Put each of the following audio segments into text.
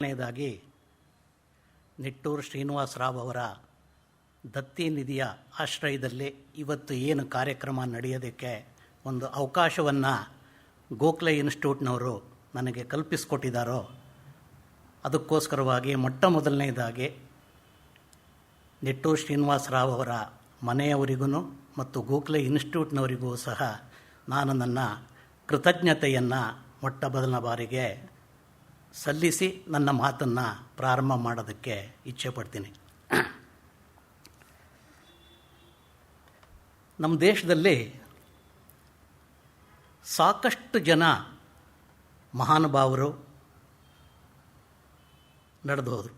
ಮೊದಲನೇದಾಗಿ ನಿಟ್ಟೂರು ಶ್ರೀನಿವಾಸರಾವ್ ಅವರ ದತ್ತಿ ನಿಧಿಯ ಆಶ್ರಯದಲ್ಲಿ ಇವತ್ತು ಏನು ಕಾರ್ಯಕ್ರಮ ನಡೆಯೋದಕ್ಕೆ ಒಂದು ಅವಕಾಶವನ್ನು ಗೋಖಲೆ ಇನ್ಸ್ಟಿಟ್ಯೂಟ್ನವರು ನನಗೆ ಕಲ್ಪಿಸಿಕೊಟ್ಟಿದ್ದಾರೋ ಅದಕ್ಕೋಸ್ಕರವಾಗಿ ಮೊದಲನೇದಾಗಿ ನಿಟ್ಟೂರು ಶ್ರೀನಿವಾಸರಾವ್ ಅವರ ಮನೆಯವರಿಗೂ ಮತ್ತು ಗೋಖಲೆ ಇನ್ಸ್ಟಿಟ್ಯೂಟ್ನವರಿಗೂ ಸಹ ನಾನು ನನ್ನ ಕೃತಜ್ಞತೆಯನ್ನು ಮೊದಲನೇ ಬಾರಿಗೆ ಸಲ್ಲಿಸಿ ನನ್ನ ಮಾತನ್ನು ಪ್ರಾರಂಭ ಮಾಡೋದಕ್ಕೆ ಇಚ್ಛೆಪಡ್ತೀನಿ. ನಮ್ಮ ದೇಶದಲ್ಲಿ ಸಾಕಷ್ಟು ಜನ ಮಹಾನುಭಾವರು ನಡೆದು ಹೋದರು,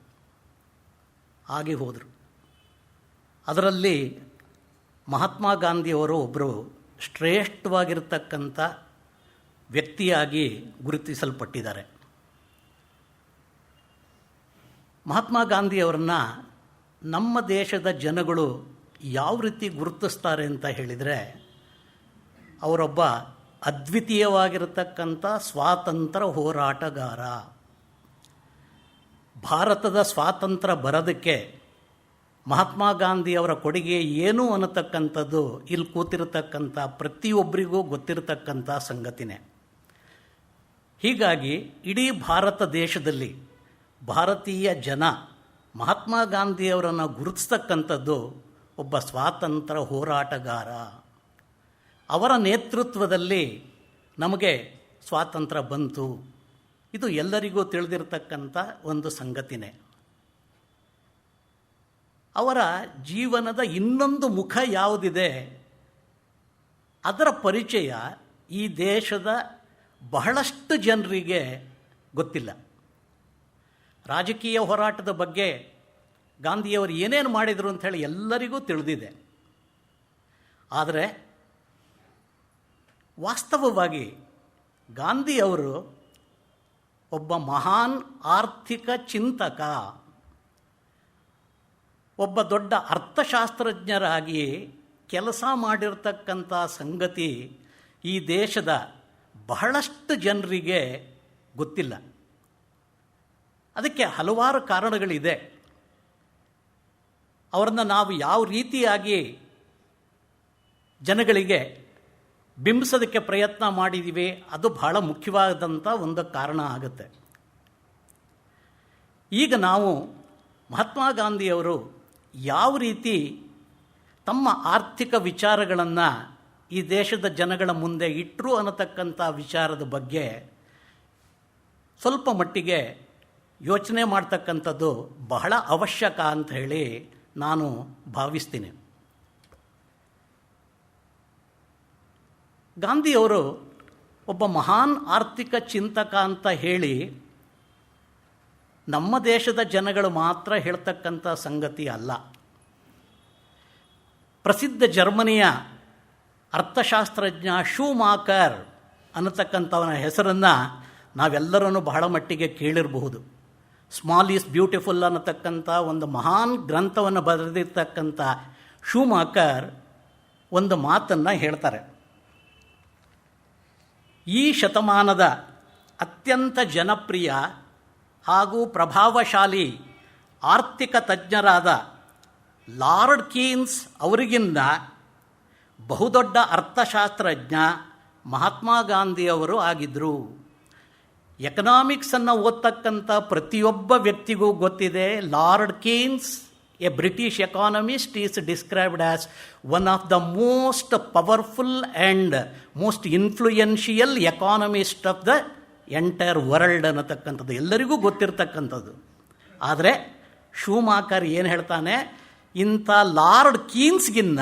ಆಗಿ ಹೋದರು. ಅದರಲ್ಲಿ ಮಹಾತ್ಮ ಗಾಂಧಿಯವರು ಒಬ್ಬರು ಶ್ರೇಷ್ಠವಾಗಿರ್ತಕ್ಕಂಥ ವ್ಯಕ್ತಿಯಾಗಿ ಗುರುತಿಸಲ್ಪಟ್ಟಿದ್ದಾರೆ. ಮಹಾತ್ಮ ಗಾಂಧಿಯವರನ್ನು ನಮ್ಮ ದೇಶದ ಜನಗಳು ಯಾವ ರೀತಿ ಗುರುತಿಸ್ತಾರೆ ಅಂತ ಹೇಳಿದರೆ, ಅವರೊಬ್ಬ ಅದ್ವಿತೀಯವಾಗಿರತಕ್ಕಂಥ ಸ್ವಾತಂತ್ರ್ಯ ಹೋರಾಟಗಾರ. ಭಾರತದ ಸ್ವಾತಂತ್ರ್ಯ ಬರೋದಕ್ಕೆ ಮಹಾತ್ಮ ಗಾಂಧಿಯವರ ಕೊಡುಗೆ ಏನು ಅನ್ನತಕ್ಕಂಥದ್ದು ಇಲ್ಲಿ ಕೂತಿರತಕ್ಕಂಥ ಪ್ರತಿಯೊಬ್ಬರಿಗೂ ಗೊತ್ತಿರತಕ್ಕಂಥ ಸಂಗತಿನೇ. ಹೀಗಾಗಿ ಇಡೀ ಭಾರತ ದೇಶದಲ್ಲಿ ಭಾರತೀಯ ಜನ ಮಹಾತ್ಮ ಗಾಂಧಿಯವರನ್ನು ಗುರುತಿಸ್ತಕ್ಕಂಥದ್ದು ಒಬ್ಬ ಸ್ವಾತಂತ್ರ್ಯ ಹೋರಾಟಗಾರ. ಅವರ ನೇತೃತ್ವದಲ್ಲಿ ನಮಗೆ ಸ್ವಾತಂತ್ರ್ಯ ಬಂತು. ಇದು ಎಲ್ಲರಿಗೂ ತಿಳಿದಿರತಕ್ಕಂಥ ಒಂದು ಸಂಗತಿನೇ. ಅವರ ಜೀವನದ ಇನ್ನೊಂದು ಮುಖ ಯಾವುದಿದೆ, ಅದರ ಪರಿಚಯ ಈ ದೇಶದ ಬಹಳಷ್ಟು ಜನರಿಗೆ ಗೊತ್ತಿಲ್ಲ. ರಾಜಕೀಯ ಹೋರಾಟದ ಬಗ್ಗೆ ಗಾಂಧಿಯವರು ಏನೇನು ಮಾಡಿದರು ಅಂಥೇಳಿ ಎಲ್ಲರಿಗೂ ತಿಳಿದಿದೆ. ಆದರೆ ವಾಸ್ತವವಾಗಿ ಗಾಂಧಿಯವರು ಒಬ್ಬ ಮಹಾನ್ ಆರ್ಥಿಕ ಚಿಂತಕ, ಒಬ್ಬ ದೊಡ್ಡ ಅರ್ಥಶಾಸ್ತ್ರಜ್ಞರಾಗಿ ಕೆಲಸ ಮಾಡಿರ್ತಕ್ಕಂಥ ಸಂಗತಿ ಈ ದೇಶದ ಬಹಳಷ್ಟು ಜನರಿಗೆ ಗೊತ್ತಿಲ್ಲ. ಅದಕ್ಕೆ ಹಲವಾರು ಕಾರಣಗಳಿದೆ. ಅವರನ್ನು ನಾವು ಯಾವ ರೀತಿಯಾಗಿ ಜನಗಳಿಗೆ ಬಿಂಬಿಸೋದಕ್ಕೆ ಪ್ರಯತ್ನ ಮಾಡಿದ್ದೀವಿ ಅದು ಬಹಳ ಮುಖ್ಯವಾದಂಥ ಒಂದು ಕಾರಣ ಆಗುತ್ತೆ. ಈಗ ನಾವು ಮಹಾತ್ಮ ಗಾಂಧಿಯವರು ಯಾವ ರೀತಿ ತಮ್ಮ ಆರ್ಥಿಕ ವಿಚಾರಗಳನ್ನು ಈ ದೇಶದ ಜನಗಳ ಮುಂದೆ ಇಟ್ಟರು ಅನ್ನತಕ್ಕಂಥ ವಿಚಾರದ ಬಗ್ಗೆ ಸ್ವಲ್ಪ ಮಟ್ಟಿಗೆ ಯೋಚನೆ ಮಾಡ್ತಕ್ಕಂಥದ್ದು ಬಹಳ ಅವಶ್ಯಕ ಅಂತ ಹೇಳಿ ನಾನು ಭಾವಿಸ್ತೀನಿ. ಗಾಂಧಿಯವರು ಒಬ್ಬ ಮಹಾನ್ ಆರ್ಥಿಕ ಚಿಂತಕ ಅಂತ ಹೇಳಿ ನಮ್ಮ ದೇಶದ ಜನಗಳು ಮಾತ್ರ ಹೇಳ್ತಕ್ಕಂಥ ಸಂಗತಿ ಅಲ್ಲ. ಪ್ರಸಿದ್ಧ ಜರ್ಮನಿಯ ಅರ್ಥಶಾಸ್ತ್ರಜ್ಞ ಶೂಮಾಕರ್ ಅನ್ನತಕ್ಕಂಥವನ ಹೆಸರನ್ನು ನಾವೆಲ್ಲರೂ ಬಹಳ ಮಟ್ಟಿಗೆ ಕೇಳಿರಬಹುದು. ಸ್ಮಾಲ್ ಈಸ್ ಬ್ಯೂಟಿಫುಲ್ ಅನ್ನತಕ್ಕಂಥ ಒಂದು ಮಹಾನ್ ಗ್ರಂಥವನ್ನು ಬರೆದಿರ್ತಕ್ಕಂಥ ಶೂಮಾಕರ್ ಒಂದು ಮಾತನ್ನು ಹೇಳ್ತಾರೆ. ಈ ಶತಮಾನದ ಅತ್ಯಂತ ಜನಪ್ರಿಯ ಹಾಗೂ ಪ್ರಭಾವಶಾಲಿ ಆರ್ಥಿಕ ತಜ್ಞರಾದ ಲಾರ್ಡ್ ಕೀನ್ಸ್ ಅವರಿಗಿಂತ ಬಹುದೊಡ್ಡ ಅರ್ಥಶಾಸ್ತ್ರಜ್ಞ ಮಹಾತ್ಮ ಗಾಂಧಿಯವರು ಆಗಿದ್ದರು. ಎಕನಾಮಿಕ್ಸನ್ನು ಓದ್ತಕ್ಕಂಥ ಪ್ರತಿಯೊಬ್ಬ ವ್ಯಕ್ತಿಗೂ ಗೊತ್ತಿದೆ, lord Keynes, A British economist, is described as one of the most powerful and most influential economist of the entire world ಅನ್ನತಕ್ಕಂಥದ್ದು ಎಲ್ಲರಿಗೂ ಗೊತ್ತಿರತಕ್ಕಂಥದ್ದು. ಆದರೆ ಶೂಮಾಕರ್ ಏನು ಹೇಳ್ತಾನೆ, ಇಂಥ ಲಾರ್ಡ್ ಕೀನ್ಸ್ಗಿನ್ನ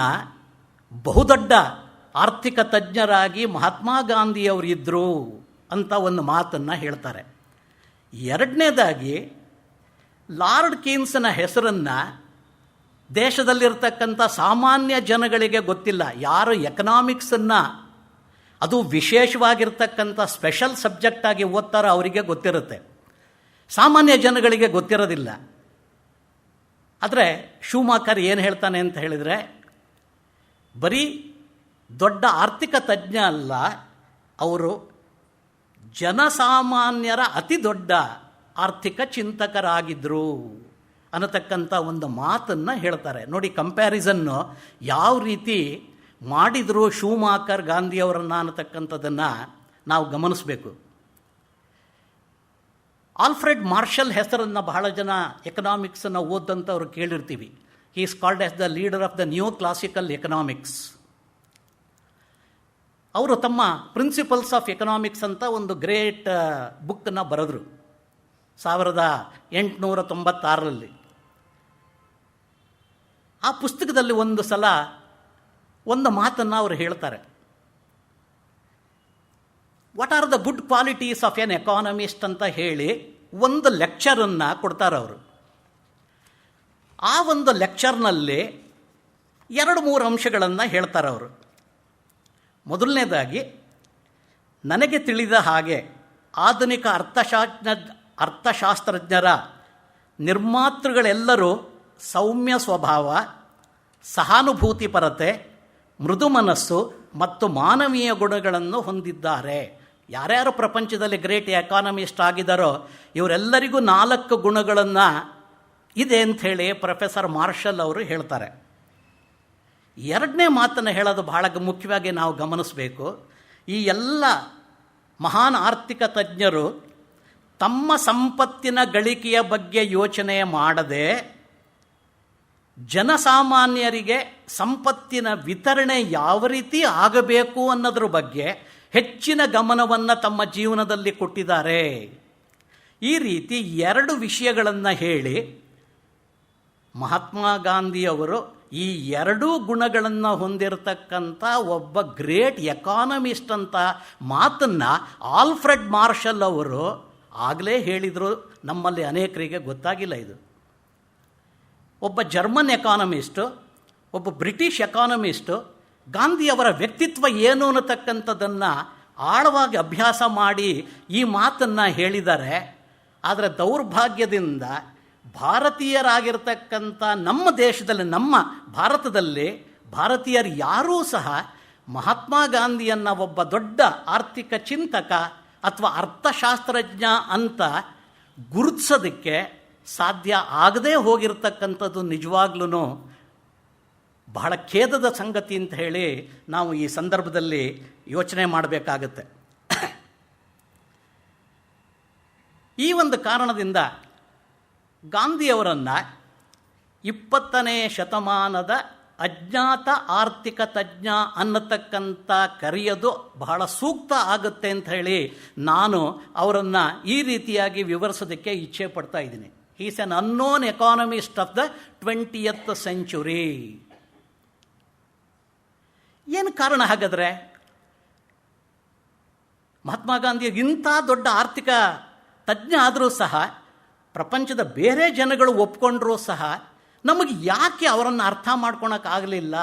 ಬಹುದೊಡ್ಡ ಆರ್ಥಿಕ ತಜ್ಞರಾಗಿ ಮಹಾತ್ಮ ಗಾಂಧಿಯವರಿದ್ದರು ಅಂತ ಒಂದು ಮಾತನ್ನು ಹೇಳ್ತಾರೆ. ಎರಡನೇದಾಗಿ ಲಾರ್ಡ್ ಕೀನ್ಸ್ನ ಹೆಸರನ್ನು ದೇಶದಲ್ಲಿರ್ತಕ್ಕಂಥ ಸಾಮಾನ್ಯ ಜನಗಳಿಗೆ ಗೊತ್ತಿಲ್ಲ. ಯಾರು ಎಕನಾಮಿಕ್ಸನ್ನು ಅದು ವಿಶೇಷವಾಗಿರ್ತಕ್ಕಂಥ ಸ್ಪೆಷಲ್ ಸಬ್ಜೆಕ್ಟಾಗಿ ಓದ್ತಾರೋ ಅವರಿಗೆ ಗೊತ್ತಿರುತ್ತೆ, ಸಾಮಾನ್ಯ ಜನಗಳಿಗೆ ಗೊತ್ತಿರೋದಿಲ್ಲ. ಆದರೆ ಶೂಮಾಕರ್ ಏನು ಹೇಳ್ತಾನೆ ಅಂತ ಹೇಳಿದರೆ, ಬರೀ ದೊಡ್ಡ ಆರ್ಥಿಕ ತಜ್ಞ ಅಲ್ಲ, ಅವರು ಜನಸಾಮಾನ್ಯರ ಅತಿ ದೊಡ್ಡ ಆರ್ಥಿಕ ಚಿಂತಕರಾಗಿದ್ದರು ಅನ್ನತಕ್ಕಂಥ ಒಂದು ಮಾತನ್ನು ಹೇಳ್ತಾರೆ. ನೋಡಿ, ಕಂಪ್ಯಾರಿಸನ್ನು ಯಾವ ರೀತಿ ಮಾಡಿದರು ಶೂಮಾಕರ್ ಗಾಂಧಿಯವರನ್ನು ಅನ್ನತಕ್ಕಂಥದ್ದನ್ನು ನಾವು ಗಮನಿಸಬೇಕು. ಆಲ್ಫ್ರೆಡ್ ಮಾರ್ಷಲ್ ಹೆಸರನ್ನು ಬಹಳ ಜನ ಎಕನಾಮಿಕ್ಸನ್ನು ಓದಂಥವ್ರು ಕೇಳಿರ್ತೀವಿ. He is called as the leader of the new classical economics. ಅವರು ತಮ್ಮ ಪ್ರಿನ್ಸಿಪಲ್ಸ್ ಆಫ್ ಎಕನಾಮಿಕ್ಸ್ ಅಂತ ಒಂದು ಗ್ರೇಟ್ ಬುಕ್ಕನ್ನು ಬರೆದರು 1896. ಆ ಪುಸ್ತಕದಲ್ಲಿ ಒಂದು ಸಲ ಒಂದು ಮಾತನ್ನು ಅವರು ಹೇಳ್ತಾರೆ. What are the good qualities of N economist ಅಂತ ಹೇಳಿ ಒಂದು ಲೆಕ್ಚರನ್ನು ಕೊಡ್ತಾರೆ ಅವರು. ಆ ಒಂದು ಲೆಕ್ಚರ್ನಲ್ಲಿ 2-3 ಅಂಶಗಳನ್ನು ಹೇಳ್ತಾರೆ ಅವರು. ಮೊದಲನೇದಾಗಿ, ನನಗೆ ತಿಳಿದ ಹಾಗೆ ಆಧುನಿಕ ಅರ್ಥಶಾಸ್ತ್ರಜ್ಞರ ನಿರ್ಮಾತೃಗಳೆಲ್ಲರೂ ಸೌಮ್ಯ ಸ್ವಭಾವ, ಸಹಾನುಭೂತಿಪರತೆ, ಮೃದು ಮನಸ್ಸು ಮತ್ತು ಮಾನವೀಯ ಗುಣಗಳನ್ನು ಹೊಂದಿದ್ದಾರೆ. ಯಾರ್ಯಾರು ಪ್ರಪಂಚದಲ್ಲಿ ಗ್ರೇಟ್ ಎಕಾನಮಿಸ್ಟ್ ಆಗಿದ್ದಾರೋ ಇವರೆಲ್ಲರಿಗೂ 4 ಗುಣಗಳನ್ನು ಇದೆ ಅಂಥೇಳಿ ಪ್ರೊಫೆಸರ್ ಮಾರ್ಷಲ್ ಅವರು ಹೇಳ್ತಾರೆ. ಎರಡನೇ ಮಾತನ್ನು ಹೇಳೋದು ಬಹಳ ಮುಖ್ಯವಾಗಿ ನಾವು ಗಮನಿಸಬೇಕು. ಈ ಎಲ್ಲ ಮಹಾನ್ ಆರ್ಥಿಕ ತಜ್ಞರು ತಮ್ಮ ಸಂಪತ್ತಿನ ಗಳಿಕೆಯ ಬಗ್ಗೆ ಯೋಚನೆ ಮಾಡದೆ ಜನಸಾಮಾನ್ಯರಿಗೆ ಸಂಪತ್ತಿನ ವಿತರಣೆ ಯಾವ ರೀತಿ ಆಗಬೇಕು ಅನ್ನೋದ್ರ ಬಗ್ಗೆ ಹೆಚ್ಚಿನ ಗಮನವನ್ನು ತಮ್ಮ ಜೀವನದಲ್ಲಿ ಕೊಟ್ಟಿದ್ದಾರೆ. ಈ ರೀತಿ 2 ವಿಷಯಗಳನ್ನು ಹೇಳಿ ಮಹಾತ್ಮ ಗಾಂಧಿಯವರು ಈ 2 ಗುಣಗಳನ್ನು ಹೊಂದಿರತಕ್ಕಂಥ ಒಬ್ಬ ಗ್ರೇಟ್ ಎಕಾನಮಿಸ್ಟ್ ಅಂತ ಮಾತನ್ನು ಆಲ್ಫ್ರೆಡ್ ಮಾರ್ಷಲ್ ಅವರು ಆಗಲೇ ಹೇಳಿದರು. ನಮ್ಮಲ್ಲಿ ಅನೇಕರಿಗೆ ಗೊತ್ತಾಗಿಲ್ಲ ಇದು. ಒಬ್ಬ ಜರ್ಮನ್ ಎಕಾನಮಿಸ್ಟು, ಒಬ್ಬ ಬ್ರಿಟಿಷ್ ಎಕಾನಮಿಸ್ಟು ಗಾಂಧಿಯವರ ವ್ಯಕ್ತಿತ್ವ ಏನು ಅನ್ನತಕ್ಕಂಥದ್ದನ್ನು ಆಳವಾಗಿ ಅಭ್ಯಾಸ ಮಾಡಿ ಈ ಮಾತನ್ನು ಹೇಳಿದ್ದಾರೆ. ಆದರೆ ದೌರ್ಭಾಗ್ಯದಿಂದ ಭಾರತೀಯರಾಗಿರ್ತಕ್ಕಂಥ ನಮ್ಮ ದೇಶದಲ್ಲಿ, ನಮ್ಮ ಭಾರತದಲ್ಲಿ ಭಾರತೀಯರು ಯಾರೂ ಸಹ ಮಹಾತ್ಮ ಗಾಂಧಿಯನ್ನು ಒಬ್ಬ ದೊಡ್ಡ ಆರ್ಥಿಕ ಚಿಂತಕ ಅಥವಾ ಅರ್ಥಶಾಸ್ತ್ರಜ್ಞ ಅಂತ ಗುರುತಿಸೋದಕ್ಕೆ ಸಾಧ್ಯ ಆಗದೇ ಹೋಗಿರ್ತಕ್ಕಂಥದ್ದು ನಿಜವಾಗ್ಲೂ ಬಹಳ ಖೇದದ ಸಂಗತಿ ಅಂತ ಹೇಳಿ ನಾವು ಈ ಸಂದರ್ಭದಲ್ಲಿ ಯೋಚನೆ ಮಾಡಬೇಕಾಗತ್ತೆ. ಈ ಒಂದು ಕಾರಣದಿಂದ ಗಾಂಧಿಯವರನ್ನು 20ನೇ ಶತಮಾನದ ಅಜ್ಞಾತ ಆರ್ಥಿಕ ತಜ್ಞ ಅನ್ನತಕ್ಕಂಥ ಕರೆಯೋದು ಬಹಳ ಸೂಕ್ತ ಆಗುತ್ತೆ ಅಂತ ಹೇಳಿ ನಾನು ಅವರನ್ನು ಈ ರೀತಿಯಾಗಿ ವಿವರಿಸೋದಕ್ಕೆ ಇಚ್ಛೆ ಪಡ್ತಾ ಇದ್ದೀನಿ. He is an unknown economist of the 20th century. ಏನು ಕಾರಣ ಹಾಗಾದರೆ? ಮಹಾತ್ಮ ಗಾಂಧಿ ಇಂಥ ದೊಡ್ಡ ಆರ್ಥಿಕ ತಜ್ಞ ಆದರೂ ಸಹ, ಪ್ರಪಂಚದ ಬೇರೆ ಜನಗಳು ಒಪ್ಕೊಂಡ್ರೂ ಸಹ ನಮಗೆ ಯಾಕೆ ಅವರನ್ನು ಅರ್ಥ ಮಾಡ್ಕೊಳಕ್ಕಾಗಲಿಲ್ಲ?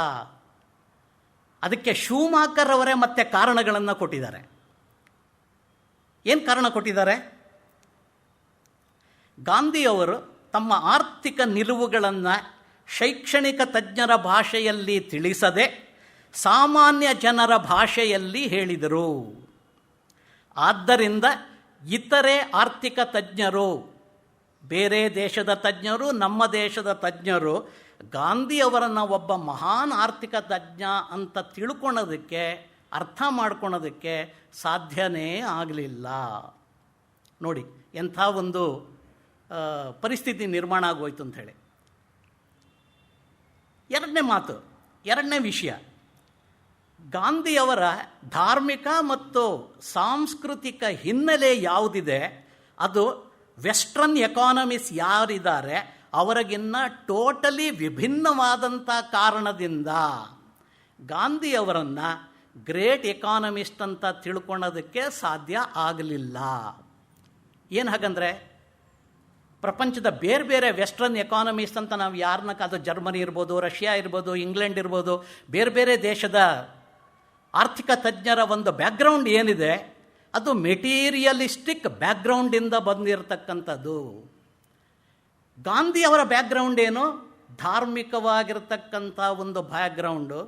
ಅದಕ್ಕೆ ಶೂಮಾಕರ್ ಅವರೇ ಮತ್ತೆ ಕಾರಣಗಳನ್ನು ಕೊಟ್ಟಿದ್ದಾರೆ. ಏನು ಕಾರಣ ಕೊಟ್ಟಿದ್ದಾರೆ? ಗಾಂಧಿಯವರು ತಮ್ಮ ಆರ್ಥಿಕ ನಿಲುವುಗಳನ್ನು ಶೈಕ್ಷಣಿಕ ತಜ್ಞರ ಭಾಷೆಯಲ್ಲಿ ತಿಳಿಸದೆ ಸಾಮಾನ್ಯ ಜನರ ಭಾಷೆಯಲ್ಲಿ ಹೇಳಿದರು. ಆದ್ದರಿಂದ ಇತರೆ ಆರ್ಥಿಕ ತಜ್ಞರು, ಬೇರೆ ದೇಶದ ತಜ್ಞರು, ನಮ್ಮ ದೇಶದ ತಜ್ಞರು ಗಾಂಧಿಯವರನ್ನು ಒಬ್ಬ ಮಹಾನ್ ಆರ್ಥಿಕ ತಜ್ಞ ಅಂತ ತಿಳ್ಕೊಳೋದಕ್ಕೆ, ಅರ್ಥ ಮಾಡ್ಕೊಳೋದಕ್ಕೆ ಸಾಧ್ಯನೇ ಆಗಲಿಲ್ಲ. ನೋಡಿ ಎಂಥ ಒಂದು ಪರಿಸ್ಥಿತಿ ನಿರ್ಮಾಣ ಆಗೋಯ್ತು ಅಂಥೇಳಿ. ಎರಡನೇ ವಿಷಯ, ಗಾಂಧಿಯವರ ಧಾರ್ಮಿಕ ಮತ್ತು ಸಾಂಸ್ಕೃತಿಕ ಹಿನ್ನೆಲೆ ಯಾವುದಿದೆ ಅದು ವೆಸ್ಟರ್ನ್ ಎಕಾನಮಿಸ್ ಯಾರಿದ್ದಾರೆ ಅವರಿಗಿನ್ನ ಟೋಟಲಿ ವಿಭಿನ್ನವಾದಂಥ ಕಾರಣದಿಂದ ಗಾಂಧಿಯವರನ್ನು ಗ್ರೇಟ್ ಎಕಾನಮಿಸ್ಟ್ ಅಂತ ತಿಳ್ಕೊಳ್ಳೋದಕ್ಕೆ ಸಾಧ್ಯ ಆಗಲಿಲ್ಲ. ಏನು ಹಾಗಂದರೆ, ಪ್ರಪಂಚದ ಬೇರೆ ಬೇರೆ ವೆಸ್ಟರ್ನ್ ಎಕಾನಮಿಸ್ಟ್ ಅಂತ ನಾವು ಯಾರನ್ನ, ಅದು ಜರ್ಮನಿ ಇರ್ಬೋದು, ರಷ್ಯಾ ಇರ್ಬೋದು, ಇಂಗ್ಲೆಂಡ್ ಇರ್ಬೋದು, ಬೇರೆ ಬೇರೆ ದೇಶದ ಆರ್ಥಿಕ ತಜ್ಞರ ಒಂದು ಬ್ಯಾಕ್ಗ್ರೌಂಡ್ ಏನಿದೆ ಅದು ಮೆಟೀರಿಯಲಿಸ್ಟಿಕ್ ಬ್ಯಾಕ್ಗ್ರೌಂಡಿಂದ ಬಂದಿರತಕ್ಕಂಥದ್ದು. ಗಾಂಧಿಯವರ ಬ್ಯಾಕ್ಗ್ರೌಂಡ್ ಏನು? ಧಾರ್ಮಿಕವಾಗಿರ್ತಕ್ಕಂಥ ಒಂದು ಬ್ಯಾಕ್ಗ್ರೌಂಡು,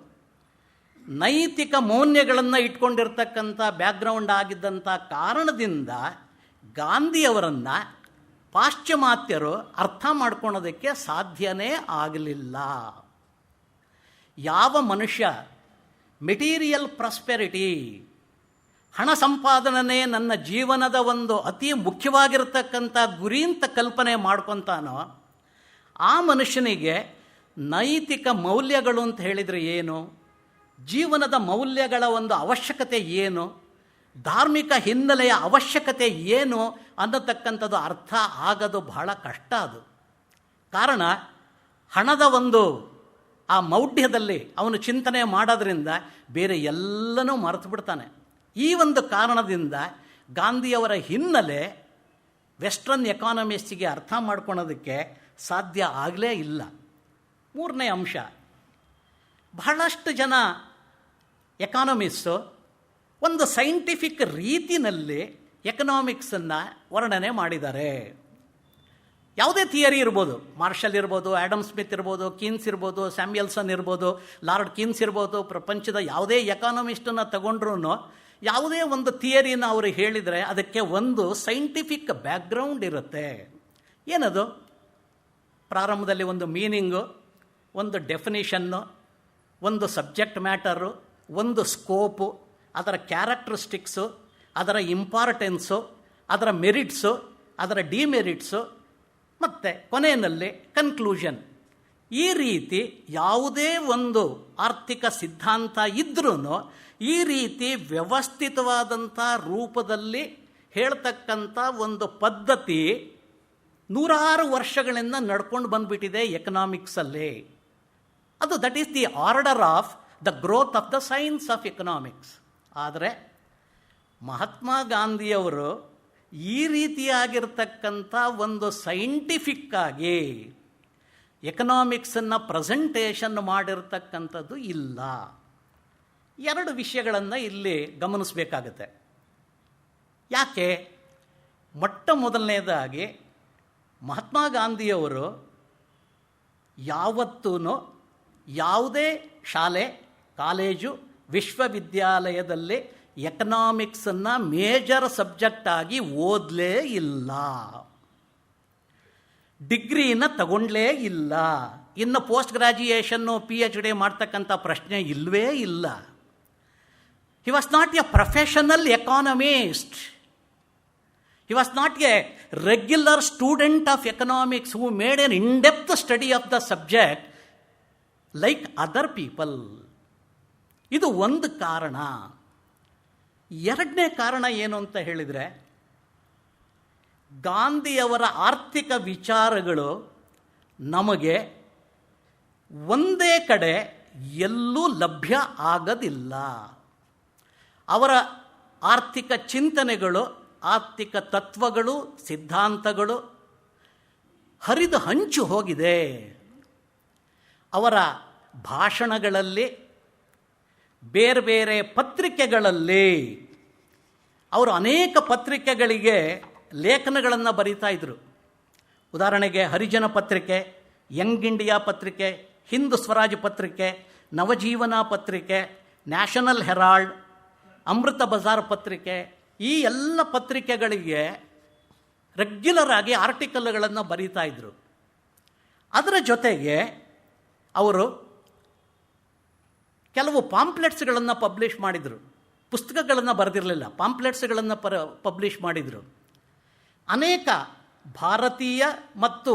ನೈತಿಕ ಮೌಲ್ಯಗಳನ್ನು ಇಟ್ಕೊಂಡಿರ್ತಕ್ಕಂಥ ಬ್ಯಾಕ್ಗ್ರೌಂಡ್ ಆಗಿದ್ದಂಥ ಕಾರಣದಿಂದ ಗಾಂಧಿಯವರನ್ನು ಪಾಶ್ಚಿಮಾತ್ಯರು ಅರ್ಥ ಮಾಡ್ಕೊಳೋದಕ್ಕೆ ಸಾಧ್ಯನೇ ಆಗಲಿಲ್ಲ. ಯಾವ ಮನುಷ್ಯ ಮೆಟೀರಿಯಲ್ ಪ್ರಾಸ್ಪೆರಿಟಿ, ಹಣ ಸಂಪಾದನೆ ನನ್ನ ಜೀವನದ ಒಂದು ಅತಿ ಮುಖ್ಯವಾಗಿರತಕ್ಕಂಥ ಗುರಿ ಅಂತ ಕಲ್ಪನೆ ಮಾಡ್ಕೊತಾನೋ ಆ ಮನುಷ್ಯನಿಗೆ ನೈತಿಕ ಮೌಲ್ಯಗಳು ಅಂತ ಹೇಳಿದರೆ ಏನು, ಜೀವನದ ಮೌಲ್ಯಗಳ ಒಂದು ಅವಶ್ಯಕತೆ ಏನು, ಧಾರ್ಮಿಕ ಹಿನ್ನೆಲೆಯ ಅವಶ್ಯಕತೆ ಏನು ಅನ್ನತಕ್ಕಂಥದ್ದು ಅರ್ಥ ಆಗೋದು ಬಹಳ ಕಷ್ಟ. ಅದು ಕಾರಣ ಹಣದ ಒಂದು ಆ ಮೌಢ್ಯದಲ್ಲಿ ಅವನು ಚಿಂತನೆ ಮಾಡೋದ್ರಿಂದ ಬೇರೆ ಎಲ್ಲನೂ ಮರೆತು ಬಿಡ್ತಾನೆ. ಈ ಒಂದು ಕಾರಣದಿಂದ ಗಾಂಧಿಯವರ ಹಿನ್ನೆಲೆ ವೆಸ್ಟರ್ನ್ ಎಕಾನಮಿಸ್ಟಿಗೆ ಅರ್ಥ ಮಾಡ್ಕೊಳೋದಕ್ಕೆ ಸಾಧ್ಯ ಆಗಲೇ ಇಲ್ಲ. ಮೂರನೇ ಅಂಶ, ಬಹಳಷ್ಟು ಜನ ಎಕಾನಮಿಸ್ಟು ಒಂದು ಸೈಂಟಿಫಿಕ್ ರೀತಿಯಲ್ಲಿ ಎಕನಾಮಿಕ್ಸನ್ನು ವರ್ಣನೆ ಮಾಡಿದ್ದಾರೆ. ಯಾವುದೇ ಥಿಯರಿ ಇರ್ಬೋದು, ಮಾರ್ಷಲ್ ಇರ್ಬೋದು, ಆ್ಯಡಮ್ ಸ್ಮಿತ್ ಇರ್ಬೋದು, ಕೀನ್ಸ್ ಇರ್ಬೋದು, ಸ್ಯಾಮ್ಯಲ್ಸನ್ ಇರ್ಬೋದು, ಲಾರ್ಡ್ ಕೀನ್ಸ್ ಇರ್ಬೋದು, ಪ್ರಪಂಚದ ಯಾವುದೇ ಎಕಾನಮಿಸ್ಟನ್ನು ತಗೊಂಡ್ರೂ ಯಾವುದೇ ಒಂದು ಥಿಯರಿನ ಅವರು ಹೇಳಿದರೆ ಅದಕ್ಕೆ ಒಂದು ಸೈಂಟಿಫಿಕ್ ಬ್ಯಾಕ್ಗ್ರೌಂಡ್ ಇರುತ್ತೆ. ಏನದು? ಪ್ರಾರಂಭದಲ್ಲಿ ಒಂದು ಮೀನಿಂಗು, ಒಂದು ಡೆಫಿನಿಷನ್ನು, ಒಂದು ಸಬ್ಜೆಕ್ಟ್ ಮ್ಯಾಟರು, ಒಂದು ಸ್ಕೋಪು, ಅದರ ಕ್ಯಾರೆಕ್ಟರಿಸ್ಟಿಕ್ಸು, ಅದರ ಇಂಪಾರ್ಟೆನ್ಸು, ಅದರ ಮೆರಿಟ್ಸು, ಅದರ ಡಿಮೆರಿಟ್ಸು, ಮತ್ತು ಕೊನೆಯಲ್ಲಿ ಕನ್ಕ್ಲೂಷನ್. ಈ ರೀತಿ ಯಾವುದೇ ಒಂದು ಆರ್ಥಿಕ ಸಿದ್ಧಾಂತ ಇದ್ರೂ ಈ ರೀತಿ ವ್ಯವಸ್ಥಿತವಾದಂಥ ರೂಪದಲ್ಲಿ ಹೇಳ್ತಕ್ಕಂಥ ಒಂದು ಪದ್ಧತಿ ನೂರಾರು ವರ್ಷಗಳಿಂದ ನಡ್ಕೊಂಡು ಬಂದುಬಿಟ್ಟಿದೆ ಎಕನಾಮಿಕ್ಸಲ್ಲಿ. ಅದು that is the order of the growth of the science of economics. ಆದರೆ ಮಹಾತ್ಮ ಗಾಂಧಿಯವರು ಈ ರೀತಿಯಾಗಿರ್ತಕ್ಕಂಥ ಒಂದು ಸೈಂಟಿಫಿಕ್ಕಾಗಿ ಎಕನಾಮಿಕ್ಸನ್ನು ಪ್ರೆಸೆಂಟೇಷನ್ ಮಾಡಿರ್ತಕ್ಕಂಥದ್ದು ಇಲ್ಲ. ಎರಡು ವಿಷಯಗಳನ್ನು ಇಲ್ಲಿ ಗಮನಿಸಬೇಕಾಗುತ್ತೆ. ಯಾಕೆ? ಮೊಟ್ಟ ಮೊದಲನೇದಾಗಿ ಮಹಾತ್ಮ ಗಾಂಧಿಯವರು ಯಾವತ್ತೂ ಯಾವುದೇ ಶಾಲೆ, ಕಾಲೇಜು, ವಿಶ್ವವಿದ್ಯಾಲಯದಲ್ಲಿ ಎಕನಾಮಿಕ್ಸನ್ನು ಮೇಜರ್ ಸಬ್ಜೆಕ್ಟ್ ಆಗಿ ಓದಲೇ ಇಲ್ಲ, ಡಿಗ್ರಿನ ತಗೊಂಡ್ಲೇ ಇಲ್ಲ, ಇನ್ನು ಪೋಸ್ಟ್ ಗ್ರ್ಯಾಜುಯೇಷನ್ನು PhD ಮಾಡ್ತಕ್ಕಂಥ ಪ್ರಶ್ನೆ ಇಲ್ಲವೇ ಇಲ್ಲ. He was not A professional economist. He was not a regular student of economics who made an in-depth study of the subject like other people. ಇದು ಒಂದು ಕಾರಣ. ಎರಡನೇ ಕಾರಣ ಏನು ಅಂತ ಹೇಳಿದರೆ, ಗಾಂಧಿಯವರ ಆರ್ಥಿಕ ವಿಚಾರಗಳು ನಮಗೆ ಒಂದೇ ಕಡೆ ಎಲ್ಲೂ ಲಭ್ಯ ಆಗೋದಿಲ್ಲ. ಅವರ ಆರ್ಥಿಕ ಚಿಂತನೆಗಳು, ಆರ್ಥಿಕ ತತ್ವಗಳು, ಸಿದ್ಧಾಂತಗಳು ಹರಿದು ಹಂಚು ಹೋಗಿದೆ. ಅವರ ಭಾಷಣಗಳಲ್ಲಿ, ಬೇರೆ ಬೇರೆ ಪತ್ರಿಕೆಗಳಲ್ಲಿ, ಅವರು ಅನೇಕ ಪತ್ರಿಕೆಗಳಿಗೆ ಲೇಖನಗಳನ್ನು ಬರೀತಾ ಇದ್ದರು. ಉದಾಹರಣೆಗೆ ಹರಿಜನ ಪತ್ರಿಕೆ, ಯಂಗ್ ಇಂಡಿಯಾ ಪತ್ರಿಕೆ, ಹಿಂದೂ ಸ್ವರಾಜ್ ಪತ್ರಿಕೆ, ನವಜೀವನ ಪತ್ರಿಕೆ, ನ್ಯಾಷನಲ್ ಹೆರಾಲ್ಡ್, ಅಮೃತ ಬಜಾರ್ ಪತ್ರಿಕೆ, ಈ ಎಲ್ಲ ಪತ್ರಿಕೆಗಳಿಗೆ ರೆಗ್ಯುಲರ್ ಆಗಿ ಆರ್ಟಿಕಲ್ಗಳನ್ನು ಬರೀತಾ ಇದ್ದರು. ಅದರ ಜೊತೆಗೆ ಅವರು ಕೆಲವು ಪಾಂಪ್ಲೆಟ್ಸ್ಗಳನ್ನು ಪಬ್ಲಿಷ್ ಮಾಡಿದರು. ಪುಸ್ತಕಗಳನ್ನು ಬರೆದಿರಲಿಲ್ಲ, ಪಾಂಪ್ಲೆಟ್ಸ್ಗಳನ್ನು ಪಬ್ಲಿಷ್ ಮಾಡಿದರು. ಅನೇಕ ಭಾರತೀಯ ಮತ್ತು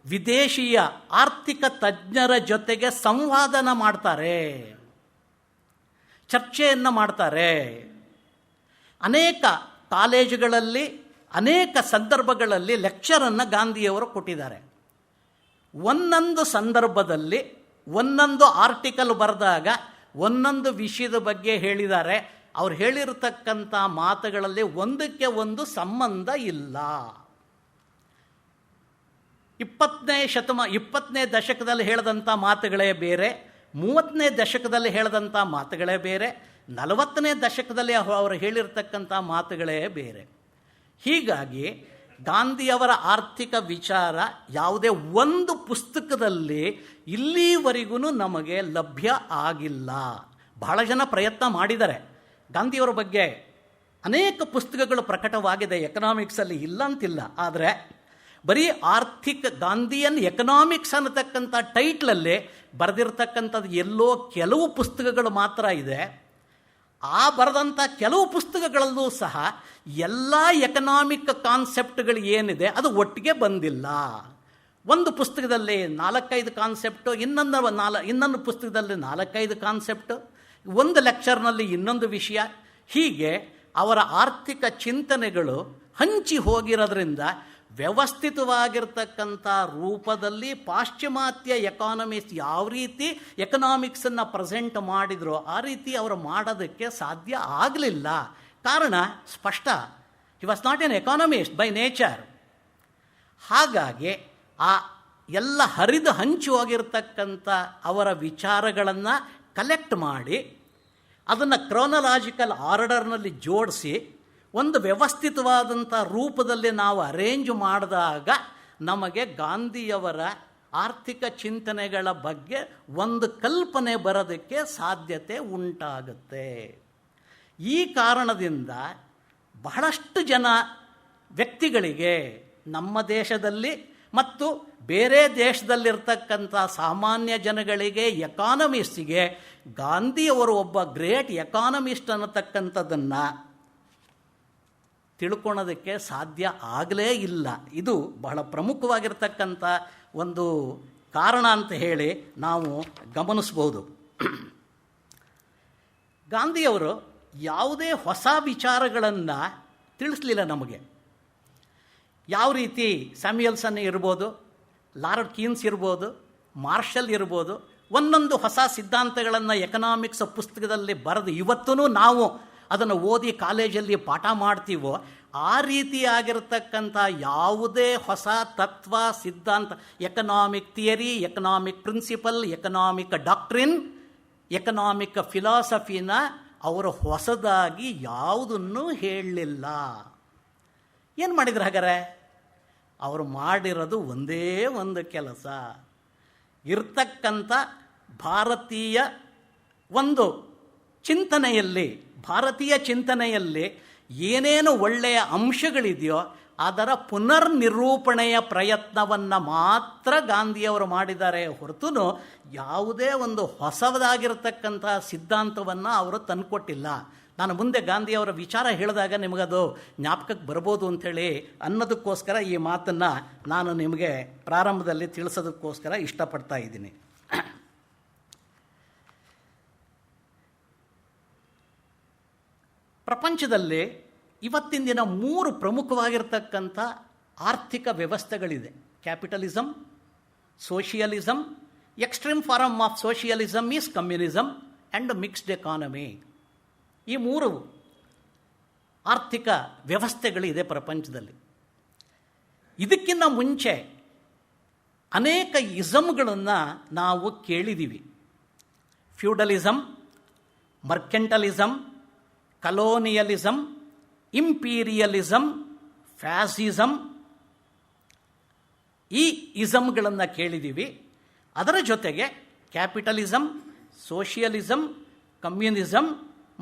ವಿದೇಶೀಯ ಆರ್ಥಿಕ ತಜ್ಞರ ಜೊತೆಗೆ ಸಂವಾದನ ಮಾಡ್ತಾರೆ, ಚರ್ಚೆಯನ್ನು ಮಾಡ್ತಾರೆ. ಅನೇಕ ಕಾಲೇಜುಗಳಲ್ಲಿ, ಅನೇಕ ಸಂದರ್ಭಗಳಲ್ಲಿ ಲೆಕ್ಚರನ್ನು ಗಾಂಧಿಯವರು ಕೊಟ್ಟಿದ್ದಾರೆ. ಒಂದೊಂದು ಸಂದರ್ಭದಲ್ಲಿ ಒಂದೊಂದು ಆರ್ಟಿಕಲ್ ಬರೆದಾಗ ಒಂದೊಂದು ವಿಷಯದ ಬಗ್ಗೆ ಹೇಳಿದ್ದಾರೆ. ಅವ್ರು ಹೇಳಿರತಕ್ಕಂಥ ಮಾತುಗಳಲ್ಲಿ ಒಂದಕ್ಕೆ ಒಂದು ಸಂಬಂಧ ಇಲ್ಲ. 20ನೇ ದಶಕದಲ್ಲಿ ಹೇಳಿದಂಥ ಮಾತುಗಳೇ ಬೇರೆ, 30ನೇ ದಶಕದಲ್ಲಿ ಹೇಳಿದಂಥ ಮಾತುಗಳೇ ಬೇರೆ, 40ನೇ ದಶಕದಲ್ಲಿ ಅವರು ಹೇಳಿರ್ತಕ್ಕಂಥ ಮಾತುಗಳೇ ಬೇರೆ. ಹೀಗಾಗಿ ಗಾಂಧಿಯವರ ಆರ್ಥಿಕ ವಿಚಾರ ಯಾವುದೇ ಒಂದು ಪುಸ್ತಕದಲ್ಲಿ ಇಲ್ಲಿವರೆಗೂ ನಮಗೆ ಲಭ್ಯ ಆಗಿಲ್ಲ. ಬಹಳ ಜನ ಪ್ರಯತ್ನ ಮಾಡಿದ್ದಾರೆ. ಗಾಂಧಿಯವರ ಬಗ್ಗೆ ಅನೇಕ ಪುಸ್ತಕಗಳು ಪ್ರಕಟವಾಗಿದೆ, ಎಕನಾಮಿಕ್ಸಲ್ಲಿ ಇಲ್ಲ ಅಂತಿಲ್ಲ. ಆದರೆ ಬರೀ ಆರ್ಥಿಕ ಗಾಂಧಿಯನ್ ಎಕನಾಮಿಕ್ಸ್ ಅನ್ನತಕ್ಕಂಥ ಟೈಟ್ಲಲ್ಲೇ ಬರೆದಿರ್ತಕ್ಕಂಥದ್ದು ಎಲ್ಲೋ ಕೆಲವು ಪುಸ್ತಕಗಳು ಮಾತ್ರ ಇದೆ. ಆ ಬರೆದಂಥ ಕೆಲವು ಪುಸ್ತಕಗಳಲ್ಲೂ ಸಹ ಎಲ್ಲ ಎಕನಾಮಿಕ್ ಕಾನ್ಸೆಪ್ಟ್ಗಳು ಏನಿದೆ ಅದು ಒಟ್ಟಿಗೆ ಬಂದಿಲ್ಲ. ಒಂದು ಪುಸ್ತಕದಲ್ಲಿ 4-5 ಕಾನ್ಸೆಪ್ಟು, ಇನ್ನೊಂದು ಪುಸ್ತಕದಲ್ಲಿ 4-5 ಕಾನ್ಸೆಪ್ಟು, ಒಂದು ಲೆಕ್ಚರ್ನಲ್ಲಿ ಇನ್ನೊಂದು ವಿಷಯ. ಹೀಗೆ ಅವರ ಆರ್ಥಿಕ ಚಿಂತನೆಗಳು ಹಂಚಿ ಹೋಗಿರೋದ್ರಿಂದ ವ್ಯವಸ್ಥಿತವಾಗಿರ್ತಕ್ಕಂಥ ರೂಪದಲ್ಲಿ ಪಾಶ್ಚಿಮಾತ್ಯ ಎಕಾನಮಿಸ್ಟ್ ಯಾವ ರೀತಿ ಎಕನಾಮಿಕ್ಸನ್ನು ಪ್ರೆಸೆಂಟ್ ಮಾಡಿದ್ರೋ ಆ ರೀತಿ ಅವರು ಮಾಡೋದಕ್ಕೆ ಸಾಧ್ಯ ಆಗಲಿಲ್ಲ. ಕಾರಣ ಸ್ಪಷ್ಟ, he was not an economist by nature. ಹಾಗಾಗಿ ಆ ಎಲ್ಲ ಹರಿದು ಹಂಚಿ ಹೋಗಿರ್ತಕ್ಕಂಥ ಅವರ ವಿಚಾರಗಳನ್ನು ಕಲೆಕ್ಟ್ ಮಾಡಿ ಅದನ್ನು ಕ್ರೋನಲಾಜಿಕಲ್ ಆರ್ಡರ್ನಲ್ಲಿ ಜೋಡಿಸಿ ಒಂದು ವ್ಯವಸ್ಥಿತವಾದಂಥ ರೂಪದಲ್ಲಿ ನಾವು ಅರೇಂಜ್ ಮಾಡಿದಾಗ ನಮಗೆ ಗಾಂಧಿಯವರ ಆರ್ಥಿಕ ಚಿಂತನೆಗಳ ಬಗ್ಗೆ ಒಂದು ಕಲ್ಪನೆ ಬರೋದಕ್ಕೆ ಸಾಧ್ಯತೆ ಉಂಟಾಗುತ್ತೆ. ಈ ಕಾರಣದಿಂದ ಬಹಳಷ್ಟು ಜನ ವ್ಯಕ್ತಿಗಳಿಗೆ ನಮ್ಮ ದೇಶದಲ್ಲಿ ಮತ್ತು ಬೇರೆ ದೇಶದಲ್ಲಿರ್ತಕ್ಕಂಥ ಸಾಮಾನ್ಯ ಜನಗಳಿಗೆ, ಎಕಾನಮಿಸ್ಟಿಗೆ ಗಾಂಧಿಯವರು ಒಬ್ಬ ಗ್ರೇಟ್ ಎಕಾನಮಿಸ್ಟ್ ಅನ್ನತಕ್ಕಂಥದ್ದನ್ನು ತಿಳ್ಕೊಳೋದಕ್ಕೆ ಸಾಧ್ಯ ಆಗಲೇ ಇಲ್ಲ. ಇದು ಬಹಳ ಪ್ರಮುಖವಾಗಿರ್ತಕ್ಕಂಥ ಒಂದು ಕಾರಣ ಅಂತ ಹೇಳಿ ನಾವು ಗಮನಿಸ್ಬೋದು. ಗಾಂಧಿಯವರು ಯಾವುದೇ ಹೊಸ ವಿಚಾರಗಳನ್ನು ತಿಳಿಸ್ಲಿಲ್ಲ ನಮಗೆ. ಯಾವ ರೀತಿ ಸ್ಯಾಮ್ಯುಯಲ್ಸನ್ ಇರ್ಬೋದು, ಲಾರ್ಡ್ ಕೀನ್ಸ್ ಇರ್ಬೋದು, ಮಾರ್ಷಲ್ ಇರ್ಬೋದು, ಒಂದೊಂದು ಹೊಸ ಸಿದ್ಧಾಂತಗಳನ್ನು ಎಕನಾಮಿಕ್ಸ್ ಪುಸ್ತಕದಲ್ಲಿ ಬರೆದು ಇವತ್ತೂ ನಾವು ಅದನ್ನು ಓದಿ ಕಾಲೇಜಲ್ಲಿ ಪಾಠ ಮಾಡ್ತೀವೋ ಆ ರೀತಿಯಾಗಿರ್ತಕ್ಕಂಥ ಯಾವುದೇ ಹೊಸ ತತ್ವ ಸಿದ್ಧಾಂತ, economic theory, economic principle, economic doctrine, economic ಫಿಲಾಸಫಿನ ಅವರು ಹೊಸದಾಗಿ ಯಾವುದನ್ನು ಹೇಳಲಿಲ್ಲ. ಏನು ಮಾಡಿದ್ರು ಹಾಗಾರೆ? ಅವರು ಮಾಡಿರೋದು ಒಂದೇ ಒಂದು ಕೆಲಸ, ಇರ್ತಕ್ಕಂಥ ಭಾರತೀಯ ಒಂದು ಚಿಂತನೆಯಲ್ಲಿ, ಭಾರತೀಯ ಚಿಂತನೆಯಲ್ಲಿ ಏನೇನು ಒಳ್ಳೆಯ ಅಂಶಗಳಿದೆಯೋ ಅದರ ಪುನರ್ನಿರೂಪಣೆಯ ಪ್ರಯತ್ನವನ್ನು ಮಾತ್ರ ಗಾಂಧಿಯವರು ಮಾಡಿದ್ದಾರೆ ಹೊರತು ಯಾವುದೇ ಒಂದು ಹೊಸದಾಗಿರ್ತಕ್ಕಂಥ ಸಿದ್ಧಾಂತವನ್ನು ಅವರು ತಂದುಕೊಟ್ಟಿಲ್ಲ. ನಾನು ಮುಂದೆ ಗಾಂಧಿಯವರ ವಿಚಾರ ಹೇಳಿದಾಗ ನಿಮಗದು ಜ್ಞಾಪಕಕ್ಕೆ ಬರ್ಬೋದು ಅಂಥೇಳಿ ಅನ್ನೋದಕ್ಕೋಸ್ಕರ ಈ ಮಾತನ್ನು ನಾನು ನಿಮಗೆ ಪ್ರಾರಂಭದಲ್ಲಿ ತಿಳಿಸೋದಕ್ಕೋಸ್ಕರ ಇಷ್ಟಪಡ್ತಾ ಇದ್ದೀನಿ. ಪ್ರಪಂಚದಲ್ಲಿ ಇವತ್ತಿನ ದಿನ 3 ಪ್ರಮುಖವಾಗಿರ್ತಕ್ಕಂಥ ಆರ್ಥಿಕ ವ್ಯವಸ್ಥೆಗಳಿದೆ. Capitalism, socialism, extreme form of socialism is communism and mixed economy. ಈ 3 ಆರ್ಥಿಕ ವ್ಯವಸ್ಥೆಗಳಿದೆ ಪ್ರಪಂಚದಲ್ಲಿ. ಇದಕ್ಕಿಂತ ಮುಂಚೆ ಅನೇಕ ಇಸಮ್ಗಳನ್ನು ನಾವು ಕೇಳಿದ್ದೀವಿ. ಫ್ಯೂಡಲಿಸಮ್, ಮರ್ಕೆಂಟಲಿಸಮ್, ಕಲೋನಿಯಲಿಸಮ್, ಇಂಪೀರಿಯಲಿಸಮ್, ಫ್ಯಾಸಿಸಮ್, ಈ ಇಸಮ್ಗಳನ್ನು ಕೇಳಿದ್ದೀವಿ. ಅದರ ಜೊತೆಗೆ ಕ್ಯಾಪಿಟಲಿಸಮ್, ಸೋಷಿಯಲಿಸಮ್, ಕಮ್ಯುನಿಸಮ್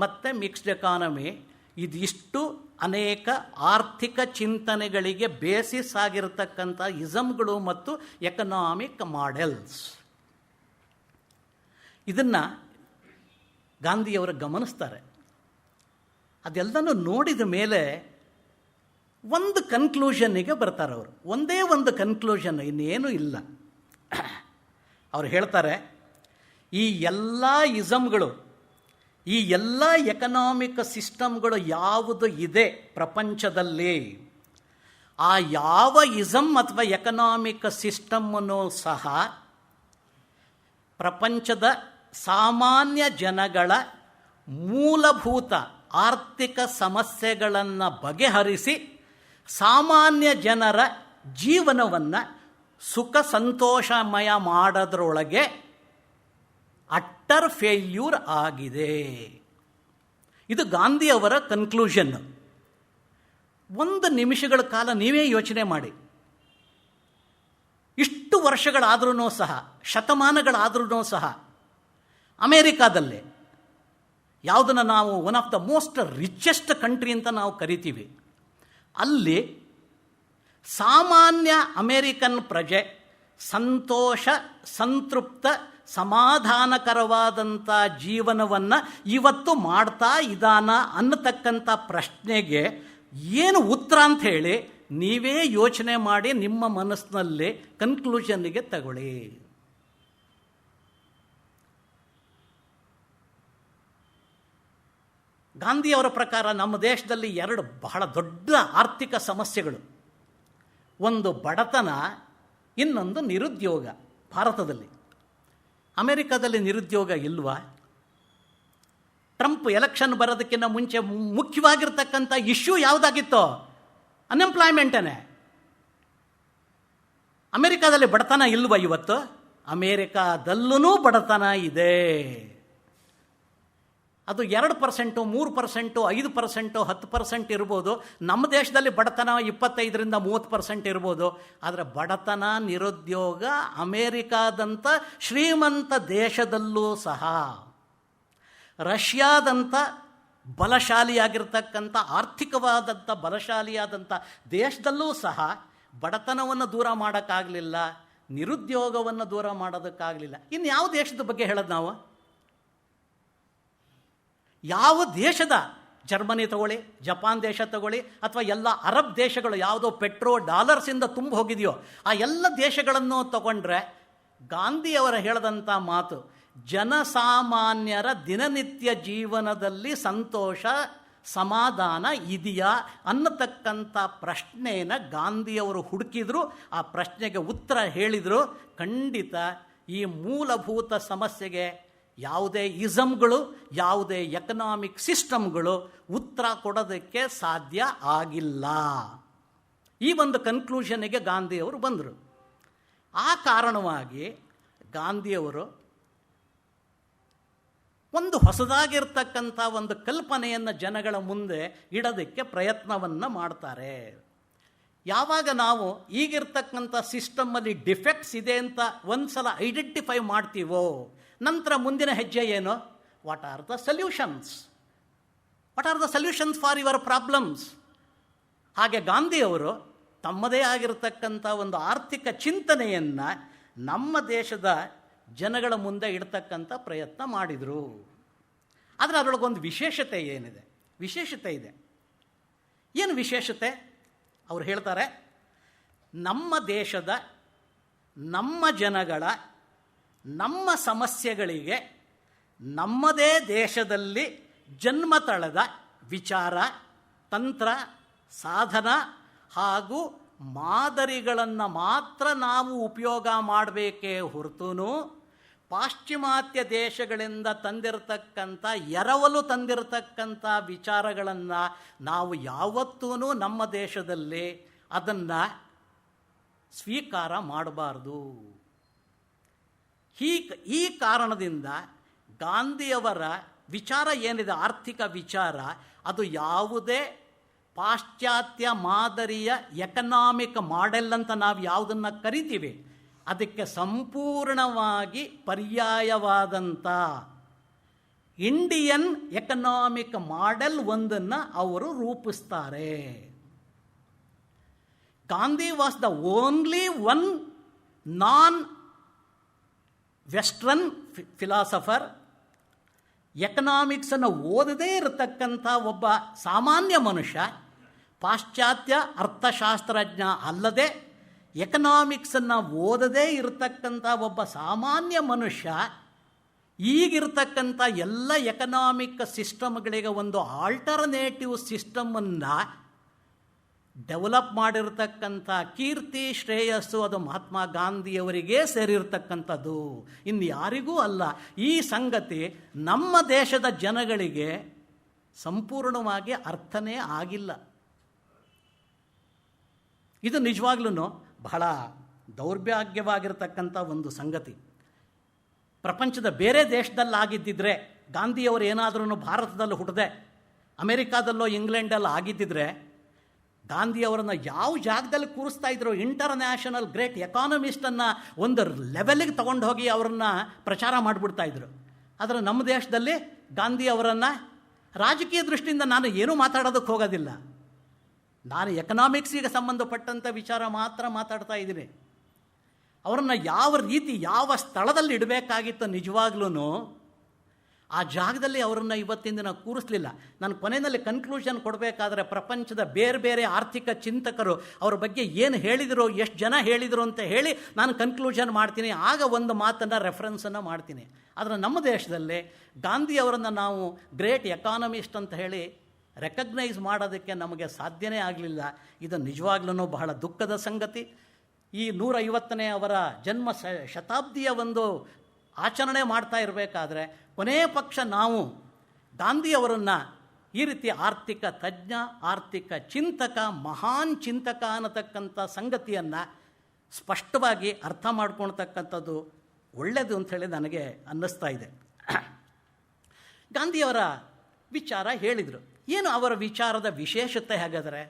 ಮತ್ತು ಮಿಕ್ಸ್ಡ್ ಎಕಾನಮಿ, ಇದಿಷ್ಟು ಅನೇಕ ಆರ್ಥಿಕ ಚಿಂತನೆಗಳಿಗೆ ಬೇಸಿಸ್ ಆಗಿರತಕ್ಕಂಥ ಇಸಮ್ಗಳು ಮತ್ತು ಎಕನಾಮಿಕ್ ಮಾಡೆಲ್ಸ್. ಇದನ್ನು ಗಾಂಧಿಯವರು ಗಮನಿಸ್ತಾರೆ. ಅದೆಲ್ಲನೂ ನೋಡಿದ ಮೇಲೆ ಒಂದು ಕನ್ಕ್ಲೂಷನ್ನಿಗೆ ಬರ್ತಾರೆ ಅವರು. ಒಂದೇ ಒಂದು ಕನ್ಕ್ಲೂಷನ್, ಇನ್ನೇನೂ ಇಲ್ಲ. ಅವರು ಹೇಳ್ತಾರೆ, ಈ ಎಲ್ಲ ಇಸಮ್ಗಳು, ಈ ಎಲ್ಲ ಎಕನಾಮಿಕ್ ಸಿಸ್ಟಮ್ಗಳು ಯಾವುದು ಇದೆ ಪ್ರಪಂಚದಲ್ಲಿ, ಆ ಯಾವ ಇಸಮ್ ಅಥವಾ ಎಕನಾಮಿಕ್ ಸಿಸ್ಟಮ್ಮನ್ನು ಸಹ ಪ್ರಪಂಚದ ಸಾಮಾನ್ಯ ಜನಗಳ ಮೂಲಭೂತ ಆರ್ಥಿಕ ಸಮಸ್ಯೆಗಳನ್ನು ಬಗೆಹರಿಸಿ ಸಾಮಾನ್ಯ ಜನರ ಜೀವನವನ್ನು ಸುಖ ಸಂತೋಷಮಯ ಮಾಡೋದ್ರೊಳಗೆ ಅಟ್ಟರ್ ಫೇಲ್ಯೂರ್ ಆಗಿದೆ. ಇದು ಗಾಂಧಿಯವರ ಕನ್ಕ್ಲೂಷನ್. 1 ನಿಮಿಷಗಳ ಕಾಲ ನೀವೇ ಯೋಚನೆ ಮಾಡಿ. ಇಷ್ಟು ವರ್ಷಗಳಾದ್ರೂ ಸಹ, ಶತಮಾನಗಳಾದ್ರೂ ಸಹ ಅಮೇರಿಕಾದಲ್ಲೇ, ಯಾವುದನ್ನು ನಾವು one of the most richest country ಅಂತ ನಾವು ಕರಿತೀವಿ, ಅಲ್ಲಿ ಸಾಮಾನ್ಯ ಅಮೇರಿಕನ್ ಪ್ರಜೆ ಸಂತೋಷ, ಸಂತೃಪ್ತ, ಸಮಾಧಾನಕರವಾದಂಥ ಜೀವನವನ್ನು ಇವತ್ತು ಮಾಡ್ತಾ ಇದ್ದಾನ ಅನ್ನತಕ್ಕಂಥ ಪ್ರಶ್ನೆಗೆ ಏನು ಉತ್ತರ ಅಂತ ಹೇಳಿ ನೀವೇ ಯೋಚನೆ ಮಾಡಿ ನಿಮ್ಮ ಮನಸ್ಸಿನಲ್ಲಿ ಕನ್ಕ್ಲೂಷನ್ನಿಗೆ ತಗೊಳ್ಳಿ. ಗಾಂಧಿಯವರ ಪ್ರಕಾರ ನಮ್ಮ ದೇಶದಲ್ಲಿ ಎರಡು ಬಹಳ ದೊಡ್ಡ ಆರ್ಥಿಕ ಸಮಸ್ಯೆಗಳು. ಒಂದು ಬಡತನ, ಇನ್ನೊಂದು ನಿರುದ್ಯೋಗ. ಭಾರತದಲ್ಲಿ, ಅಮೆರಿಕದಲ್ಲಿ ನಿರುದ್ಯೋಗ ಇಲ್ವಾ? ಟ್ರಂಪ್ ಎಲೆಕ್ಷನ್ ಬರೋದಕ್ಕಿಂತ ಮುಂಚೆ ಮುಖ್ಯವಾಗಿರ್ತಕ್ಕಂಥ ಇಶ್ಯೂ ಯಾವುದಾಗಿತ್ತೋ? ಅನ್ಎಂಪ್ಲಾಯ್ಮೆಂಟನೇ. ಅಮೆರಿಕಾದಲ್ಲಿ ಬಡತನ ಇಲ್ವಾ ಇವತ್ತು? ಅಮೇರಿಕಾದಲ್ಲೂ ಬಡತನ ಇದೆ. ಅದು 2%, 3%, 5%, 10% ಇರ್ಬೋದು. ನಮ್ಮ ದೇಶದಲ್ಲಿ ಬಡತನ 25ರಿಂದ 30% ಇರ್ಬೋದು. ಆದರೆ ಬಡತನ, ನಿರುದ್ಯೋಗ ಅಮೇರಿಕಾದಂಥ ಶ್ರೀಮಂತ ದೇಶದಲ್ಲೂ ಸಹ, ರಷ್ಯಾದಂಥ ಬಲಶಾಲಿಯಾಗಿರ್ತಕ್ಕಂಥ, ಆರ್ಥಿಕವಾದಂಥ ಬಲಶಾಲಿಯಾದಂಥ ದೇಶದಲ್ಲೂ ಸಹ ಬಡತನವನ್ನು ದೂರ ಮಾಡೋಕ್ಕಾಗಲಿಲ್ಲ, ನಿರುದ್ಯೋಗವನ್ನು ದೂರ ಮಾಡೋದಕ್ಕಾಗಲಿಲ್ಲ. ಇನ್ನು ಯಾವ ದೇಶದ ಬಗ್ಗೆ ಹೇಳೋದು ನಾವು? ಯಾವ ದೇಶದ, ಜರ್ಮನಿ ತಗೊಳ್ಳಿ, ಜಪಾನ್ ದೇಶ ತಗೊಳ್ಳಿ, ಅಥವಾ ಎಲ್ಲ ಅರಬ್ ದೇಶಗಳು ಯಾವುದೋ $ಡಾಲರ್ಸಿಂದ ತುಂಬ ಹೋಗಿದೆಯೋ ಆ ಎಲ್ಲ ದೇಶಗಳನ್ನು ತಗೊಂಡ್ರೆ ಗಾಂಧಿಯವರ ಹೇಳಿದಂಥ ಮಾತು, ಜನಸಾಮಾನ್ಯರ ದಿನನಿತ್ಯ ಜೀವನದಲ್ಲಿ ಸಂತೋಷ, ಸಮಾಧಾನ ಇದೆಯಾ ಅನ್ನತಕ್ಕಂಥ ಪ್ರಶ್ನೆಯನ್ನು ಗಾಂಧಿಯವರು ಹುಡುಕಿದ್ರು. ಆ ಪ್ರಶ್ನೆಗೆ ಉತ್ತರ ಹೇಳಿದರು. ಖಂಡಿತ ಈ ಮೂಲಭೂತ ಸಮಸ್ಯೆಗೆ ಯಾವುದೇ ಇಸಮ್ಗಳು, ಯಾವುದೇ ಎಕನಾಮಿಕ್ ಸಿಸ್ಟಮ್ಗಳು ಉತ್ತರ ಕೊಡೋದಕ್ಕೆ ಸಾಧ್ಯ ಆಗಿಲ್ಲ. ಈ ಒಂದು ಕನ್ಕ್ಲೂಷನ್ನಿಗೆ ಗಾಂಧಿಯವರು ಬಂದರು. ಆ ಕಾರಣವಾಗಿ ಗಾಂಧಿಯವರು ಒಂದು ಹೊಸದಾಗಿರ್ತಕ್ಕಂಥ ಒಂದು ಕಲ್ಪನೆಯನ್ನು ಜನಗಳ ಮುಂದೆ ಇಡೋದಕ್ಕೆ ಪ್ರಯತ್ನವನ್ನು ಮಾಡ್ತಾರೆ. ಯಾವಾಗ ನಾವು ಈಗಿರ್ತಕ್ಕಂಥ ಸಿಸ್ಟಮ್ಮಲ್ಲಿ ಡಿಫೆಕ್ಟ್ಸ್ ಇದೆ ಅಂತ ಒಂದು ಸಲ ಐಡೆಂಟಿಫೈ ಮಾಡ್ತೀವೋ, ನಂತರ ಮುಂದಿನ ಹೆಜ್ಜೆ ಏನು? What are the solutions? What are the solutions for your problems? ಹಾಗೆ ಗಾಂಧಿಯವರು ತಮ್ಮದೇ ಆಗಿರತಕ್ಕಂಥ ಒಂದು ಆರ್ಥಿಕ ಚಿಂತನೆಯನ್ನು ನಮ್ಮ ದೇಶದ ಜನಗಳ ಮುಂದೆ ಇಡ್ತಕ್ಕಂಥ ಪ್ರಯತ್ನ ಮಾಡಿದರು. ಆದರೆ ಅದರೊಳಗೊಂದು ವಿಶೇಷತೆ ಏನಿದೆ? ವಿಶೇಷತೆ ಇದೆ. ಏನು ವಿಶೇಷತೆ? ಅವ್ರು ಹೇಳ್ತಾರೆ, ನಮ್ಮ ದೇಶದ, ನಮ್ಮ ಜನಗಳ, ನಮ್ಮ ಸಮಸ್ಯೆಗಳಿಗೆ ನಮ್ಮದೇ ದೇಶದಲ್ಲಿ ಜನ್ಮ ತಳೆದ ವಿಚಾರ, ತಂತ್ರ, ಸಾಧನ ಹಾಗೂ ಮಾದರಿಗಳನ್ನು ಮಾತ್ರ ನಾವು ಉಪಯೋಗ ಮಾಡಬೇಕೇ ಹೊರತು ಪಾಶ್ಚಿಮಾತ್ಯ ದೇಶಗಳಿಂದ ತಂದಿರತಕ್ಕಂಥ, ಎರವಲು ತಂದಿರತಕ್ಕಂಥ ವಿಚಾರಗಳನ್ನು ನಾವು ಯಾವತ್ತೂ ನಮ್ಮ ದೇಶದಲ್ಲಿ ಅದನ್ನು ಸ್ವೀಕಾರ ಮಾಡಬಾರ್ದು. ಈ ಕಾರಣದಿಂದ ಗಾಂಧಿಯವರ ವಿಚಾರ ಏನಿದೆ, ಆರ್ಥಿಕ ವಿಚಾರ, ಅದು ಯಾವುದೇ ಪಾಶ್ಚಾತ್ಯ ಮಾದರಿಯ ಎಕನಾಮಿಕ್ ಮಾಡೆಲ್ ಅಂತ ನಾವು ಯಾವುದನ್ನು ಕರಿತೀವಿ ಅದಕ್ಕೆ ಸಂಪೂರ್ಣವಾಗಿ ಪರ್ಯಾಯವಾದಂಥ ಇಂಡಿಯನ್ ಎಕನಾಮಿಕ್ ಮಾಡೆಲ್ ಒಂದನ್ನು ಅವರು ರೂಪಿಸ್ತಾರೆ. Gandhi was the only one non western philosopher. ಎಕನಾಮಿಕ್ಸನ್ನು ಓದದೇ ಇರತಕ್ಕಂಥ ಒಬ್ಬ ಸಾಮಾನ್ಯ ಮನುಷ್ಯ, ಪಾಶ್ಚಾತ್ಯ ಅರ್ಥಶಾಸ್ತ್ರಜ್ಞ ಅಲ್ಲದೆ ಎಕನಾಮಿಕ್ಸನ್ನು ಓದದೇ ಇರತಕ್ಕಂಥ ಒಬ್ಬ ಸಾಮಾನ್ಯ ಮನುಷ್ಯ ಈಗಿರ್ತಕ್ಕಂಥ ಎಲ್ಲ ಎಕನಾಮಿಕ್ ಸಿಸ್ಟಮ್ಗಳಿಗೆ ಒಂದು ಆಲ್ಟರ್ನೇಟಿವ್ ಸಿಸ್ಟಮನ್ನು ಡೆವಲಪ್ ಮಾಡಿರ್ತಕ್ಕಂಥ ಕೀರ್ತಿ, ಶ್ರೇಯಸ್ಸು ಅದು ಮಹಾತ್ಮ ಗಾಂಧಿಯವರಿಗೆ ಸೇರಿರ್ತಕ್ಕಂಥದ್ದು, ಇನ್ನು ಯಾರಿಗೂ ಅಲ್ಲ. ಈ ಸಂಗತಿ ನಮ್ಮ ದೇಶದ ಜನಗಳಿಗೆ ಸಂಪೂರ್ಣವಾಗಿ ಅರ್ಥನೇ ಆಗಿಲ್ಲ. ಇದು ನಿಜವಾಗ್ಲೂ ಬಹಳ ದೌರ್ಭಾಗ್ಯವಾಗಿರ್ತಕ್ಕಂಥ ಒಂದು ಸಂಗತಿ. ಪ್ರಪಂಚದ ಬೇರೆ ದೇಶದಲ್ಲಾಗಿದ್ದಿದ್ರೆ, ಗಾಂಧಿಯವರು ಏನಾದರೂ ಭಾರತದಲ್ಲಿ ಹುಟ್ಟದೆ ಅಮೆರಿಕಾದಲ್ಲೋ ಇಂಗ್ಲೆಂಡಲ್ಲೋ ಆಗಿದ್ದಿದ್ರೆ ಗಾಂಧಿಯವರನ್ನು ಯಾವ ಜಾಗದಲ್ಲಿ ಕೂರಿಸ್ತಾ ಇದ್ರು? ಇಂಟರ್ನ್ಯಾಷನಲ್ ಗ್ರೇಟ್ ಎಕಾನಮಿಸ್ಟನ್ನು ಒಂದು ಲೆವೆಲಿಗೆ ತಗೊಂಡು ಹೋಗಿ ಅವರನ್ನು ಪ್ರಚಾರ ಮಾಡಿಬಿಡ್ತಾಯಿದ್ರು. ಆದರೆ ನಮ್ಮ ದೇಶದಲ್ಲಿ ಗಾಂಧಿಯವರನ್ನು ರಾಜಕೀಯ ದೃಷ್ಟಿಯಿಂದ ನಾನು ಏನೂ ಮಾತಾಡೋದಕ್ಕೆ ಹೋಗೋದಿಲ್ಲ. ನಾನು ಎಕನಾಮಿಕ್ಸಿಗೆ ಸಂಬಂಧಪಟ್ಟಂಥ ವಿಚಾರ ಮಾತ್ರ ಮಾತಾಡ್ತಾ ಇದ್ದೀನಿ. ಅವರನ್ನು ಯಾವ ರೀತಿ ಯಾವ ಸ್ಥಳದಲ್ಲಿ ಇಡಬೇಕಾಗಿತ್ತು ನಿಜವಾಗ್ಲೂ ಆ ಜಾಗದಲ್ಲಿ ಅವರನ್ನು ಇವತ್ತಿನ ದಿನ ಕೂರಿಸಲಿಲ್ಲ. ನಾನು ಕೊನೆಯಲ್ಲಿ ಕನ್ಕ್ಲೂಷನ್ ಕೊಡಬೇಕಾದ್ರೆ ಪ್ರಪಂಚದ ಬೇರೆ ಬೇರೆ ಆರ್ಥಿಕ ಚಿಂತಕರು ಅವ್ರ ಬಗ್ಗೆ ಏನು ಹೇಳಿದರು, ಎಷ್ಟು ಜನ ಹೇಳಿದರು ಅಂತ ಹೇಳಿ ನಾನು ಕನ್ಕ್ಲೂಷನ್ ಮಾಡ್ತೀನಿ. ಆಗ ಒಂದು ಮಾತನ್ನು ರೆಫರೆನ್ಸನ್ನು ಮಾಡ್ತೀನಿ. ಆದರೆ ನಮ್ಮ ದೇಶದಲ್ಲಿ ಗಾಂಧಿಯವರನ್ನು ನಾವು ಗ್ರೇಟ್ ಎಕಾನಮಿಸ್ಟ್ ಅಂತ ಹೇಳಿ ರೆಕಗ್ನೈಸ್ ಮಾಡೋದಕ್ಕೆ ನಮಗೆ ಸಾಧ್ಯನೇ ಆಗಲಿಲ್ಲ. ಇದು ನಿಜವಾಗ್ಲೂ ಬಹಳ ದುಃಖದ ಸಂಗತಿ. ಈ 150ನೇ ಅವರ ಜನ್ಮ ಶತಾಬ್ದಿಯ ಒಂದು ಆಚರಣೆ ಮಾಡ್ತಾ ಇರಬೇಕಾದ್ರೆ ಕೊನೆಯ ಪಕ್ಷ ನಾವು ಗಾಂಧಿಯವರನ್ನು ಈ ರೀತಿ ಆರ್ಥಿಕ ತಜ್ಞ, ಆರ್ಥಿಕ ಚಿಂತಕ, ಮಹಾನ್ ಚಿಂತಕ ಅನ್ನತಕ್ಕಂಥ ಸಂಗತಿಯನ್ನು ಸ್ಪಷ್ಟವಾಗಿ ಅರ್ಥ ಮಾಡ್ಕೊಳ್ತಕ್ಕಂಥದ್ದು ಒಳ್ಳೆಯದು ಅಂಥೇಳಿ ನನಗೆ ಅನ್ನಿಸ್ತಾ ಇದೆ. ಗಾಂಧಿಯವರ ವಿಚಾರ ಹೇಳಿದರು. ಏನು ಅವರ ವಿಚಾರದ ವಿಶೇಷತೆ ಹಾಗಾದರೆ?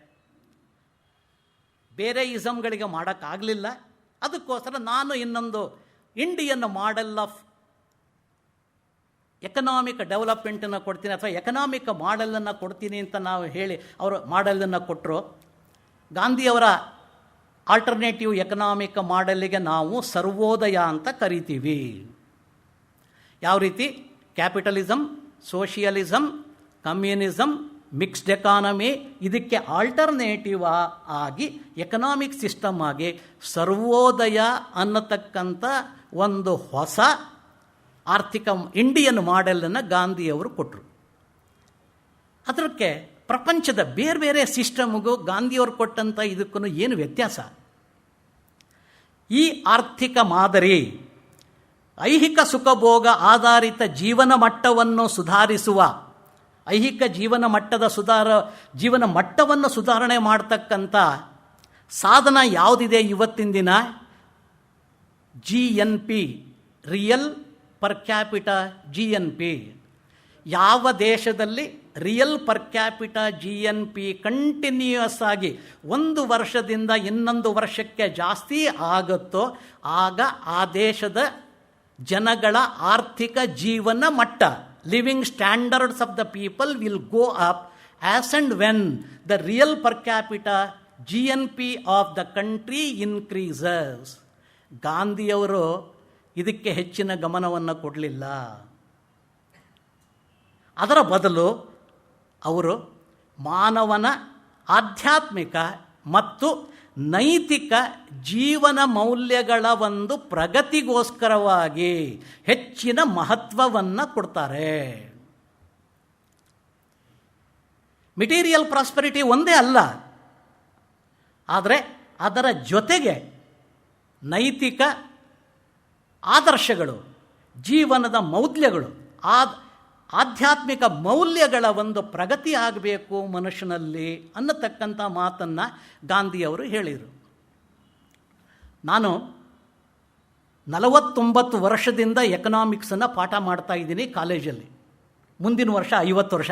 ಬೇರೆ ಇಸಮ್ಗಳಿಗೆ ಮಾಡೋಕ್ಕಾಗಲಿಲ್ಲ. ಅದಕ್ಕೋಸ್ಕರ ನಾನು ಇನ್ನೊಂದು ಇಂಡಿಯನ್ ಮಾಡೆಲ್ ಆಫ್ ಎಕನಾಮಿಕ್ ಡೆವಲಪ್ಮೆಂಟನ್ನು ಕೊಡ್ತೀನಿ ಅಥವಾ ಎಕನಾಮಿಕ್ ಮಾಡೆಲನ್ನು ಕೊಡ್ತೀನಿ ಅಂತ ನಾವು ಹೇಳಿ ಅವರು ಮಾಡೆಲನ್ನು ಕೊಟ್ಟರು. ಗಾಂಧಿಯವರ ಆಲ್ಟರ್ನೇಟಿವ್ ಎಕನಾಮಿಕ್ ಮಾಡೆಲ್ಲಿಗೆ ನಾವು ಸರ್ವೋದಯ ಅಂತ ಕರಿತೀವಿ. ಯಾವ ರೀತಿ? Capitalism, socialism, communism, mixed economy, ಇದಕ್ಕೆ ಆಲ್ಟರ್ನೇಟಿವ್ ಆಗಿ ಎಕನಾಮಿಕ್ ಸಿಸ್ಟಮ್ ಆಗಿ ಸರ್ವೋದಯ ಅನ್ನತಕ್ಕಂಥ ಒಂದು ಹೊಸ ಆರ್ಥಿಕ ಇಂಡಿಯನ್ ಮಾಡೆಲನ್ನು ಗಾಂಧಿಯವರು ಕೊಟ್ಟರು. ಅದಕ್ಕೆ ಪ್ರಪಂಚದ ಬೇರೆ ಬೇರೆ ಸಿಸ್ಟಮ್ಗೂ ಗಾಂಧಿಯವರು ಕೊಟ್ಟಂಥ ಇದಕ್ಕೂ ಏನು ವ್ಯತ್ಯಾಸ? ಈ ಆರ್ಥಿಕ ಮಾದರಿ ಐಹಿಕ ಸುಖಭೋಗ ಆಧಾರಿತ ಜೀವನ ಮಟ್ಟವನ್ನು ಸುಧಾರಿಸುವ, ಐಹಿಕ ಜೀವನ ಮಟ್ಟವನ್ನು ಸುಧಾರಣೆ ಮಾಡ್ತಕ್ಕಂಥ ಸಾಧನ ಯಾವುದಿದೆ ಇವತ್ತಿನ ದಿನ? GNP, real per capita GNP. ಯಾವ ದೇಶದಲ್ಲಿ real per capita GNP continuous ಆಗಿ ಒಂದು ವರ್ಷದಿಂದ ಇನ್ನೊಂದು ವರ್ಷಕ್ಕೆ ಜಾಸ್ತಿ ಆಗುತ್ತೋ ಆಗ ಆ ದೇಶದ ಜನಗಳ ಆರ್ಥಿಕ ಜೀವನ ಮಟ್ಟ, living standards of the people will go up as and when the real per capita GNP of the country increases. ಗಾಂಧಿಯವರು ಇದಕ್ಕೆ ಹೆಚ್ಚಿನ ಗಮನವನ್ನು ಕೊಡಲಿಲ್ಲ. ಅದರ ಬದಲು ಅವರು ಮಾನವನ ಆಧ್ಯಾತ್ಮಿಕ ಮತ್ತು ನೈತಿಕ ಜೀವನ ಮೌಲ್ಯಗಳ ಒಂದು ಪ್ರಗತಿಗೋಸ್ಕರವಾಗಿ ಹೆಚ್ಚಿನ ಮಹತ್ವವನ್ನು ಕೊಡ್ತಾರೆ. ಮೆಟೀರಿಯಲ್ ಪ್ರಾಸ್ಪರಿಟಿ ಒಂದೇ ಅಲ್ಲ, ಆದರೆ ಅದರ ಜೊತೆಗೆ ನೈತಿಕ ಆದರ್ಶಗಳು, ಜೀವನದ ಮೌಲ್ಯಗಳು, ಆಧ್ಯಾತ್ಮಿಕ ಮೌಲ್ಯಗಳ ಒಂದು ಪ್ರಗತಿ ಆಗಬೇಕು ಮನುಷ್ಯನಲ್ಲಿ ಅನ್ನತಕ್ಕಂಥ ಮಾತನ್ನು ಗಾಂಧಿಯವರು ಹೇಳಿದರು. ನಾನು 49 ವರ್ಷದಿಂದ ಎಕನಾಮಿಕ್ಸನ್ನು ಪಾಠ ಮಾಡ್ತಾ ಇದ್ದೀನಿ ಕಾಲೇಜಲ್ಲಿ. ಮುಂದಿನ ವರ್ಷ 50 ವರ್ಷ.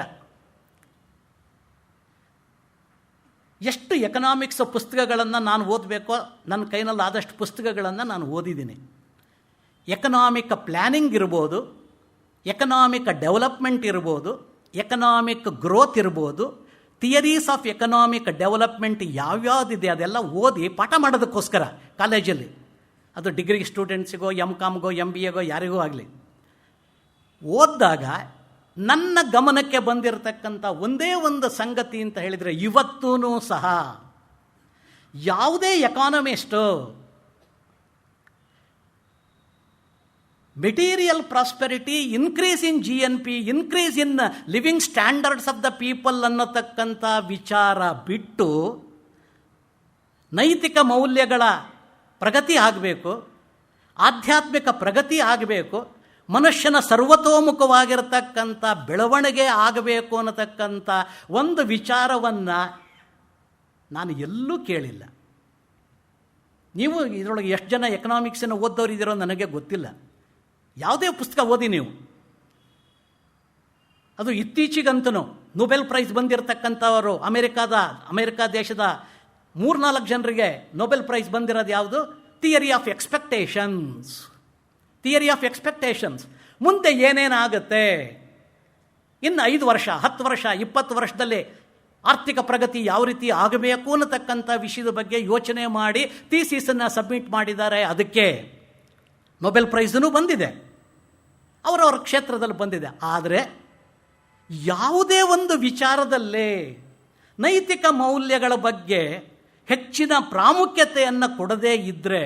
ಎಷ್ಟು ಎಕನಾಮಿಕ್ಸ್ ಪುಸ್ತಕಗಳನ್ನು ನಾನು ಓದಬೇಕೋ ನನ್ನ ಕೈನಲ್ಲಿ ಆದಷ್ಟು ಪುಸ್ತಕಗಳನ್ನು ನಾನು ಓದಿದ್ದೀನಿ. ಎಕನಾಮಿಕ್ ಪ್ಲ್ಯಾನಿಂಗ್ ಇರ್ಬೋದು, ಎಕನಾಮಿಕ್ ಡೆವಲಪ್ಮೆಂಟ್ ಇರ್ಬೋದು, ಎಕನಾಮಿಕ್ ಗ್ರೋತ್ ಇರ್ಬೋದು, ಥಿಯರೀಸ್ ಆಫ್ ಎಕನಾಮಿಕ್ ಡೆವಲಪ್ಮೆಂಟ್ ಯಾವ್ಯಾವುದಿದೆ ಅದೆಲ್ಲ ಓದಿ ಪಾಠ ಮಾಡೋದಕ್ಕೋಸ್ಕರ ಕಾಲೇಜಲ್ಲಿ, ಅದು ಡಿಗ್ರಿ ಸ್ಟೂಡೆಂಟ್ಸಿಗೋ MCOMಗೋ MBAಗೋ ಯಾರಿಗೂ ಆಗಲಿ, ಓದಿದಾಗ ನನ್ನ ಗಮನಕ್ಕೆ ಬಂದಿರತಕ್ಕಂಥ ಒಂದೇ ಒಂದು ಸಂಗತಿ ಅಂತ ಹೇಳಿದರೆ, ಇವತ್ತೂ ಸಹ ಯಾವುದೇ economist material prosperity, increase in GNP, increase in living standards of the people ಅನ್ನತಕ್ಕಂಥ ವಿಚಾರ ಬಿಟ್ಟು ನೈತಿಕ ಮೌಲ್ಯಗಳ ಪ್ರಗತಿ ಆಗಬೇಕು, ಆಧ್ಯಾತ್ಮಿಕ ಪ್ರಗತಿ ಆಗಬೇಕು, ಮನುಷ್ಯನ ಸರ್ವತೋಮುಖವಾಗಿರತಕ್ಕಂಥ ಬೆಳವಣಿಗೆ ಆಗಬೇಕು ಅನ್ನತಕ್ಕಂಥ ಒಂದು ವಿಚಾರವನ್ನು ನಾನು ಎಲ್ಲೂ ಕೇಳಿಲ್ಲ. ನೀವು ಇದರೊಳಗೆ ಎಷ್ಟು ಜನ ಎಕನಾಮಿಕ್ಸನ್ನು ಓದೋರು ಇದ್ದೀರೋ ನನಗೆ ಗೊತ್ತಿಲ್ಲ. ಯಾವುದೇ ಪುಸ್ತಕ ಓದಿ ನೀವು, ಅದು ಇತ್ತೀಚೆಗಂತೂ ನೊಬೆಲ್ ಪ್ರೈಸ್ ಬಂದಿರತಕ್ಕಂಥವರು ಅಮೆರಿಕಾ ದೇಶದ 3-4 ಜನರಿಗೆ ನೊಬೆಲ್ ಪ್ರೈಸ್ ಬಂದಿರೋದು ಯಾವುದು? Theory of expectations. ಮುಂದೆ ಏನೇನಾಗುತ್ತೆ, ಇನ್ನು 5 ವರ್ಷ, 10 ವರ್ಷ, 20 ವರ್ಷದಲ್ಲಿ ಆರ್ಥಿಕ ಪ್ರಗತಿ ಯಾವ ರೀತಿ ಆಗಬೇಕು ಅನ್ನತಕ್ಕಂಥ ವಿಷಯದ ಬಗ್ಗೆ ಯೋಚನೆ ಮಾಡಿ ಥೀಸಿಸನ್ನು ಸಬ್ಮಿಟ್ ಮಾಡಿದ್ದಾರೆ. ಅದಕ್ಕೆ ನೊಬೆಲ್ ಪ್ರೈಸೂ ಬಂದಿದೆ, ಅವರವರ ಕ್ಷೇತ್ರದಲ್ಲಿ ಬಂದಿದೆ. ಆದರೆ ಯಾವುದೇ ಒಂದು ವಿಚಾರದಲ್ಲೇ ನೈತಿಕ ಮೌಲ್ಯಗಳ ಬಗ್ಗೆ ಹೆಚ್ಚಿನ ಪ್ರಾಮುಖ್ಯತೆಯನ್ನು ಕೊಡದೇ ಇದ್ದರೆ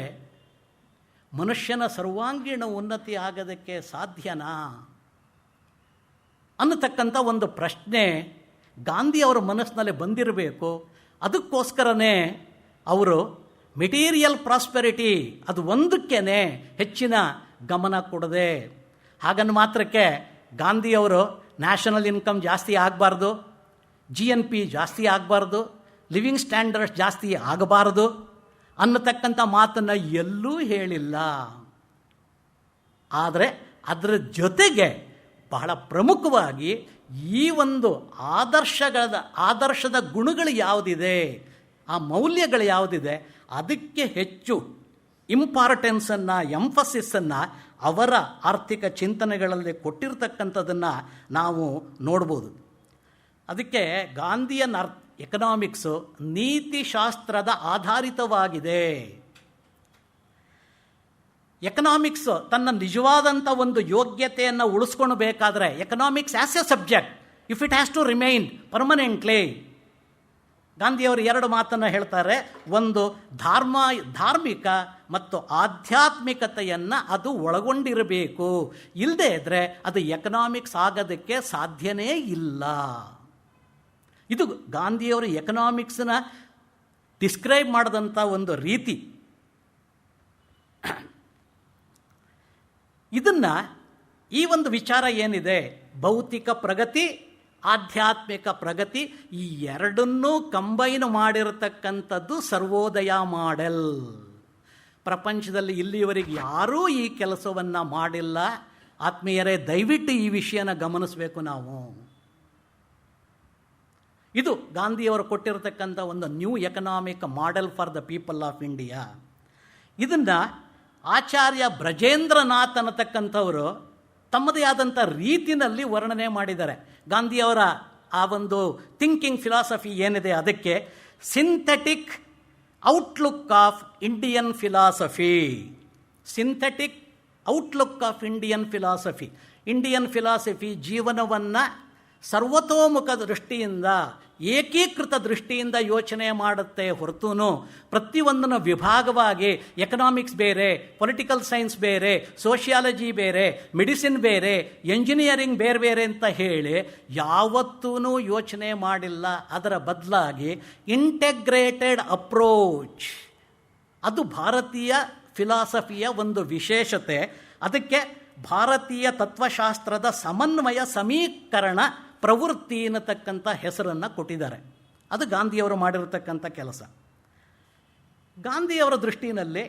ಮನುಷ್ಯನ ಸರ್ವಾಂಗೀಣ ಉನ್ನತಿ ಆಗೋದಕ್ಕೆ ಸಾಧ್ಯನಾ ಅನ್ನತಕ್ಕಂಥ ಒಂದು ಪ್ರಶ್ನೆ ಗಾಂಧಿಯವರ ಮನಸ್ಸಿನಲ್ಲಿ ಬಂದಿರಬೇಕು. ಅದಕ್ಕೋಸ್ಕರನೇ ಅವರು ಮೆಟೀರಿಯಲ್ ಪ್ರಾಸ್ಪೆರಿಟಿ ಅದು ಒಂದಕ್ಕೇ ಹೆಚ್ಚಿನ ಗಮನ ಕೊಡದೆ, ಹಾಗನ್ನು ಮಾತ್ರಕ್ಕೆ ಗಾಂಧಿಯವರು ನ್ಯಾಷನಲ್ ಇನ್ಕಮ್ ಜಾಸ್ತಿ ಆಗಬಾರ್ದು, GNP ಜಾಸ್ತಿ ಆಗಬಾರ್ದು, ಲಿವಿಂಗ್ ಸ್ಟ್ಯಾಂಡರ್ಡ್ಸ್ ಜಾಸ್ತಿ ಆಗಬಾರ್ದು ಅನ್ನತಕ್ಕಂಥ ಮಾತನ್ನು ಎಲ್ಲೂ ಹೇಳಿಲ್ಲ. ಆದರೆ ಅದರ ಜೊತೆಗೆ ಬಹಳ ಪ್ರಮುಖವಾಗಿ ಈ ಒಂದು ಆದರ್ಶದ ಗುಣಗಳು ಯಾವುದಿದೆ, ಆ ಮೌಲ್ಯಗಳು ಯಾವುದಿದೆ, ಅದಕ್ಕೆ ಹೆಚ್ಚು ಇಂಪಾರ್ಟೆನ್ಸನ್ನು, ಎಂಫಸಿಸನ್ನು ಅವರ ಆರ್ಥಿಕ ಚಿಂತನೆಗಳಲ್ಲಿ ಕೊಟ್ಟಿರ್ತಕ್ಕಂಥದ್ದನ್ನು ನಾವು ನೋಡ್ಬೋದು. ಅದಕ್ಕೆ ಗಾಂಧಿಯನ್ ಎಕನಾಮಿಕ್ಸು ನೀತಿಶಾಸ್ತ್ರದ ಆಧಾರಿತವಾಗಿದೆ. ಎಕನಾಮಿಕ್ಸ್ ತನ್ನ ನಿಜವಾದಂಥ ಒಂದು ಯೋಗ್ಯತೆಯನ್ನು ಉಳಿಸ್ಕೊಳ್ಬೇಕಾದ್ರೆ economics as a subject if it has to remain permanently, ಗಾಂಧಿಯವರು ಎರಡು ಮಾತನ್ನು ಹೇಳ್ತಾರೆ. ಒಂದು ಧಾರ್ಮಿಕ ಮತ್ತು ಆಧ್ಯಾತ್ಮಿಕತೆಯನ್ನು ಅದು ಒಳಗೊಂಡಿರಬೇಕು, ಇಲ್ಲದೇ ಇದ್ದರೆ ಅದು ಎಕನಾಮಿಕ್ಸ್ ಆಗೋದಕ್ಕೆ ಸಾಧ್ಯನೇ ಇಲ್ಲ. ಇದು ಗಾಂಧಿಯವರು ಎಕನಾಮಿಕ್ಸನ್ನ ಡಿಸ್ಕ್ರೈಬ್ ಮಾಡಿದಂಥ ಒಂದು ರೀತಿ. ಇದನ್ನು ಈ ಒಂದು ವಿಚಾರ ಏನಿದೆ, ಭೌತಿಕ ಪ್ರಗತಿ ಆಧ್ಯಾತ್ಮಿಕ ಪ್ರಗತಿ, ಈ ಎರಡನ್ನೂ ಕಂಬೈನ್ ಮಾಡಿರತಕ್ಕಂಥದ್ದು ಸರ್ವೋದಯ ಮಾಡೆಲ್. ಪ್ರಪಂಚದಲ್ಲಿ ಇಲ್ಲಿಯವರೆಗೆ ಯಾರೂ ಈ ಕೆಲಸವನ್ನು ಮಾಡಿಲ್ಲ. ಆತ್ಮೀಯರೇ, ದಯವಿಟ್ಟು ಈ ವಿಷಯನ ಗಮನಿಸಬೇಕು ನಾವು. ಇದು ಗಾಂಧಿಯವರು ಕೊಟ್ಟಿರತಕ್ಕಂಥ ಒಂದು new economic model for the people of India. ಇದನ್ನು ಆಚಾರ್ಯ ಬ್ರಜೇಂದ್ರನಾಥ್ ಅನ್ನತಕ್ಕಂಥವರು ತಮ್ಮದೇ ಆದಂಥ ರೀತಿಯಲ್ಲಿ ವರ್ಣನೆ ಮಾಡಿದ್ದಾರೆ. ಗಾಂಧಿಯವರ ಆ ಒಂದು ಥಿಂಕಿಂಗ್ ಫಿಲಾಸಫಿ ಏನಿದೆ ಅದಕ್ಕೆ synthetic outlook of Indian philosophy. Synthetic outlook of Indian philosophy. Indian philosophy ಜೀವನವನ್ನು ಸರ್ವತೋಮುಖ ದೃಷ್ಟಿಯಿಂದ, ಏಕೀಕೃತ ದೃಷ್ಟಿಯಿಂದ ಯೋಚನೆ ಮಾಡುತ್ತೆ ಹೊರತು ಪ್ರತಿಯೊಂದನ್ನು ವಿಭಾಗವಾಗಿ ಎಕನಾಮಿಕ್ಸ್ ಬೇರೆ, ಪೊಲಿಟಿಕಲ್ ಸೈನ್ಸ್ ಬೇರೆ, ಸೋಷಿಯಾಲಜಿ ಬೇರೆ, ಮೆಡಿಸಿನ್ ಬೇರೆ, ಎಂಜಿನಿಯರಿಂಗ್ ಬೇರೆ ಬೇರೆ ಅಂತ ಹೇಳಿ ಯಾವತ್ತೂ ಯೋಚನೆ ಮಾಡಿಲ್ಲ. ಅದರ ಬದಲಾಗಿ ಇಂಟೆಗ್ರೇಟೆಡ್ ಅಪ್ರೋಚ್, ಅದು ಭಾರತೀಯ ಫಿಲಾಸಫಿಯ ಒಂದು ವಿಶೇಷತೆ. ಅದಕ್ಕೆ ಭಾರತೀಯ ತತ್ವಶಾಸ್ತ್ರದ ಸಮನ್ವಯ ಸಮೀಕರಣ ಪ್ರವೃತ್ತಿ ಅನ್ನತಕ್ಕಂಥ ಹೆಸರನ್ನು ಕೊಟ್ಟಿದ್ದಾರೆ. ಅದು ಗಾಂಧಿಯವರು ಮಾಡಿರತಕ್ಕಂಥ ಕೆಲಸ. ಗಾಂಧಿಯವರ ದೃಷ್ಟಿಯಲ್ಲಿ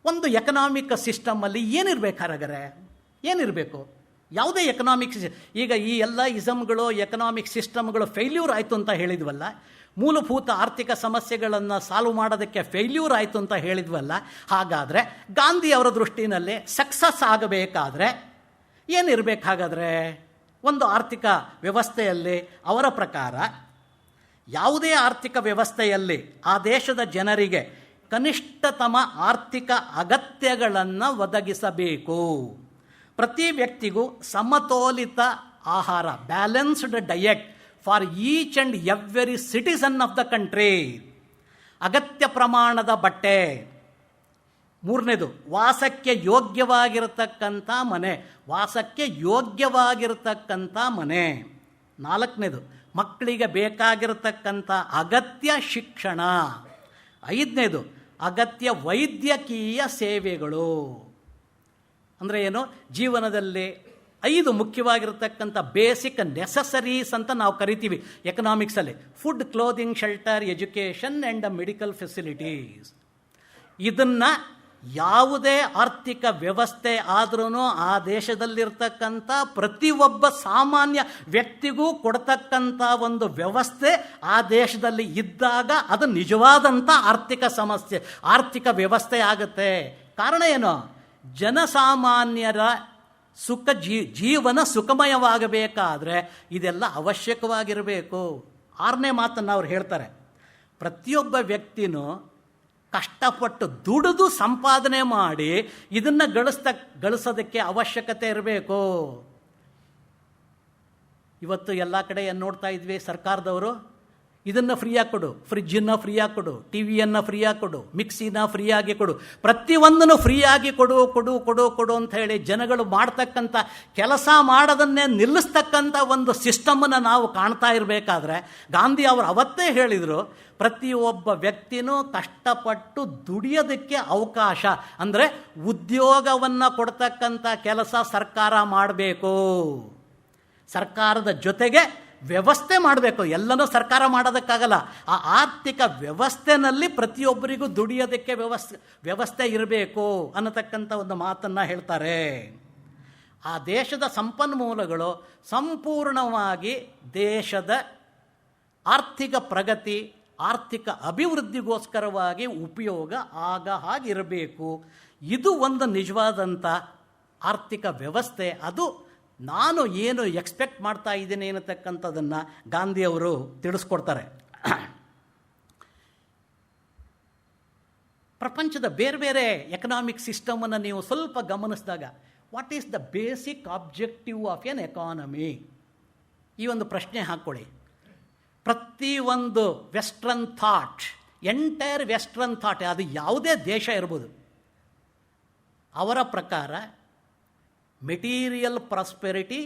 ಒಂದು ಎಕನಾಮಿಕ್ ಸಿಸ್ಟಮಲ್ಲಿ ಏನಿರಬೇಕಾದ್ರೆ ಏನಿರಬೇಕು, ಯಾವುದೇ ಎಕನಾಮಿಕ್ಸ್, ಈಗ ಈ ಎಲ್ಲ ಇಸಮ್ಗಳು ಎಕನಾಮಿಕ್ ಸಿಸ್ಟಮ್ಗಳು ಫೇಲ್ಯೂರ್ ಆಯಿತು ಅಂತ ಹೇಳಿದ್ವಲ್ಲ, ಮೂಲಭೂತ ಆರ್ಥಿಕ ಸಮಸ್ಯೆಗಳನ್ನು ಸಾಲ್ವ್ ಮಾಡೋದಕ್ಕೆ ಫೇಲ್ಯೂರ್ ಆಯಿತು ಅಂತ ಹೇಳಿದ್ವಲ್ಲ, ಹಾಗಾದರೆ ಗಾಂಧಿಯವರ ದೃಷ್ಟಿನಲ್ಲಿ ಸಕ್ಸಸ್ ಆಗಬೇಕಾದ್ರೆ ಏನಿರಬೇಕಾಗಾದ್ರೆ ಒಂದು ಆರ್ಥಿಕ ವ್ಯವಸ್ಥೆಯಲ್ಲಿ ಅವರ ಪ್ರಕಾರ ಯಾವುದೇ ಆರ್ಥಿಕ ವ್ಯವಸ್ಥೆಯಲ್ಲಿ ಆ ದೇಶದ ಜನರಿಗೆ ಕನಿಷ್ಠತಮ ಆರ್ಥಿಕ ಅಗತ್ಯಗಳನ್ನು ಒದಗಿಸಬೇಕು. ಪ್ರತಿ ವ್ಯಕ್ತಿಗೂ ಸಮತೋಲಿತ ಆಹಾರ, balanced diet for each and every citizen of the country. ಅಗತ್ಯ ಪ್ರಮಾಣದ ಬಟ್ಟೆ. ಮೂರನೇದು, ವಾಸಕ್ಕೆ ಯೋಗ್ಯವಾಗಿರತಕ್ಕಂಥ ಮನೆ, ವಾಸಕ್ಕೆ ಯೋಗ್ಯವಾಗಿರತಕ್ಕಂಥ ಮನೆ. ನಾಲ್ಕನೇದು, ಮಕ್ಕಳಿಗೆ ಬೇಕಾಗಿರತಕ್ಕಂಥ ಅಗತ್ಯ ಶಿಕ್ಷಣ. ಐದನೇದು, ಅಗತ್ಯ ವೈದ್ಯಕೀಯ ಸೇವೆಗಳು. ಅಂದರೆ ಏನು, ಜೀವನದಲ್ಲಿ 5 ಮುಖ್ಯವಾಗಿರತಕ್ಕಂಥ ಬೇಸಿಕ್ ನೆಸಸರೀಸ್ ಅಂತ ನಾವು ಕರಿತೀವಿ ಎಕನಾಮಿಕ್ಸಲ್ಲಿ: food, clothing, shelter, education and medical facilities. ಇದನ್ನು ಯಾವುದೇ ಆರ್ಥಿಕ ವ್ಯವಸ್ಥೆ ಆದ್ರೂ ಆ ದೇಶದಲ್ಲಿರ್ತಕ್ಕಂಥ ಪ್ರತಿಯೊಬ್ಬ ಸಾಮಾನ್ಯ ವ್ಯಕ್ತಿಗೂ ಕೊಡ್ತಕ್ಕಂಥ ಒಂದು ವ್ಯವಸ್ಥೆ ಆ ದೇಶದಲ್ಲಿ ಇದ್ದಾಗ ಅದು ನಿಜವಾದಂಥ ಆರ್ಥಿಕ ಸಮಸ್ಯೆ, ಆರ್ಥಿಕ ವ್ಯವಸ್ಥೆ ಆಗುತ್ತೆ. ಕಾರಣ ಏನು? ಜನಸಾಮಾನ್ಯರ ಜೀವನ ಸುಖಮಯವಾಗಬೇಕಾದ್ರೆ ಇದೆಲ್ಲ ಅವಶ್ಯಕವಾಗಿರಬೇಕು. 6ನೇ ಮಾತನ್ನು ಅವ್ರು ಹೇಳ್ತಾರೆ, ಪ್ರತಿಯೊಬ್ಬ ವ್ಯಕ್ತಿನೂ ಕಷ್ಟಪಟ್ಟು ದುಡಿದು ಸಂಪಾದನೆ ಮಾಡಿ ಇದನ್ನು ಗಳಿಸೋದಕ್ಕೆ ಅವಶ್ಯಕತೆ ಇರಬೇಕು. ಇವತ್ತು ಎಲ್ಲ ಕಡೆ ಏನು ನೋಡ್ತಾ ಇದ್ವಿ, ಸರ್ಕಾರದವರು ಇದನ್ನು ಫ್ರೀಯಾಗಿ ಕೊಡು, ಫ್ರಿಜ್ಜನ್ನು ಫ್ರೀಯಾಗಿ ಕೊಡು, ಟಿ ವಿಯನ್ನು ಫ್ರೀಯಾಗಿ ಕೊಡು, ಮಿಕ್ಸಿನ ಫ್ರೀಯಾಗಿ ಕೊಡು, ಪ್ರತಿಯೊಂದನ್ನು ಫ್ರೀಯಾಗಿ ಕೊಡು ಕೊಡು ಕೊಡು ಕೊಡು ಅಂತ ಹೇಳಿ ಜನಗಳು ಮಾಡ್ತಕ್ಕಂಥ ಕೆಲಸ ಮಾಡೋದನ್ನೇ ನಿಲ್ಲಿಸ್ತಕ್ಕಂಥ ಒಂದು ಸಿಸ್ಟಮನ್ನು ನಾವು ಕಾಣ್ತಾ ಇರಬೇಕಾದ್ರೆ ಗಾಂಧಿ ಅವರು ಅವತ್ತೇ ಹೇಳಿದರು, ಪ್ರತಿಯೊಬ್ಬ ವ್ಯಕ್ತಿನೂ ಕಷ್ಟಪಟ್ಟು ದುಡಿಯೋದಕ್ಕೆ ಅವಕಾಶ, ಅಂದರೆ ಉದ್ಯೋಗವನ್ನು ಕೊಡ್ತಕ್ಕಂಥ ಕೆಲಸ ಸರ್ಕಾರ ಮಾಡಬೇಕು. ಸರ್ಕಾರದ ಜೊತೆಗೆ ವ್ಯವಸ್ಥೆ ಮಾಡಬೇಕು. ಎಲ್ಲನೂ ಸರ್ಕಾರ ಮಾಡೋದಕ್ಕಾಗಲ್ಲ. ಆ ಆರ್ಥಿಕ ವ್ಯವಸ್ಥೆನಲ್ಲಿ ಪ್ರತಿಯೊಬ್ಬರಿಗೂ ದುಡಿಯೋದಕ್ಕೆ ವ್ಯವಸ್ಥೆ ಇರಬೇಕು ಅನ್ನತಕ್ಕಂಥ ಒಂದು ಮಾತನ್ನು ಹೇಳ್ತಾರೆ. ಆ ದೇಶದ ಸಂಪನ್ಮೂಲಗಳು ಸಂಪೂರ್ಣವಾಗಿ ದೇಶದ ಆರ್ಥಿಕ ಪ್ರಗತಿ, ಆರ್ಥಿಕ ಅಭಿವೃದ್ಧಿಗೋಸ್ಕರವಾಗಿ ಉಪಯೋಗ ಆಗ ಹಾಗಿರಬೇಕು. ಇದು ಒಂದು ನಿಜವಾದಂಥ ಆರ್ಥಿಕ ವ್ಯವಸ್ಥೆ. ಅದು ನಾನು ಏನು ಎಕ್ಸ್ಪೆಕ್ಟ್ ಮಾಡ್ತಾ ಇದ್ದೀನಿ ಅನ್ನತಕ್ಕಂಥದ್ದನ್ನು ಗಾಂಧಿಯವರು ತಿಳಿಸ್ಕೊಡ್ತಾರೆ. ಪ್ರಪಂಚದ ಬೇರೆ ಬೇರೆ ಎಕನಾಮಿಕ್ ಸಿಸ್ಟಮನ್ನು ನೀವು ಸ್ವಲ್ಪ ಗಮನಿಸಿದಾಗ, what is the basic objective of an economy? ಈ ಒಂದು ಪ್ರಶ್ನೆ ಹಾಕ್ಕೊಳ್ಳಿ. ಪ್ರತಿಯೊಂದು western thought, entire western thought, ಅದು ಯಾವುದೇ ದೇಶ ಇರ್ಬೋದು, ಅವರ ಪ್ರಕಾರ material prosperity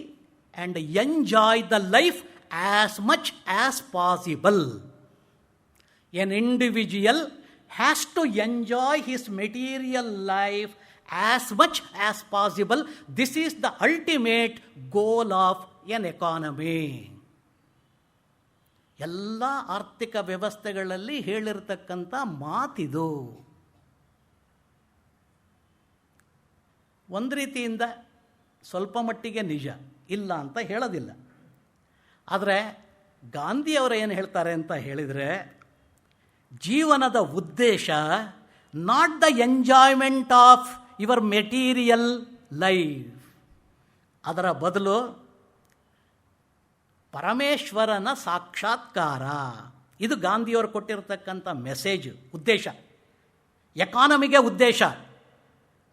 and enjoy the life as much as possible. An individual has to enjoy his material life as much as possible. This is the ultimate goal of an economy. ಎಲ್ಲ ಆರ್ಥಿಕ ವ್ಯವಸ್ಥೆಗಳಲ್ಲಿ ಹೇಳಿರ್ತಕ್ಕಂಥ ಮಾತಿದು. ಒಂದು ರೀತಿಯಿಂದ ಸ್ವಲ್ಪ ಮಟ್ಟಿಗೆ ನಿಜ, ಇಲ್ಲ ಅಂತ ಹೇಳೋದಿಲ್ಲ. ಆದರೆ ಗಾಂಧಿಯವರು ಏನು ಹೇಳ್ತಾರೆ ಅಂತ ಹೇಳಿದರೆ, ಜೀವನದ ಉದ್ದೇಶ not the enjoyment of your material life, ಅದರ ಬದಲು ಪರಮೇಶ್ವರನ ಸಾಕ್ಷಾತ್ಕಾರ. ಇದು ಗಾಂಧಿಯವರು ಕೊಟ್ಟಿರತಕ್ಕಂಥ ಮೆಸೇಜ್, ಉದ್ದೇಶ. ಎಕಾನಮಿಗೆ ಉದ್ದೇಶ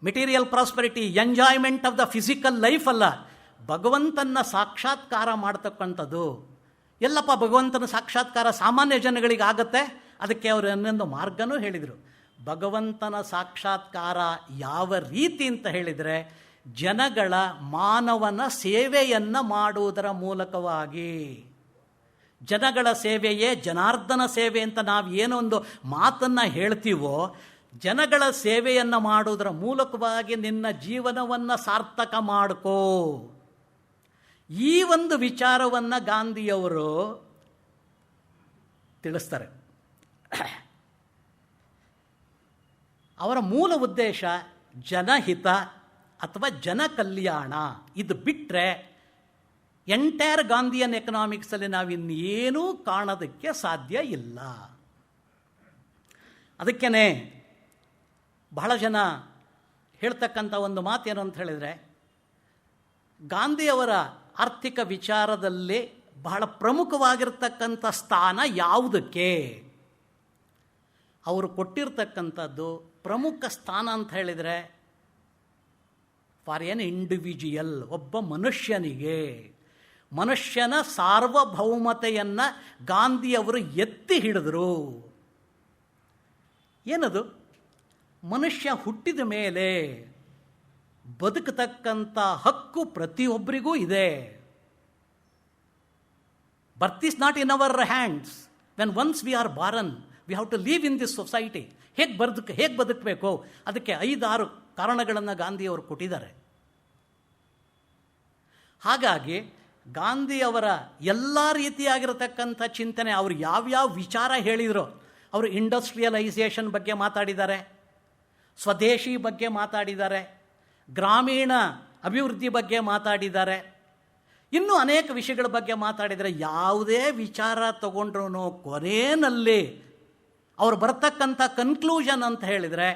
material prosperity, enjoyment of the physical life ಅಲ್ಲ, ಭಗವಂತನ ಸಾಕ್ಷಾತ್ಕಾರ ಮಾಡ್ತಕ್ಕಂಥದ್ದು. ಎಲ್ಲಪ್ಪ ಭಗವಂತನ ಸಾಕ್ಷಾತ್ಕಾರ ಸಾಮಾನ್ಯ ಜನಗಳಿಗೆ ಆಗತ್ತೆ? ಅದಕ್ಕೆ ಅವರು ಇನ್ನೊಂದು ಮಾರ್ಗನೂ ಹೇಳಿದರು. ಭಗವಂತನ ಸಾಕ್ಷಾತ್ಕಾರ ಯಾವ ರೀತಿ ಅಂತ ಹೇಳಿದರೆ, ಜನಗಳ ಮಾನವನ ಸೇವೆಯನ್ನು ಮಾಡುವುದರ ಮೂಲಕವಾಗಿ. ಜನಗಳ ಸೇವೆಯೇ ಜನಾರ್ದನ ಸೇವೆ ಅಂತ ನಾವು ಏನೋ ಒಂದು ಮಾತನ್ನು ಹೇಳ್ತೀವೋ, ಜನಗಳ ಸೇವೆಯನ್ನು ಮಾಡುವುದರ ಮೂಲಕವಾಗಿ ನಿನ್ನ ಜೀವನವನ್ನು ಸಾರ್ಥಕ ಮಾಡಿಕೋ. ಈ ಒಂದು ವಿಚಾರವನ್ನು ಗಾಂಧಿಯವರು ತಿಳಿಸ್ತಾರೆ. ಅವರ ಮೂಲ ಉದ್ದೇಶ ಜನಹಿತ ಅಥವಾ ಜನ ಕಲ್ಯಾಣ. ಇದು ಬಿಟ್ಟರೆ ಎಂಟೈರ್ ಗಾಂಧಿಯನ್ ಎಕನಾಮಿಕ್ಸಲ್ಲಿ ನಾವಿನ್ನೇನೂ ಕಾಣೋದಕ್ಕೆ ಸಾಧ್ಯ ಇಲ್ಲ. ಅದಕ್ಕೇ ಬಹಳ ಜನ ಹೇಳ್ತಕ್ಕಂಥ ಒಂದು ಮಾತೇನು ಅಂತ ಹೇಳಿದರೆ, ಗಾಂಧಿಯವರ ಆರ್ಥಿಕ ವಿಚಾರದಲ್ಲಿ ಬಹಳ ಪ್ರಮುಖವಾಗಿರ್ತಕ್ಕಂಥ ಸ್ಥಾನ ಯಾವುದಕ್ಕೆ? ಅವರು ಕೊಟ್ಟಿರ್ತಕ್ಕಂಥದ್ದು ಪ್ರಮುಖ ಸ್ಥಾನ ಅಂತ ಹೇಳಿದರೆ, ಫಾರ್ ಎನ್ ಇಂಡಿವಿಜುವಲ್, ಒಬ್ಬ ಮನುಷ್ಯನಿಗೆ, ಮನುಷ್ಯನ ಸಾರ್ವಭೌಮತೆಯನ್ನು ಗಾಂಧಿಯವರು ಎತ್ತಿ ಹಿಡಿದರು. ಏನದು? ಮನುಷ್ಯ ಹುಟ್ಟಿದ ಮೇಲೆ ಬದುಕತಕ್ಕಂಥ ಹಕ್ಕು ಪ್ರತಿಯೊಬ್ಬರಿಗೂ ಇದೆ. Birth is not in our hands. When once we are born, we have to live in this society. ಹೇಗೆ ಬದುಕಬೇಕು, ಅದಕ್ಕೆ 5-6 ಕಾರಣಗಳನ್ನು ಗಾಂಧಿಯವರು ಕೊಟ್ಟಿದ್ದಾರೆ. ಹಾಗಾಗಿ ಗಾಂಧಿಯವರ ಎಲ್ಲ ರೀತಿಯಾಗಿರತಕ್ಕಂಥ ಚಿಂತನೆ, ಅವರು ಯಾವ್ಯಾವ ವಿಚಾರ ಹೇಳಿದರು, ಅವರು ಇಂಡಸ್ಟ್ರಿಯಲೈಸೇಷನ್ ಬಗ್ಗೆ ಮಾತಾಡಿದ್ದಾರೆ, ಸ್ವದೇಶಿ ಬಗ್ಗೆ ಮಾತಾಡಿದ್ದಾರೆ, ಗ್ರಾಮೀಣ ಅಭಿವೃದ್ಧಿ ಬಗ್ಗೆ ಮಾತಾಡಿದ್ದಾರೆ, ಇನ್ನೂ ಅನೇಕ ವಿಷಯಗಳ ಬಗ್ಗೆ ಮಾತಾಡಿದರೆ. ಯಾವುದೇ ವಿಚಾರ ತಗೊಂಡ್ರೂ ಕೊನೆಯಲ್ಲಿ ಅವರು ಬರ್ತಕ್ಕಂಥ ಕನ್ಕ್ಲೂಷನ್ ಅಂತ ಹೇಳಿದರೆ,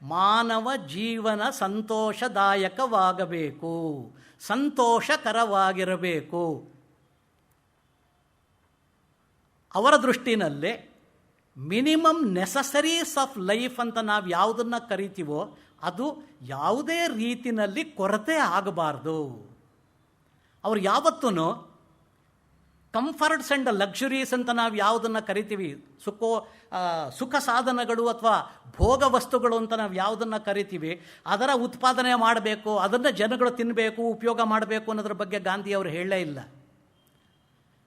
ಮಾನವ ಜೀವನ ಸಂತೋಷದಾಯಕವಾಗಬೇಕು, ಸಂತೋಷಕರವಾಗಿರಬೇಕು. ಅವರ ದೃಷ್ಟಿನಲ್ಲಿ ಮಿನಿಮಮ್ ನೆಸಸರೀಸ್ ಆಫ್ ಲೈಫ್ ಅಂತ ನಾವು ಯಾವುದನ್ನು ಕರಿತೀವೋ ಅದು ಯಾವುದೇ ರೀತಿಯಲ್ಲಿ ಕೊರತೆ ಆಗಬಾರ್ದು. ಅವರು ಯಾವತ್ತೂ ಕಂಫರ್ಟ್ಸ್ ಆ್ಯಂಡ್ ಲಕ್ಸುರೀಸ್ ಅಂತ ನಾವು ಯಾವುದನ್ನು ಕರಿತೀವಿ, ಸುಖ ಸಾಧನಗಳು ಅಥವಾ ಭೋಗ ವಸ್ತುಗಳು ಅಂತ ನಾವು ಯಾವುದನ್ನು ಕರಿತೀವಿ, ಅದರ ಉತ್ಪಾದನೆ ಮಾಡಬೇಕು, ಅದನ್ನು ಜನಗಳು ತಿನ್ನಬೇಕು, ಉಪಯೋಗ ಮಾಡಬೇಕು ಅನ್ನೋದ್ರ ಬಗ್ಗೆ ಗಾಂಧಿಯವರು ಹೇಳಲೇ ಇಲ್ಲ.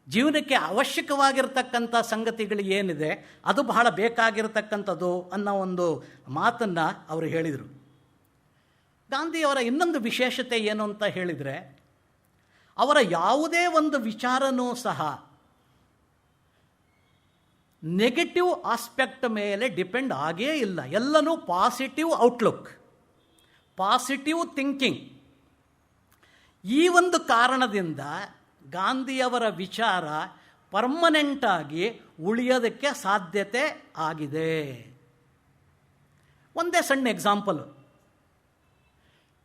ಜೀವನಕ್ಕೆ ಅವಶ್ಯಕವಾಗಿರ್ತಕ್ಕಂಥ ಸಂಗತಿಗಳು ಏನಿದೆ ಅದು ಬಹಳ ಬೇಕಾಗಿರ್ತಕ್ಕಂಥದ್ದು ಅನ್ನೋ ಒಂದು ಮಾತನ್ನು ಅವರು ಹೇಳಿದರು. ಗಾಂಧಿಯವರ ಇನ್ನೊಂದು ವಿಶೇಷತೆ ಏನು ಅಂತ ಹೇಳಿದರೆ, ಅವರ ಯಾವುದೇ ಒಂದು ವಿಚಾರನೂ ಸಹ ನೆಗೆಟಿವ್ ಆಸ್ಪೆಕ್ಟ್ ಮೇಲೆ ಡಿಪೆಂಡ್ ಆಗೇ ಇಲ್ಲ. ಎಲ್ಲನೂ ಪಾಸಿಟಿವ್ ಔಟ್ಲುಕ್, ಪಾಸಿಟಿವ್ ಥಿಂಕಿಂಗ್. ಈ ಒಂದು ಕಾರಣದಿಂದ ಗಾಂಧಿಯವರ ವಿಚಾರ ಪರ್ಮನೆಂಟಾಗಿ ಉಳಿಯೋದಕ್ಕೆ ಸಾಧ್ಯತೆ ಆಗಿದೆ. ಒಂದೇ ಸಣ್ಣ example.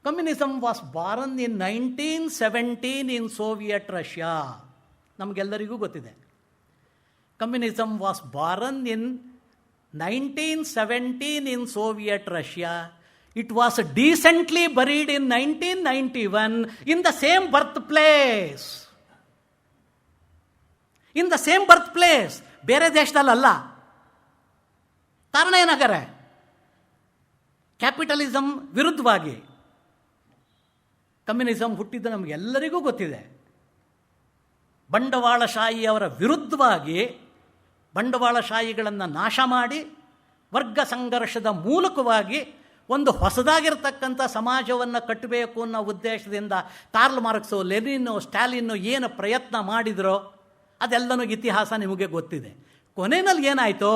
Communism was born in 1917 in Soviet Russia. ನಮಗೆಲ್ಲರಿಗೂ ಗೊತ್ತಿದೆ. Communism was born in 1917 in Soviet Russia. It was decently buried in 1991 in the same birthplace. In the same birthplace. ಬೇರೆ ದೇಶದಲ್ಲ. ಕಾರಣ ಏನಾಗರೆ? ಕ್ಯಾಪಿಟಲಿಸಮ್ ವಿರುದ್ಧವಾಗಿ ಕಮ್ಯುನಿಸಮ್ ಹುಟ್ಟಿದ್ದು ನಮಗೆಲ್ಲರಿಗೂ ಗೊತ್ತಿದೆ. ಬಂಡವಾಳಶಾಹಿಯವರ ವಿರುದ್ಧವಾಗಿ ಬಂಡವಾಳಶಾಹಿಗಳನ್ನು ನಾಶ ಮಾಡಿ ವರ್ಗ ಸಂಘರ್ಷದ ಮೂಲಕವಾಗಿ ಒಂದು ಹೊಸದಾಗಿರ್ತಕ್ಕಂಥ ಸಮಾಜವನ್ನು ಕಟ್ಟಬೇಕು ಅನ್ನೋ ಉದ್ದೇಶದಿಂದ ಕಾರ್ಲ್ ಮಾರ್ಕ್ಸು, ಲೆನಿನ್ನು, ಸ್ಟಾಲಿನ್ನು ಏನು ಪ್ರಯತ್ನ ಮಾಡಿದರೋ ಅದೆಲ್ಲನೂ ಇತಿಹಾಸ ನಿಮಗೆ ಗೊತ್ತಿದೆ. ಕೊನೆಯಲ್ಲಿ ಏನಾಯಿತು?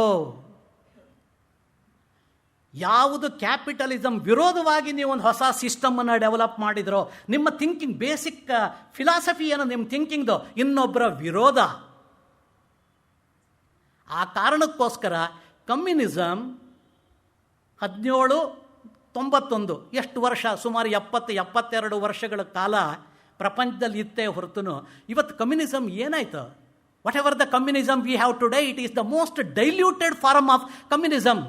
ಯಾವುದು ಕ್ಯಾಪಿಟಲಿಸಮ್ ವಿರೋಧವಾಗಿ ನೀವು ಒಂದು ಹೊಸ ಸಿಸ್ಟಮನ್ನು ಡೆವಲಪ್ ಮಾಡಿದ್ರೋ, ನಿಮ್ಮ ಥಿಂಕಿಂಗ್ ಬೇಸಿಕ್ ಫಿಲಾಸಫಿ ಏನು ನಿಮ್ಮ ಥಿಂಕಿಂಗ್ದು ಇನ್ನೊಬ್ಬರ ವಿರೋಧ. ಆ ಕಾರಣಕ್ಕೋಸ್ಕರ ಕಮ್ಯುನಿಸಮ್ 1791 ಎಷ್ಟು ವರ್ಷ, ಸುಮಾರು 70-72 ವರ್ಷಗಳ ಕಾಲ ಪ್ರಪಂಚದಲ್ಲಿ ಇತ್ತೇ ಹೊರತು ಇವತ್ತು ಕಮ್ಯುನಿಸಮ್ ಏನಾಯ್ತು? Whatever the communism we have today, it is the most diluted form of communism.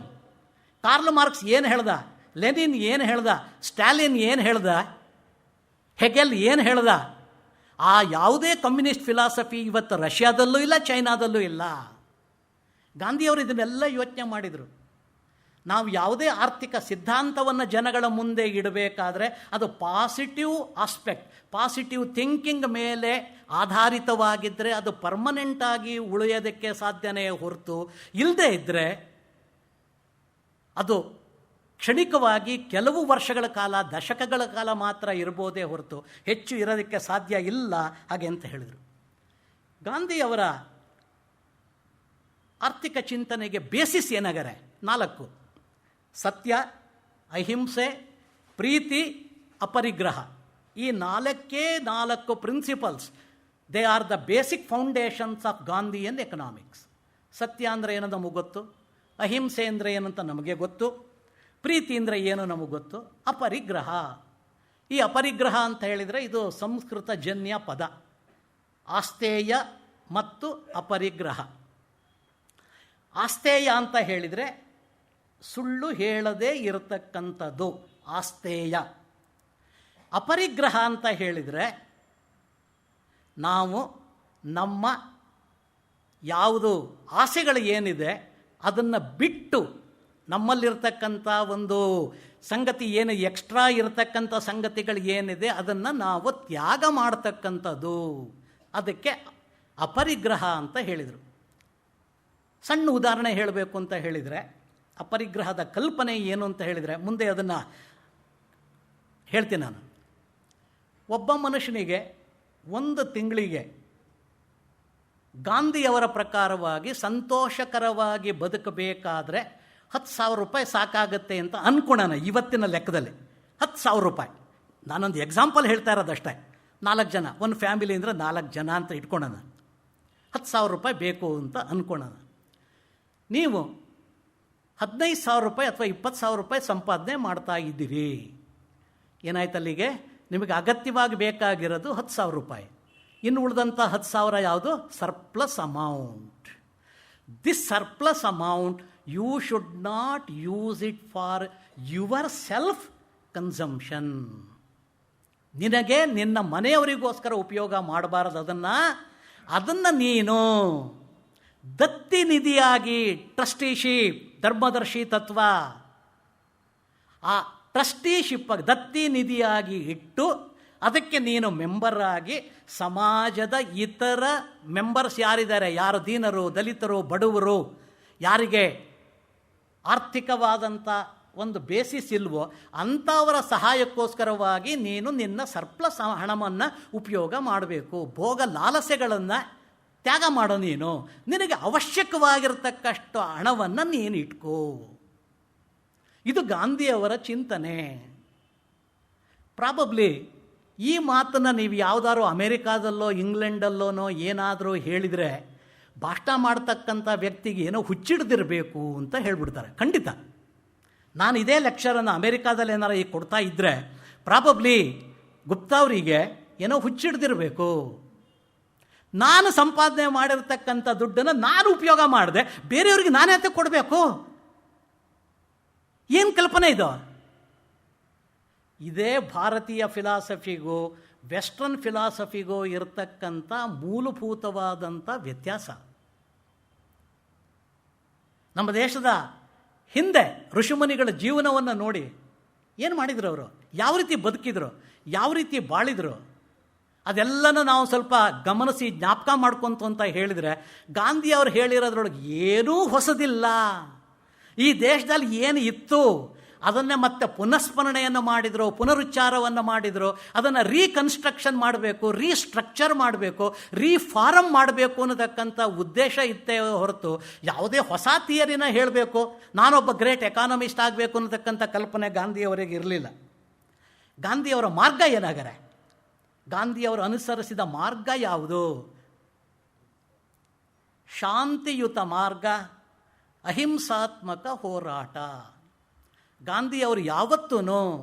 Karl Marx ಏನು ಹೇಳ್ದ, ಲೆನಿನ್ ಏನು ಹೇಳ್ದ, ಸ್ಟಾಲಿನ್ ಏನು ಹೇಳ್ದ, ಹೆಗೆಲ್ ಏನು ಹೇಳ್ದ, ಆ ಯಾವುದೇ ಕಮ್ಯುನಿಸ್ಟ್ ಫಿಲಾಸಫಿ ಇವತ್ತು ರಷ್ಯಾದಲ್ಲೂ ಇಲ್ಲ, ಚೈನಾದಲ್ಲೂ ಇಲ್ಲ. ಗಾಂಧಿಯವರು ಇದನ್ನೆಲ್ಲ ಯೋಚನೆ ಮಾಡಿದರು. ನಾವು ಯಾವುದೇ ಆರ್ಥಿಕ ಸಿದ್ಧಾಂತವನ್ನು ಜನಗಳ ಮುಂದೆ ಇಡಬೇಕಾದ್ರೆ ಅದು ಪಾಸಿಟಿವ್ ಆಸ್ಪೆಕ್ಟ್, ಪಾಸಿಟಿವ್ ಥಿಂಕಿಂಗ್ ಮೇಲೆ ಆಧಾರಿತವಾಗಿದ್ದರೆ ಅದು ಪರ್ಮನೆಂಟಾಗಿ ಉಳಿಯೋದಕ್ಕೆ ಸಾಧ್ಯನೇ ಹೊರತು ಇಲ್ಲದೇ ಇದ್ದರೆ ಅದು ಕ್ಷಣಿಕವಾಗಿ ಕೆಲವು ವರ್ಷಗಳ ಕಾಲ, ದಶಕಗಳ ಕಾಲ ಮಾತ್ರ ಇರ್ಬೋದೇ ಹೊರತು ಹೆಚ್ಚು ಇರೋದಕ್ಕೆ ಸಾಧ್ಯ ಇಲ್ಲ ಹಾಗೆ ಅಂತ ಹೇಳಿದರು. ಗಾಂಧಿಯವರ ಆರ್ಥಿಕ ಚಿಂತನೆಗೆ ಬೇಸಿಸ್ ಏನಾಗರೆ 4: ಸತ್ಯ, ಅಹಿಂಸೆ, ಪ್ರೀತಿ, ಅಪರಿಗ್ರಹ. ಈ 4 principles, they are the basic foundations of Gandhian economics. ಸತ್ಯ ಅಂದರೆ ಏನೋ ನಮಗೆ ಗೊತ್ತು, ಅಹಿಂಸೆ ಅಂದರೆ ಏನಂತ ನಮಗೆ ಗೊತ್ತು, ಪ್ರೀತಿ ಅಂದರೆ ಏನು ನಮಗೆ ಗೊತ್ತು, ಅಪರಿಗ್ರಹ. ಈ ಅಪರಿಗ್ರಹ ಅಂತ ಹೇಳಿದರೆ ಇದು ಸಂಸ್ಕೃತ ಜನ್ಯ ಪದ, ಆಸ್ತೇಯ ಮತ್ತು ಅಪರಿಗ್ರಹ. ಆಸ್ತೇಯ ಅಂತ ಹೇಳಿದರೆ ಸುಳ್ಳು ಹೇಳದೇ ಇರತಕ್ಕಂಥದ್ದು ಆಸ್ತೇಯ. ಅಪರಿಗ್ರಹ ಅಂತ ಹೇಳಿದರೆ ನಾವು ನಮ್ಮ ಯಾವುದು ಆಸೆಗಳು ಏನಿದೆ ಅದನ್ನು ಬಿಟ್ಟು ನಮ್ಮಲ್ಲಿರ್ತಕ್ಕಂಥ ಒಂದು ಸಂಗತಿ ಏನು ಎಕ್ಸ್ಟ್ರಾ ಇರತಕ್ಕಂಥ ಸಂಗತಿಗಳು ಏನಿದೆ ಅದನ್ನು ನಾವು ತ್ಯಾಗ ಮಾಡ್ತಕ್ಕಂಥದ್ದು, ಅದಕ್ಕೆ ಅಪರಿಗ್ರಹ ಅಂತ ಹೇಳಿದರು. ಸಣ್ಣ ಉದಾಹರಣೆ ಹೇಳಬೇಕು ಅಂತ ಹೇಳಿದರೆ, ಅಪರಿಗ್ರಹದ ಕಲ್ಪನೆ ಏನು ಅಂತ ಹೇಳಿದರೆ ಮುಂದೆ ಅದನ್ನು ಹೇಳ್ತೀನಿ ನಾನು. ಒಬ್ಬ ಮನುಷ್ಯನಿಗೆ 1 ತಿಂಗಳಿಗೆ ಗಾಂಧಿಯವರ ಪ್ರಕಾರವಾಗಿ ಸಂತೋಷಕರವಾಗಿ ಬದುಕಬೇಕಾದ್ರೆ 10,000 ರೂಪಾಯಿ ಸಾಕಾಗತ್ತೆ ಅಂತ ಅಂದ್ಕೊಳ್ಳೋಣ. ಇವತ್ತಿನ ಲೆಕ್ಕದಲ್ಲಿ 10,000 ರೂಪಾಯಿ. ನಾನೊಂದು ಎಕ್ಸಾಂಪಲ್ ಹೇಳ್ತಾ ಇರೋದಷ್ಟೇ. 4 ಜನ, ಒಂದು ಫ್ಯಾಮಿಲಿ ಅಂದರೆ 4 ಜನ ಅಂತ ಇಟ್ಕೊಳ್ಳೋಣ. 10,000 ರೂಪಾಯಿ ಬೇಕು ಅಂತ ಅಂದ್ಕೊಳ್ಳೋಣ. ನೀವು 15,000 ಅಥವಾ 20,000 ಸಂಪಾದನೆ ಮಾಡ್ತಾ ಇದ್ದೀರಿ. ಏನಾಯ್ತು ಅಲ್ಲಿಗೆ? ನಿಮಗೆ ಅಗತ್ಯವಾಗಿ ಬೇಕಾಗಿರೋದು 10,000. ಇನ್ನು ಉಳಿದಂಥ 10,000 ಯಾವುದು? Surplus amount. This surplus amount you should not use it for yourself consumption. ನಿನಗೆ ನಿನ್ನ ಮನೆಯವರಿಗೋಸ್ಕರ ಉಪಯೋಗ ಮಾಡಬಾರದು. ಅದನ್ನು ನೀನು ದತ್ತಿ ನಿಧಿಯಾಗಿ, ಟ್ರಸ್ಟಿಶಿಪ್, ಧರ್ಮದರ್ಶಿ ತತ್ವ, ಆ ಟ್ರಸ್ಟಿಶಿಪ್ ದತ್ತಿ ನಿಧಿಯಾಗಿ ಇಟ್ಟು ಅದಕ್ಕೆ ನೀನು ಮೆಂಬರ್ ಆಗಿ ಸಮಾಜದ ಇತರ ಮೆಂಬರ್ಸ್ ಯಾರಿದ್ದಾರೆ, ಯಾರು ದೀನರು, ದಲಿತರು, ಬಡವರು, ಯಾರಿಗೆ ಆರ್ಥಿಕವಾದಂಥ ಒಂದು ಬೇಸಿಸ್ ಇಲ್ವೋ ಅಂಥವರ ಸಹಾಯಕ್ಕೋಸ್ಕರವಾಗಿ ನೀನು ನಿನ್ನ ಸರ್ಪ್ಲಸ್ ಹಣವನ್ನು ಉಪಯೋಗ ಮಾಡಬೇಕು. ಭೋಗ ಲಾಲಸೆಗಳನ್ನು ತ್ಯಾಗ ಮಾಡೋ. ನೀನು ನಿನಗೆ ಅವಶ್ಯಕವಾಗಿರ್ತಕ್ಕಷ್ಟು ಹಣವನ್ನು ನೀನು ಇಟ್ಕೋ. ಇದು ಗಾಂಧಿಯವರ ಚಿಂತನೆ. ಪ್ರಾಬಬ್ಲಿ ಈ ಮಾತನ್ನು ನೀವು ಯಾವುದಾದ್ರು ಅಮೇರಿಕಾದಲ್ಲೋ ಇಂಗ್ಲೆಂಡಲ್ಲೋನೋ ಏನಾದರೂ ಹೇಳಿದರೆ ಭಾಷಣ ಮಾಡ್ತಕ್ಕಂಥ ವ್ಯಕ್ತಿಗೆ ಏನೋ ಹುಚ್ಚಿಡ್ದಿರಬೇಕು ಅಂತ ಹೇಳ್ಬಿಡ್ತಾರೆ. ಖಂಡಿತ ನಾನು ಇದೇ ಲೆಕ್ಚರನ್ನು ಅಮೇರಿಕಾದಲ್ಲಿ ಏನಾರು ಈಗ ಕೊಡ್ತಾ ಇದ್ದರೆ ಪ್ರಾಬಬ್ಲಿ ಗುಪ್ತಾ ಅವರಿಗೆ ಏನೋ ಹುಚ್ಚಿಡ್ದಿರಬೇಕು. ನಾನು ಸಂಪಾದನೆ ಮಾಡಿರ್ತಕ್ಕಂಥ ದುಡ್ಡನ್ನು ನಾನು ಉಪಯೋಗ ಮಾಡಿದೆ, ಬೇರೆಯವ್ರಿಗೆ ನಾನೇ ಅಂತ ಕೊಡಬೇಕು. ಏನು ಕಲ್ಪನೆ ಇದು? ಇದೇ ಭಾರತೀಯ ಫಿಲಾಸಫಿಗೂ ವೆಸ್ಟರ್ನ್ ಫಿಲಾಸಫಿಗೂ ಇರತಕ್ಕಂಥ ಮೂಲಭೂತವಾದಂಥ ವ್ಯತ್ಯಾಸ. ನಮ್ಮ ದೇಶದ ಹಿಂದೆ ಋಷಿಮುನಿಗಳ ಜೀವನವನ್ನು ನೋಡಿ ಏನು ಮಾಡಿದ್ರು ಅವರು, ಯಾವ ರೀತಿ ಬದುಕಿದ್ರು, ಯಾವ ರೀತಿ ಬಾಳಿದ್ರು, ಅದೆಲ್ಲನೂ ನಾವು ಸ್ವಲ್ಪ ಗಮನಿಸಿ ಜ್ಞಾಪಕ ಮಾಡ್ಕೊಂತು ಅಂತ ಹೇಳಿದರೆ ಗಾಂಧಿಯವರು ಹೇಳಿರೋದ್ರೊಳಗೆ ಏನೂ ಹೊಸದಿಲ್ಲ. ಈ ದೇಶದಲ್ಲಿ ಏನು ಇತ್ತು ಅದನ್ನೇ ಮತ್ತೆ ಪುನಃಸ್ಮರಣೆಯನ್ನು ಮಾಡಿದರು, ಪುನರುಚ್ಚಾರವನ್ನು ಮಾಡಿದರು. ಅದನ್ನು ರೀಕನ್ಸ್ಟ್ರಕ್ಷನ್ ಮಾಡಬೇಕು, ರೀಸ್ಟ್ರಕ್ಚರ್ ಮಾಡಬೇಕು, ರೀಫಾರಮ್ ಮಾಡಬೇಕು ಅನ್ನತಕ್ಕಂಥ ಉದ್ದೇಶ ಇತ್ತೇ ಹೊರತು ಯಾವುದೇ ಹೊಸ ಥಿಯರಿನ ಹೇಳಬೇಕು, ನಾನೊಬ್ಬ ಗ್ರೇಟ್ ಎಕಾನಮಿಸ್ಟ್ ಆಗಬೇಕು ಅನ್ನತಕ್ಕಂಥ ಕಲ್ಪನೆ ಗಾಂಧಿಯವರಿಗೆ ಇರಲಿಲ್ಲ. ಗಾಂಧಿಯವರ ಮಾರ್ಗ ಏನಾಗರೆ? ಗಾಂಧಿಯವರು ಅನುಸರಿಸಿದ ಮಾರ್ಗ ಯಾವುದು? ಶಾಂತಿಯುತ ಮಾರ್ಗ, ಅಹಿಂಸಾತ್ಮಕ ಹೋರಾಟ. ಗಾಂಧಿಯವರು ಯಾವತ್ತೂ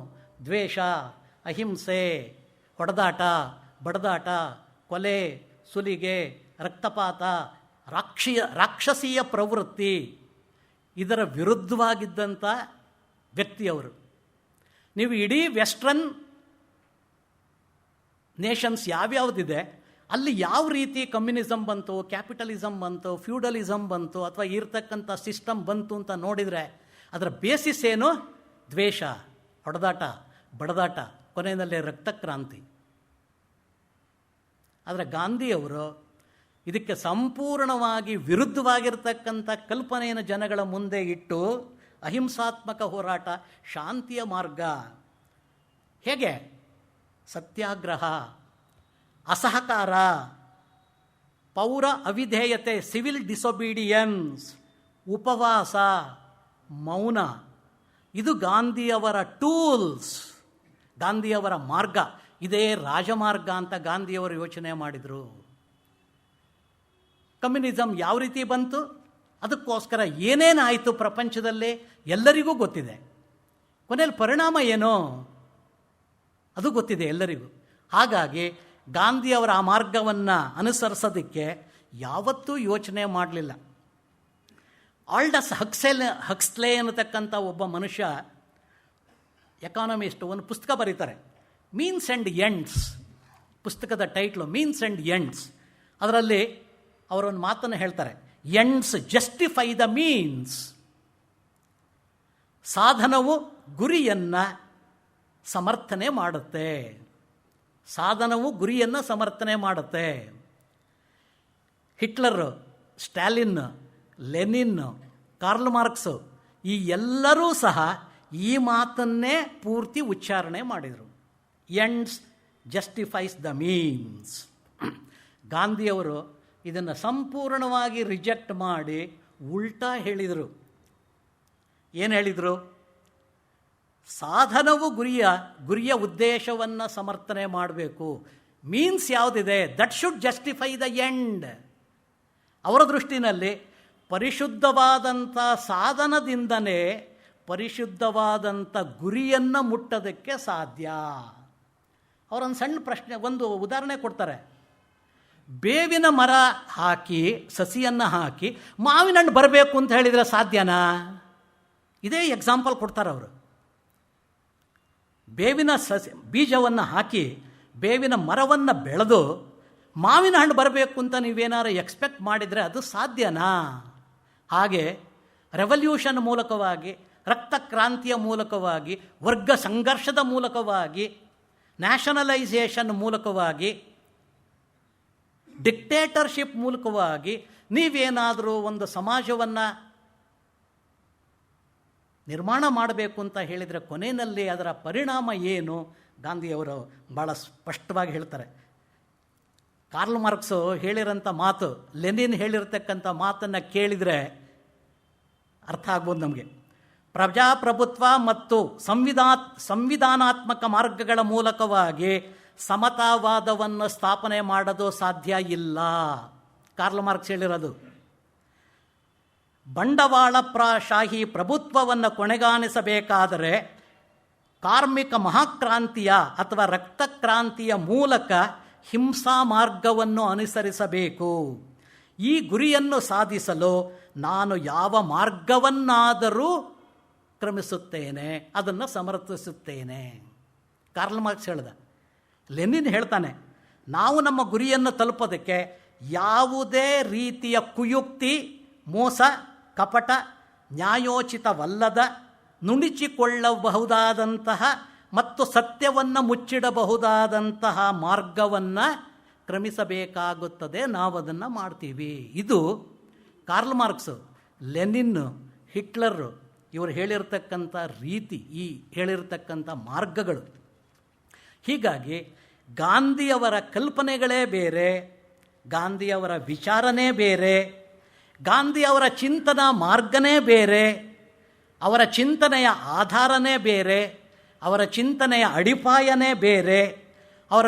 ದ್ವೇಷ, ಅಹಿಂಸೆ, ಹೊಡೆದಾಟ, ಬಡದಾಟ, ಕೊಲೆ, ಸುಲಿಗೆ, ರಕ್ತಪಾತ, ರಾಕ್ಷಸೀಯ ಪ್ರವೃತ್ತಿ ಇದರ ವಿರುದ್ಧವಾಗಿದ್ದಂಥ ವ್ಯಕ್ತಿಯವರು. ನೀವು ಇಡೀ ವೆಸ್ಟರ್ನ್ ನೇಷನ್ಸ್ ಯಾವ್ಯಾವುದಿದೆ ಅಲ್ಲಿ ಯಾವ ರೀತಿ ಕಮ್ಯುನಿಸಮ್ ಬಂತು, ಕ್ಯಾಪಿಟಲಿಸಮ್ ಬಂತು, ಫ್ಯೂಡಲಿಸಮ್ ಬಂತು ಅಥವಾ ಇರ್ತಕ್ಕಂಥ ಸಿಸ್ಟಮ್ ಬಂತು ಅಂತ ನೋಡಿದರೆ ಅದರ ಬೇಸಿಸ್ ಏನು? ದ್ವೇಷ, ಹೊಡೆದಾಟ, ಬಡದಾಟ, ಕೊನೆಯಲ್ಲಿ ರಕ್ತಕ್ರಾಂತಿ. ಆದರೆ ಗಾಂಧಿಯವರು ಇದಕ್ಕೆ ಸಂಪೂರ್ಣವಾಗಿ ವಿರುದ್ಧವಾಗಿರ್ತಕ್ಕಂಥ ಕಲ್ಪನೆಯನ್ನು ಜನಗಳ ಮುಂದೆ ಇಟ್ಟು ಅಹಿಂಸಾತ್ಮಕ ಹೋರಾಟ, ಶಾಂತಿಯ ಮಾರ್ಗ. ಹೇಗೆ? ಸತ್ಯಾಗ್ರಹ, ಅಸಹಕಾರ, ಪೌರ ಅವಿಧೇಯತೆ, ಸಿವಿಲ್ ಡಿಸೊಬೀಡಿಯನ್ಸ್, ಉಪವಾಸ, ಮೌನ. ಇದು ಗಾಂಧಿಯವರ ಟೂಲ್ಸ್, ಗಾಂಧಿಯವರ ಮಾರ್ಗ. ಇದೇ ರಾಜಮಾರ್ಗ ಅಂತ ಗಾಂಧಿಯವರು ಯೋಚನೆ ಮಾಡಿದರು. ಕಮ್ಯುನಿಸಮ್ ಯಾವ ರೀತಿ ಬಂತು, ಅದಕ್ಕೋಸ್ಕರ ಏನೇನಾಯಿತು ಪ್ರಪಂಚದಲ್ಲಿ ಎಲ್ಲರಿಗೂ ಗೊತ್ತಿದೆ. ಕೊನೆಯಲ್ಲಿ ಪರಿಣಾಮ ಏನೋ ಅದು ಗೊತ್ತಿದೆ ಎಲ್ಲರಿಗೂ. ಹಾಗಾಗಿ ಗಾಂಧಿಯವರ ಆ ಮಾರ್ಗವನ್ನು ಅನುಸರಿಸೋದಕ್ಕೆ ಯಾವತ್ತೂ ಯೋಚನೆ ಮಾಡಲಿಲ್ಲ. ಆಲ್ಡಸ್ ಹಕ್ಸ್ಲೆ ಅನ್ನತಕ್ಕಂಥ ಒಬ್ಬ ಮನುಷ್ಯ ಎಕಾನಮಿಸ್ಟ್ ಒಂದು ಪುಸ್ತಕ ಬರೀತಾರೆ, ಮೀನ್ಸ್ ಆ್ಯಂಡ್ ಎಂಡ್ಸ್. ಪುಸ್ತಕದ ಟೈಟ್ಲು ಮೀನ್ಸ್ ಆ್ಯಂಡ್ ಎಂಡ್ಸ್. ಅದರಲ್ಲಿ ಅವರೊಂದು ಮಾತನ್ನು ಹೇಳ್ತಾರೆ, ಎಂಡ್ಸ್ ಜಸ್ಟಿಫೈ ದ ಮೀನ್ಸ್. ಸಾಧನವು ಗುರಿಯನ್ನು ಸಮರ್ಥನೆ ಮಾಡುತ್ತೆ. ಸಾಧನವು ಗುರಿಯನ್ನು ಸಮರ್ಥನೆ ಮಾಡುತ್ತೆ. Hitler, Stalin, Lenin, Karl Marx ಈ ಎಲ್ಲರೂ ಸಹ ಈ ಮಾತನ್ನೇ ಪೂರ್ತಿ ಉಚ್ಚಾರಣೆ ಮಾಡಿದರು. Ends justifies the means. ಗಾಂಧಿಯವರು ಇದನ್ನು ಸಂಪೂರ್ಣವಾಗಿ ರಿಜೆಕ್ಟ್ ಮಾಡಿ ಉಲ್ಟಾ ಹೇಳಿದರು. ಏನು ಹೇಳಿದರು? ಸಾಧನವು ಗುರಿಯ ಉದ್ದೇಶವನ್ನು ಸಮರ್ಥನೆ ಮಾಡಬೇಕು. ಮೀನ್ಸ್ ಯಾವುದಿದೆ that should justify the end. ಅವರ ದೃಷ್ಟಿನಲ್ಲಿ ಪರಿಶುದ್ಧವಾದಂಥ ಸಾಧನದಿಂದಲೇ ಪರಿಶುದ್ಧವಾದಂಥ ಗುರಿಯನ್ನು ಮುಟ್ಟೋದಕ್ಕೆ ಸಾಧ್ಯ. ಅವರೊಂದು ಸಣ್ಣ ಪ್ರಶ್ನೆ, ಒಂದು ಉದಾಹರಣೆ ಕೊಡ್ತಾರೆ. ಬೇವಿನ ಮರ ಹಾಕಿ ಸಸಿಯನ್ನು ಹಾಕಿ ಮಾವಿನ ಹಣ್ಣು ಬರಬೇಕು ಅಂತ ಹೇಳಿದರೆ ಸಾಧ್ಯನಾ? ಇದೇ ಎಕ್ಸಾಂಪಲ್ ಕೊಡ್ತಾರೆ ಅವರು. ಬೇವಿನ ಸಸಿ ಬೀಜವನ್ನು ಹಾಕಿ ಬೇವಿನ ಮರವನ್ನು ಬೆಳೆದು ಮಾವಿನ ಹಣ್ಣು ಬರಬೇಕು ಅಂತ ನೀವೇನಾರು ಎಕ್ಸ್ಪೆಕ್ಟ್ ಮಾಡಿದರೆ ಅದು ಸಾಧ್ಯನಾ? ಹಾಗೆ ರೆವಲ್ಯೂಷನ್ ಮೂಲಕವಾಗಿ, ರಕ್ತ ಕ್ರಾಂತಿಯ ಮೂಲಕವಾಗಿ, ವರ್ಗ ಸಂಘರ್ಷದ ಮೂಲಕವಾಗಿ, ನ್ಯಾಷನಲೈಸೇಷನ್ ಮೂಲಕವಾಗಿ, ಡಿಕ್ಟೇಟರ್ಶಿಪ್ ಮೂಲಕವಾಗಿ ನೀವೇನಾದರೂ ಒಂದು ಸಮಾಜವನ್ನು ನಿರ್ಮಾಣ ಮಾಡಬೇಕು ಅಂತ ಹೇಳಿದರೆ ಕೊನೆಯಲ್ಲಿ ಅದರ ಪರಿಣಾಮ ಏನು? ಗಾಂಧಿಯವರು ಭಾಳ ಸ್ಪಷ್ಟವಾಗಿ ಹೇಳ್ತಾರೆ. ಕಾರ್ಲ್ ಮಾರ್ಕ್ಸು ಹೇಳಿರೋಂಥ ಮಾತು, ಲೆನಿನ್ ಹೇಳಿರ್ತಕ್ಕಂಥ ಮಾತನ್ನು ಕೇಳಿದರೆ ಅರ್ಥ ಆಗ್ಬೋದು ನಮಗೆ. ಪ್ರಜಾಪ್ರಭುತ್ವ ಮತ್ತು ಸಂವಿಧಾನಾತ್ಮಕ ಮಾರ್ಗಗಳ ಮೂಲಕವಾಗಿ ಸಮತಾವಾದವನ್ನು ಸ್ಥಾಪನೆ ಮಾಡೋದು ಸಾಧ್ಯ ಇಲ್ಲ. ಕಾರ್ಲ್ ಮಾರ್ಕ್ಸ್ ಹೇಳಿರೋದು. ಬಂಡವಾಳಶಾಹಿ ಪ್ರಭುತ್ವವನ್ನು ಕೊನೆಗಾಣಿಸಬೇಕಾದರೆ ಕಾರ್ಮಿಕ ಮಹಾಕ್ರಾಂತಿಯ ಅಥವಾ ರಕ್ತಕ್ರಾಂತಿಯ ಮೂಲಕ ಹಿಂಸಾ ಮಾರ್ಗವನ್ನು ಅನುಸರಿಸಬೇಕು. ಈ ಗುರಿಯನ್ನು ಸಾಧಿಸಲು ನಾನು ಯಾವ ಮಾರ್ಗವನ್ನಾದರೂ ಕ್ರಮಿಸುತ್ತೇನೆ, ಅದನ್ನು ಸಮರ್ಥಿಸುತ್ತೇನೆ. ಕಾರ್ಲ್ ಮಾರ್ಕ್ಸ್ ಹೇಳ್ದ. ಲೆನಿನ್ ಹೇಳ್ತಾನೆ, ನಾವು ನಮ್ಮ ಗುರಿಯನ್ನು ತಲುಪೋದಕ್ಕೆ ಯಾವುದೇ ರೀತಿಯ ಕುಯುಕ್ತಿ, ಮೋಸ, ಕಪಟ, ನ್ಯಾಯೋಚಿತವಲ್ಲದ, ನುಣುಚಿಕೊಳ್ಳಬಹುದಾದಂತಹ ಮತ್ತು ಸತ್ಯವನ್ನು ಮುಚ್ಚಿಡಬಹುದಾದಂತಹ ಮಾರ್ಗವನ್ನು ಕ್ರಮಿಸಬೇಕಾಗುತ್ತದೆ. ನಾವು ಅದನ್ನು ಮಾಡ್ತೀವಿ. ಇದು ಕಾರ್ಲ್ ಮಾರ್ಕ್ಸು, ಲೆನಿನ್, ಹಿಟ್ಲರು ಇವರು ಹೇಳಿರ್ತಕ್ಕಂಥ ರೀತಿ, ಈ ಹೇಳಿರ್ತಕ್ಕಂಥ ಮಾರ್ಗಗಳು. ಹೀಗಾಗಿ ಗಾಂಧಿಯವರ ಕಲ್ಪನೆಗಳೇ ಬೇರೆ, ಗಾಂಧಿಯವರ ವಿಚಾರನೇ ಬೇರೆ, ಗಾಂಧಿಯವರ ಚಿಂತನಾ ಮಾರ್ಗನೇ ಬೇರೆ, ಅವರ ಚಿಂತನೆಯ ಆಧಾರನೇ ಬೇರೆ, ಅವರ ಚಿಂತನೆಯ ಅಡಿಪಾಯನೇ ಬೇರೆ, ಅವರ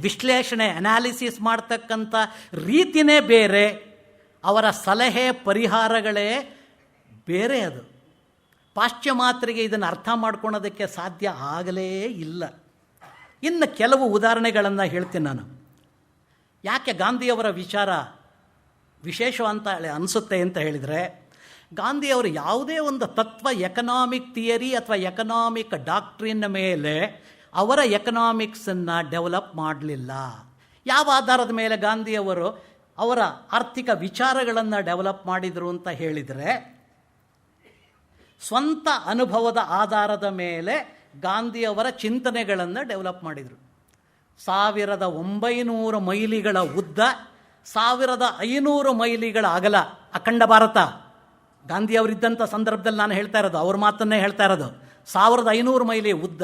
ವಿಶ್ಲೇಷಣೆ ಅನಾಲಿಸಿಸ್ ಮಾಡ್ತಕ್ಕಂಥ ರೀತಿನೇ ಬೇರೆ, ಅವರ ಸಲಹೆ ಪರಿಹಾರಗಳೇ ಬೇರೆ. ಅದು ಪಾಶ್ಚಿಮಾತ್ಯರಿಗೆ ಇದನ್ನು ಅರ್ಥ ಮಾಡ್ಕೊಳ್ಳೋದಕ್ಕೆ ಸಾಧ್ಯ ಆಗಲೇ ಇಲ್ಲ. ಇನ್ನು ಕೆಲವು ಉದಾಹರಣೆಗಳನ್ನು ಹೇಳ್ತೀನಿ ನಾನು. ಯಾಕೆ ಗಾಂಧಿಯವರ ವಿಚಾರ ವಿಶೇಷ ಅಂತ ಅನಿಸುತ್ತೆ ಅಂತ ಹೇಳಿದರೆ, ಗಾಂಧಿಯವರು ಯಾವುದೇ ಒಂದು ತತ್ವ, ಎಕನಾಮಿಕ್ ಥಿಯರಿ ಅಥವಾ ಎಕನಾಮಿಕ್ ಡಾಕ್ಟ್ರಿನ್ ಮೇಲೆ ಅವರ ಎಕನಾಮಿಕ್ಸನ್ನು ಡೆವಲಪ್ ಮಾಡಲಿಲ್ಲ. ಯಾವ ಆಧಾರದ ಮೇಲೆ ಗಾಂಧಿಯವರು ಅವರ ಆರ್ಥಿಕ ವಿಚಾರಗಳನ್ನು ಡೆವಲಪ್ ಮಾಡಿದರು ಅಂತ ಹೇಳಿದರೆ, ಸ್ವಂತ ಅನುಭವದ ಆಧಾರದ ಮೇಲೆ ಗಾಂಧಿಯವರ ಚಿಂತನೆಗಳನ್ನು ಡೆವಲಪ್ ಮಾಡಿದರು. 1900 ಮೈಲಿಗಳ ಉದ್ದ, 1500 ಮೈಲಿಗಳ ಅಗಲ ಅಖಂಡ ಭಾರತ. ಗಾಂಧಿಯವರಿದ್ದಂಥ ಸಂದರ್ಭದಲ್ಲಿ ನಾನು ಹೇಳ್ತಾ ಇರೋದು, ಅವ್ರ ಮಾತನ್ನೇ ಹೇಳ್ತಾ ಇರೋದು. 1500 ಮೈಲಿ ಉದ್ದ,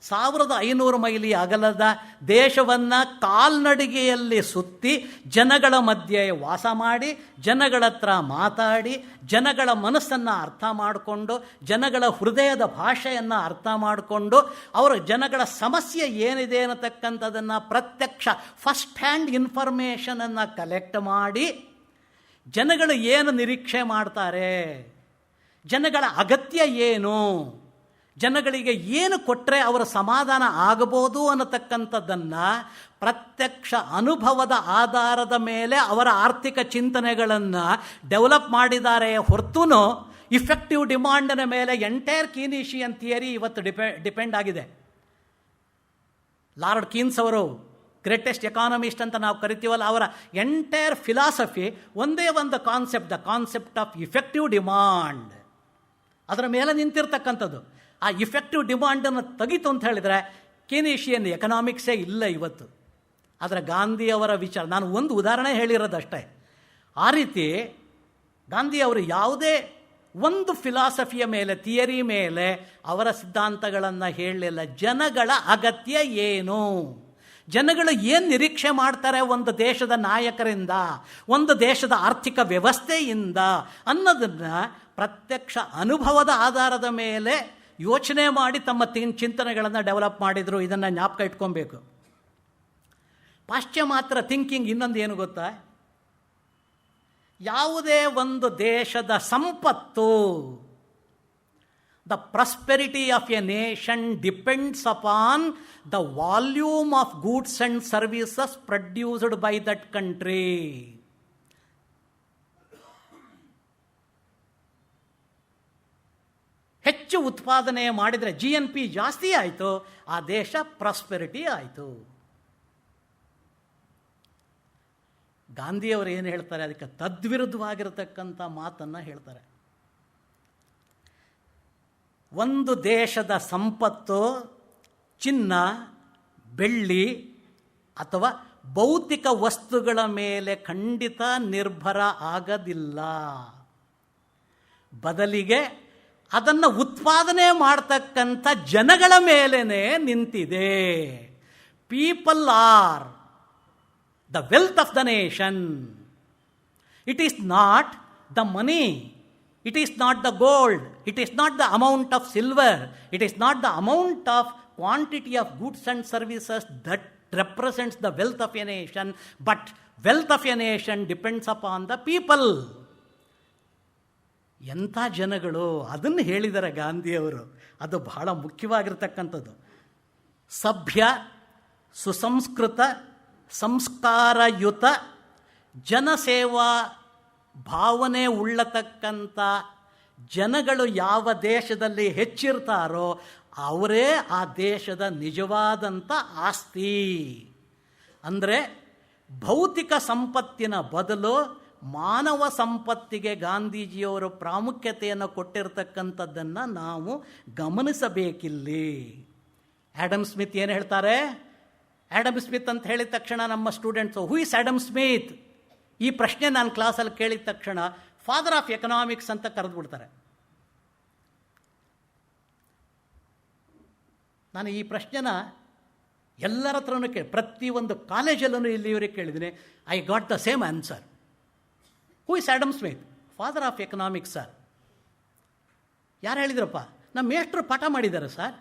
1500 ಮೈಲಿ ಅಗಲದ ದೇಶವನ್ನು ಕಾಲ್ನಡಿಗೆಯಲ್ಲಿ ಸುತ್ತಿ ಜನಗಳ ಮಧ್ಯೆ ವಾಸ ಮಾಡಿ, ಜನಗಳ ಹತ್ರ ಮಾತಾಡಿ, ಜನಗಳ ಮನಸ್ಸನ್ನು ಅರ್ಥ ಮಾಡಿಕೊಂಡು, ಜನಗಳ ಹೃದಯದ ಭಾಷೆಯನ್ನು ಅರ್ಥ ಮಾಡಿಕೊಂಡು, ಅವರ ಜನಗಳ ಸಮಸ್ಯೆ ಏನಿದೆ ಅನ್ನತಕ್ಕಂಥದ್ದನ್ನು ಪ್ರತ್ಯಕ್ಷ ಫಸ್ಟ್ ಹ್ಯಾಂಡ್ ಇನ್ಫಾರ್ಮೇಷನನ್ನು ಕಲೆಕ್ಟ್ ಮಾಡಿ, ಜನಗಳು ಏನು ನಿರೀಕ್ಷೆ ಮಾಡ್ತಾರೆ, ಜನಗಳ ಅಗತ್ಯ ಏನು, ಜನಗಳಿಗೆ ಏನು ಕೊಟ್ಟರೆ ಅವರ ಸಮಾಧಾನ ಆಗಬಹುದು ಅನ್ನತಕ್ಕಂಥದ್ದನ್ನು ಪ್ರತ್ಯಕ್ಷ ಅನುಭವದ ಆಧಾರದ ಮೇಲೆ ಅವರ ಆರ್ಥಿಕ ಚಿಂತನೆಗಳನ್ನು ಡೆವಲಪ್ ಮಾಡಿದ್ದಾರೆ. ಹೊರತು ಇಫೆಕ್ಟಿವ್ ಡಿಮಾಂಡಿನ ಮೇಲೆ ಎಂಟೈರ್ ಕೀನಿಷಿಯನ್ ಥಿಯರಿ ಇವತ್ತು ಡಿಪೆಂಡ್ ಆಗಿದೆ. ಲಾರ್ಡ್ ಕೀನ್ಸ್ ಅವರು ಗ್ರೇಟೆಸ್ಟ್ ಎಕಾನಮಿಸ್ಟ್ ಅಂತ ನಾವು ಕರಿತೀವಲ್ಲ, ಅವರ ಎಂಟೈರ್ ಫಿಲಾಸಫಿ ಒಂದೇ ಒಂದು concept, the concept of effective demand. ಅದರ ಮೇಲೆ ನಿಂತಿರ್ತಕ್ಕಂಥದ್ದು. ಆ ಇಫೆಕ್ಟಿವ್ ಡಿಮಾಂಡನ್ನು ತೆಗಿತು ಅಂತ ಹೇಳಿದರೆ ಕೀನಿಷಿಯನ್ ಎಕನಾಮಿಕ್ಸೇ ಇಲ್ಲ ಇವತ್ತು. ಆದರೆ ಗಾಂಧಿಯವರ ವಿಚಾರ, ನಾನು ಒಂದು ಉದಾಹರಣೆ ಹೇಳಿರೋದಷ್ಟೇ. ಆ ರೀತಿ ಗಾಂಧಿಯವರು ಯಾವುದೇ ಒಂದು ಫಿಲಾಸಫಿಯ ಮೇಲೆ, ಥಿಯರಿ ಮೇಲೆ ಅವರ ಸಿದ್ಧಾಂತಗಳನ್ನು ಹೇಳಲಿಲ್ಲ. ಜನಗಳ ಅಗತ್ಯ ಏನು, ಜನಗಳು ಏನು ನಿರೀಕ್ಷೆ ಮಾಡ್ತಾರೆ ಒಂದು ದೇಶದ ನಾಯಕರಿಂದ, ಒಂದು ದೇಶದ ಆರ್ಥಿಕ ವ್ಯವಸ್ಥೆಯಿಂದ ಅನ್ನೋದನ್ನು ಪ್ರತ್ಯಕ್ಷ ಅನುಭವದ ಆಧಾರದ ಮೇಲೆ ಯೋಚನೆ ಮಾಡಿ ತಮ್ಮ ಚಿಂತನೆಗಳನ್ನು ಡೆವಲಪ್ ಮಾಡಿದರು. ಇದನ್ನು ಜ್ಞಾಪಕ ಇಟ್ಕೊಬೇಕು. ಪಾಶ್ಚಿಮಾತ್ಯ ಥಿಂಕಿಂಗ್ ಇನ್ನೊಂದು ಏನು ಗೊತ್ತಾ, ಯಾವುದೇ ಒಂದು ದೇಶದ ಸಂಪತ್ತು, the prosperity of A nation depends upon the volume of goods and services produced by that country. ಹೆಚ್ಚು ಉತ್ಪಾದನೆ ಮಾಡಿದರೆ GNP ಜಾಸ್ತಿ ಆಯಿತು, ಆ ದೇಶ ಪ್ರಾಸ್ಪೆರಿಟಿ ಆಯಿತು. ಗಾಂಧಿಯವರು ಏನು ಹೇಳ್ತಾರೆ, ಅದಕ್ಕೆ ತದ್ವಿರುದ್ಧವಾಗಿರತಕ್ಕಂಥ ಮಾತನ್ನು ಹೇಳ್ತಾರೆ. ಒಂದು ದೇಶದ ಸಂಪತ್ತು ಚಿನ್ನ, ಬೆಳ್ಳಿ ಅಥವಾ ಭೌತಿಕ ವಸ್ತುಗಳ ಮೇಲೆ ಖಂಡಿತ ನಿರ್ಭರ ಆಗದಿಲ್ಲ. ಬದಲಿಗೆ ಅದನ್ನು ಉತ್ಪಾದನೆ ಮಾಡ್ತಕ್ಕಂಥ ಜನಗಳ ಮೇಲೇನೆ ನಿಂತಿದೆ. People are the wealth of the nation. It is not the money, it is not the gold, it is not the amount of silver, it is not the amount of quantity of goods and services that represents the wealth of a nation, but wealth of a nation depends upon the people. ಎಂಥ ಜನಗಳು ಅದನ್ನು ಹೇಳಿದ್ದಾರೆ ಗಾಂಧಿಯವರು. ಅದು ಬಹಳ ಮುಖ್ಯವಾಗಿರ್ತಕ್ಕಂಥದ್ದು. ಸಭ್ಯ, ಸುಸಂಸ್ಕೃತ, ಸಂಸ್ಕಾರಯುತ, ಜನಸೇವಾ ಭಾವನೆ ಉಳ್ಳತಕ್ಕಂಥ ಜನಗಳು ಯಾವ ದೇಶದಲ್ಲಿ ಹೆಚ್ಚಿರ್ತಾರೋ ಅವರೇ ಆ ದೇಶದ ನಿಜವಾದಂಥ ಆಸ್ತಿ. ಅಂದರೆ ಭೌತಿಕ ಸಂಪತ್ತಿನ ಬದಲು ಮಾನವ ಸಂಪತ್ತಿಗೆ ಗಾಂಧೀಜಿಯವರು ಪ್ರಾಮುಖ್ಯತೆಯನ್ನು ಕೊಟ್ಟಿರ್ತಕ್ಕಂಥದ್ದನ್ನು ನಾವು ಗಮನಿಸಬೇಕಿಲ್ಲಿ. ಆ್ಯಡಮ್ ಸ್ಮಿತ್ ಏನು ಹೇಳ್ತಾರೆ? ಆ್ಯಡಮ್ ಸ್ಮಿತ್ ಅಂತ ಹೇಳಿದ ತಕ್ಷಣ ನಮ್ಮ students, who is Adam Smith? ಈ ಪ್ರಶ್ನೆ ನಾನು ಕ್ಲಾಸಲ್ಲಿ ಕೇಳಿದ ತಕ್ಷಣ ಫಾದರ್ ಆಫ್ ಎಕನಾಮಿಕ್ಸ್ ಅಂತ ಕರೆದುಬಿಡ್ತಾರೆ. ನಾನು ಈ ಪ್ರಶ್ನೆನ ಎಲ್ಲರ ಹತ್ರನೂ ಪ್ರತಿಯೊಂದು ಕಾಲೇಜಲ್ಲೂ ಇಲ್ಲಿವರೆಗೆ ಕೇಳಿದ್ದೀನಿ. I got the same answer. Who is Adam Smith? Father of economics sir. ಯಾರು ಹೇಳಿದ್ರಪ್ಪ? ನಮ್ಮ ಮೇಷ್ಟ್ರು ಪಾಠ ಮಾಡಿದ್ದಾರೆ ಸರ್.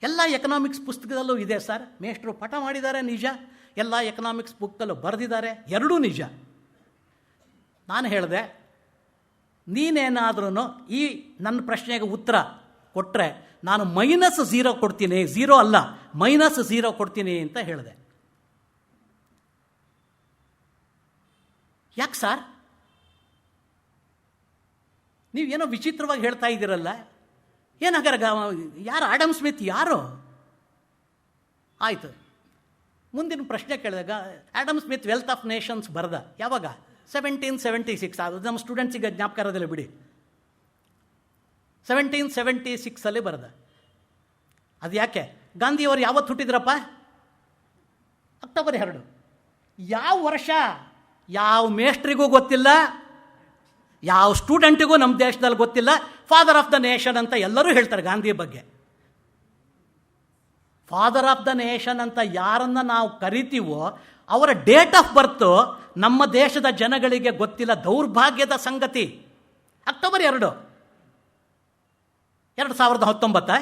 ಎಲ್ಲ ಎಕನಾಮಿಕ್ಸ್ ಪುಸ್ತಕದಲ್ಲೂ ಇದೆ ಸರ್. ಮೇಷ್ಟ್ರು ಪಾಠ ಮಾಡಿದ್ದಾರೆ, ನಿಜ. ಎಲ್ಲ ಎಕನಾಮಿಕ್ಸ್ ಬುಕ್ಕಲ್ಲೂ ಬರೆದಿದ್ದಾರೆ, ಎರಡೂ ನಿಜ. ನಾನು ಹೇಳಿದೆ, ನೀನೇನಾದ್ರೂ ಈ ನನ್ನ ಪ್ರಶ್ನೆಗೆ ಉತ್ತರ ಕೊಟ್ಟರೆ ನಾನು -0 ಕೊಡ್ತೀನಿ, 0 ಅಲ್ಲ -0 ಕೊಡ್ತೀನಿ ಅಂತ ಹೇಳಿದೆ. ಯಾಕೆ ಸರ್? ನೀವೇನೋ ವಿಚಿತ್ರವಾಗಿ ಹೇಳ್ತಾ ಇದ್ದೀರಲ್ಲ, ಏನಾಗಾರ ಯಾರು ಆ್ಯಡಮ್ ಸ್ಮಿತ್ ಯಾರು? ಆಯಿತು, ಮುಂದಿನ ಪ್ರಶ್ನೆ ಕೇಳಿದಾಗ Adam Smith wealth of Nations ಬರೆದ ಯಾವಾಗ? 1776. ಅದು ನಮ್ಮ ಸ್ಟೂಡೆಂಟ್ಸಿಗೆ ಜ್ಞಾಪಕ ಇರೋದಿಲ್ಲ ಬಿಡಿ. 1776 ಬರೆದ. ಅದು ಯಾಕೆ? ಗಾಂಧಿಯವರು ಯಾವತ್ತು ಹುಟ್ಟಿದ್ರಪ್ಪ? ಅಕ್ಟೋಬರ್ 2. ಯಾವ ವರ್ಷ? ಯಾವ ಮೇಷ್ಟ್ರಿಗೂ ಗೊತ್ತಿಲ್ಲ, ಯಾವ ಸ್ಟೂಡೆಂಟಿಗೂ ನಮ್ಮ ದೇಶದಲ್ಲಿ ಗೊತ್ತಿಲ್ಲ. ಫಾದರ್ ಆಫ್ ದ ನೇಷನ್ ಅಂತ ಎಲ್ಲರೂ ಹೇಳ್ತಾರೆ ಗಾಂಧಿ ಬಗ್ಗೆ. ಫಾದರ್ ಆಫ್ ದ ನೇಷನ್ ಅಂತ ಯಾರನ್ನು ನಾವು ಕರಿತೀವೋ ಅವರ ಡೇಟ್ ಆಫ್ ಬರ್ತು ನಮ್ಮ ದೇಶದ ಜನಗಳಿಗೆ ಗೊತ್ತಿಲ್ಲ. ದೌರ್ಭಾಗ್ಯದ ಸಂಗತಿ. ಅಕ್ಟೋಬರ್ 2, 2019.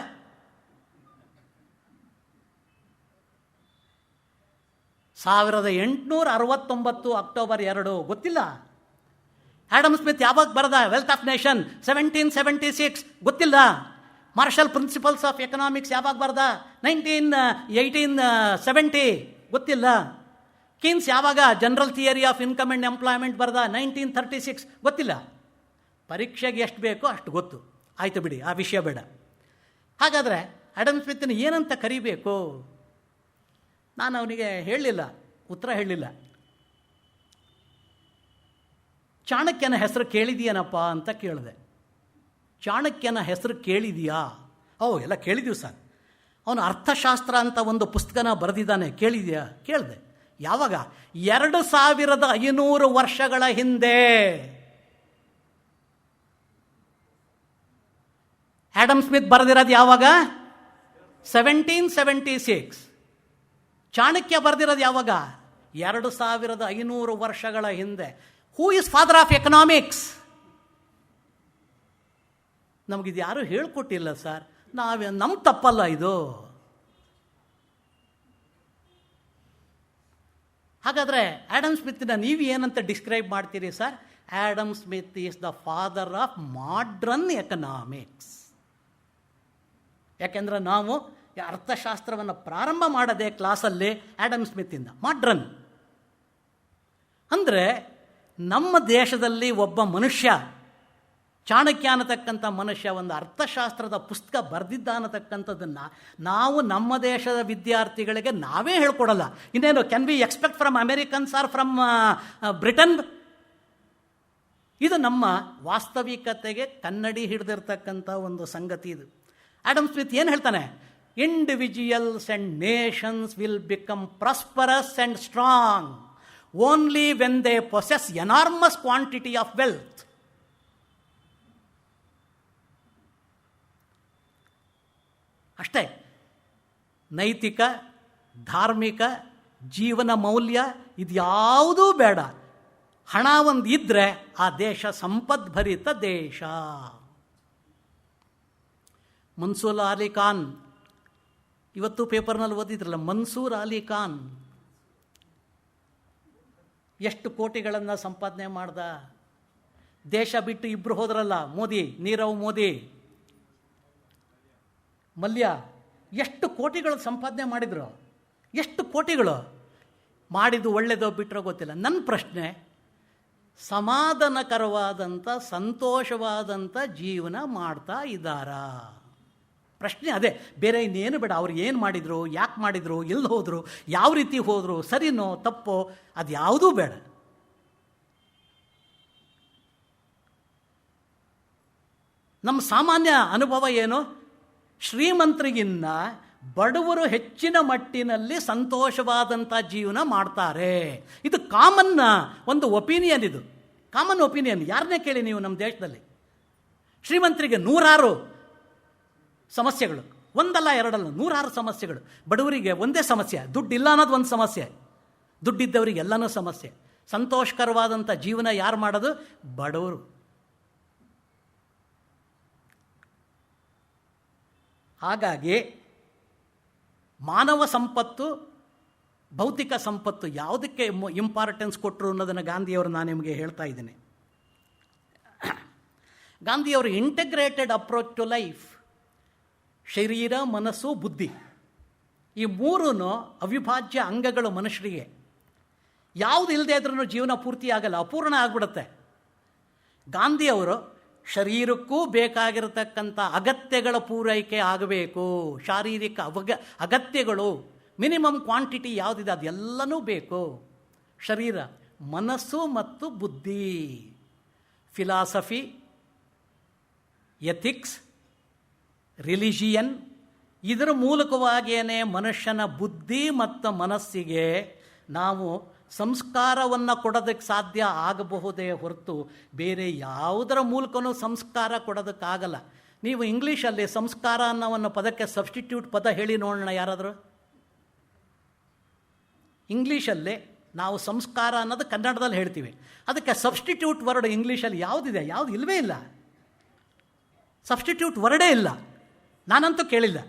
1869 ಅಕ್ಟೋಬರ್ 2 ಗೊತ್ತಿಲ್ಲ. ಆ್ಯಡಮ್ ಸ್ಮಿತ್ ಯಾವಾಗ ಬರೆದ ವೆಲ್ತ್ ಆಫ್ ನೇಷನ್? 1776 ಗೊತ್ತಿಲ್ಲ. ಮಾರ್ಷಲ್ ಪ್ರಿನ್ಸಿಪಲ್ಸ್ ಆಫ್ ಎಕನಾಮಿಕ್ಸ್ ಯಾವಾಗ ಬರೆದ? 1870 ಗೊತ್ತಿಲ್ಲ. ಕೀನ್ಸ್ ಯಾವಾಗ general theory of income and employment ಬರೆದ? 1936 ಗೊತ್ತಿಲ್ಲ. ಪರೀಕ್ಷೆಗೆ ಎಷ್ಟು ಬೇಕೋ ಅಷ್ಟು ಗೊತ್ತು. ಆಯಿತು ಬಿಡಿ, ಆ ವಿಷಯ ಬೇಡ. ಹಾಗಾದರೆ ಆ್ಯಡಮ್ ಸ್ಮಿತ್ನ ಏನಂತ ಕರಿಬೇಕು? ನಾನು ಅವನಿಗೆ ಹೇಳಲಿಲ್ಲ, ಉತ್ತರ ಹೇಳಲಿಲ್ಲ. ಚಾಣಕ್ಯನ ಹೆಸರು ಕೇಳಿದೀಯನಪ್ಪ ಅಂತ ಕೇಳಿದೆ. ಚಾಣಕ್ಯನ ಹೆಸರು ಕೇಳಿದೀಯಾ? ಎಲ್ಲ ಕೇಳಿದೀವಿ ಸರ್. ಅವನು ಅರ್ಥಶಾಸ್ತ್ರ ಅಂತ ಒಂದು ಪುಸ್ತಕನ ಬರೆದಿದ್ದಾನೆ, ಕೇಳಿದೆಯಾ? ಕೇಳಿದೆ. ಯಾವಾಗ? 2500 ವರ್ಷಗಳ ಹಿಂದೆ. ಆ್ಯಡಮ್ ಸ್ಮಿತ್ ಬರೆದಿರೋದು ಯಾವಾಗ? 1776. ಚಾಣಕ್ಯ ಬರೆದಿರೋದು ಯಾವಾಗ? 2500 ವರ್ಷಗಳ ಹಿಂದೆ. Who is father of economics? ನಮಗಿದು ಯಾರೂ ಹೇಳ್ಕೊಟ್ಟಿಲ್ಲ ಸರ್. ನಮ್ಮ ತಪ್ಪಲ್ಲ ಇದು. ಹಾಗಾದರೆ ಆ್ಯಡಮ್ ಸ್ಮಿತ್ನ ನೀವು ಏನಂತ ಡಿಸ್ಕ್ರೈಬ್ ಮಾಡ್ತೀರಿ sir? Adam Smith is the father of modern economics. ಯಾಕೆಂದರೆ ನಾವು ಅರ್ಥಶಾಸ್ತ್ರವನ್ನು ಪ್ರಾರಂಭ ಮಾಡದೆ ಕ್ಲಾಸಲ್ಲಿ ಆ್ಯಡಮ್ ಸ್ಮಿತ್ತಿಂದ. ಮಾಡ್ರನ್ ಅಂದರೆ ನಮ್ಮ ದೇಶದಲ್ಲಿ ಒಬ್ಬ ಮನುಷ್ಯ, ಚಾಣಕ್ಯ ಅನ್ನತಕ್ಕಂಥ ಮನುಷ್ಯ ಒಂದು ಅರ್ಥಶಾಸ್ತ್ರದ ಪುಸ್ತಕ ಬರೆದಿದ್ದ ಅನ್ನತಕ್ಕಂಥದ್ದನ್ನು ನಾವು ನಮ್ಮ ದೇಶದ ವಿದ್ಯಾರ್ಥಿಗಳಿಗೆ ನಾವೇ ಹೇಳ್ಕೊಡಲ್ಲ. ಇನ್ನೇನು, can we expect from Americans are from Britain? ಇದು ನಮ್ಮ ವಾಸ್ತವಿಕತೆಗೆ ಕನ್ನಡಿ ಹಿಡಿದಿರ್ತಕ್ಕಂಥ ಒಂದು ಸಂಗತಿ. ಇದು ಆ್ಯಡಮ್ ಸ್ಮಿತ್ ಏನು ಹೇಳ್ತಾನೆ? Individuals and Nations will become prosperous and strong only when they possess enormous quantity of wealth. ಅಷ್ಟೇ. ನೈತಿಕ, ಧಾರ್ಮಿಕ, ಜೀವನ ಮೌಲ್ಯ ಇದ್ಯಾವುದೂ ಬೇಡ. ಹಣ ಒಂದು ಇದ್ದರೆ ಆ ದೇಶ ಸಂಪದ್ಭರಿತ ದೇಶ. ಮನ್ಸೂರ್ ಅಲಿ ಖಾನ್, ಇವತ್ತು ಪೇಪರ್ನಲ್ಲಿ ಓದಿದ್ರಲ್ಲ, ಮನ್ಸೂರ್ ಅಲಿ ಖಾನ್ ಎಷ್ಟು ಕೋಟಿಗಳನ್ನು ಸಂಪಾದನೆ ಮಾಡ್ದ. ದೇಶ ಬಿಟ್ಟು ಇಬ್ಬರು ಹೋದ್ರಲ್ಲ, ಮೋದಿ, ನೀರವ್ ಮೋದಿ, ಮಲ್ಯ, ಎಷ್ಟು ಕೋಟಿಗಳು ಸಂಪಾದನೆ ಮಾಡಿದರು. ಎಷ್ಟು ಕೋಟಿಗಳು ಮಾಡಿದ್ದು ಒಳ್ಳೆಯದೋ ಬಿಟ್ಟರೋ ಗೊತ್ತಿಲ್ಲ. ನನ್ನ ಪ್ರಶ್ನೆ, ಸಮಾಧಾನಕರವಾದಂಥ ಸಂತೋಷವಾದಂಥ ಜೀವನ ಮಾಡ್ತಾ ಇದ್ದಾರಾ? ಪ್ರಶ್ನೆ ಅದೇ, ಬೇರೆ ಇನ್ನೇನು ಬೇಡ. ಅವ್ರು ಏನು ಮಾಡಿದರು, ಯಾಕೆ ಮಾಡಿದರು, ಎಲ್ಲಿ ಹೋದರು, ಯಾವ ರೀತಿ ಹೋದರು, ಸರಿನೋ ತಪ್ಪೋ, ಅದು ಯಾವುದೂ ಬೇಡ. ನಮ್ಮ ಸಾಮಾನ್ಯ ಅನುಭವ ಏನು? ಶ್ರೀಮಂತರಿಗಿನ್ನ ಬಡವರು ಹೆಚ್ಚಿನ ಮಟ್ಟಿನಲ್ಲಿ ಸಂತೋಷವಾದಂಥ ಜೀವನ ಮಾಡ್ತಾರೆ. ಇದು ಕಾಮನ್ನ ಒಂದು ಒಪಿನಿಯನ್. ಇದು ಕಾಮನ್ ಒಪಿನಿಯನ್. ಯಾರನ್ನೇ ಕೇಳಿ ನೀವು ನಮ್ಮ ದೇಶದಲ್ಲಿ, ಶ್ರೀಮಂತರಿಗೆ 100 ಸಮಸ್ಯೆಗಳು, ಒಂದಲ್ಲ ಎರಡಲ್ಲ, 100 ಸಮಸ್ಯೆಗಳು. ಬಡವರಿಗೆ ಒಂದೇ ಸಮಸ್ಯೆ, ದುಡ್ಡಿಲ್ಲ ಅನ್ನೋದು ಒಂದು ಸಮಸ್ಯೆ. ದುಡ್ಡಿದ್ದವರಿಗೆ ಎಲ್ಲನೂ ಸಮಸ್ಯೆ. ಸಂತೋಷಕರವಾದಂಥ ಜೀವನ ಯಾರು ಮಾಡೋದು? ಬಡವರು. ಹಾಗಾಗಿ ಮಾನವ ಸಂಪತ್ತು, ಭೌತಿಕ ಸಂಪತ್ತು ಯಾವುದಕ್ಕೆ ಇಂಪಾರ್ಟೆನ್ಸ್ ಕೊಟ್ಟರು ಅನ್ನೋದನ್ನು ಗಾಂಧಿಯವರು ನಾನು ನಿಮಗೆ ಹೇಳ್ತಾ ಇದ್ದೀನಿ. ಗಾಂಧಿಯವರು ಇಂಟಗ್ರೇಟೆಡ್ ಅಪ್ರೋಚ್ ಟು ಲೈಫ್, ಶರೀರ, ಮನಸ್ಸು, ಬುದ್ಧಿ, ಈ 3 ಅವಿಭಾಜ್ಯ ಅಂಗಗಳು ಮನುಷ್ಯರಿಗೆ. ಯಾವುದು ಇಲ್ಲದೆ ಇದ್ರೂ ಜೀವನ ಪೂರ್ತಿ ಆಗಲ್ಲ, ಅಪೂರ್ಣ ಆಗಿಬಿಡುತ್ತೆ. ಗಾಂಧಿಯವರು ಶರೀರಕ್ಕೂ ಬೇಕಾಗಿರತಕ್ಕಂಥ ಅಗತ್ಯಗಳ ಪೂರೈಕೆ ಆಗಬೇಕು. ಶಾರೀರಿಕ ಅಗತ್ಯಗಳು ಮಿನಿಮಮ್ ಕ್ವಾಂಟಿಟಿ ಯಾವುದಿದೆ ಅದೆಲ್ಲನೂ ಬೇಕು. ಶರೀರ, ಮನಸ್ಸು ಮತ್ತು ಬುದ್ಧಿ, ಫಿಲಾಸಫಿ, ಎಥಿಕ್ಸ್, ರಿಲಿಜಿಯನ್, ಇದರ ಮೂಲಕವಾಗಿಯೇ ಮನುಷ್ಯನ ಬುದ್ಧಿ ಮತ್ತು ಮನಸ್ಸಿಗೆ ನಾವು ಸಂಸ್ಕಾರವನ್ನು ಕೊಡೋದಕ್ಕೆ ಸಾಧ್ಯ ಆಗಬಹುದೇ ಹೊರತು ಬೇರೆ ಯಾವುದರ ಮೂಲಕನೂ ಸಂಸ್ಕಾರ ಕೊಡೋದಕ್ಕಾಗಲ್ಲ. ನೀವು ಇಂಗ್ಲೀಷಲ್ಲಿ ಸಂಸ್ಕಾರ ಅನ್ನೋ ಪದಕ್ಕೆ ಸಬ್ಸ್ಟಿಟ್ಯೂಟ್ ಪದ ಹೇಳಿ ನೋಡೋಣ ಯಾರಾದರೂ. ಇಂಗ್ಲೀಷಲ್ಲಿ ನಾವು ಸಂಸ್ಕಾರ ಅನ್ನೋದು ಕನ್ನಡದಲ್ಲಿ ಹೇಳ್ತೀವಿ, ಅದಕ್ಕೆ ಸಬ್ಸ್ಟಿಟ್ಯೂಟ್ ವರ್ಡ್ ಇಂಗ್ಲೀಷಲ್ಲಿ ಯಾವುದಿದೆ? ಯಾವುದು ಇಲ್ಲವೇ ಇಲ್ಲ. ಸಬ್ಸ್ಟಿಟ್ಯೂಟ್ ವರ್ಡೇ ಇಲ್ಲ, ನಾನಂತೂ ಕೇಳಿಲ್ಲ.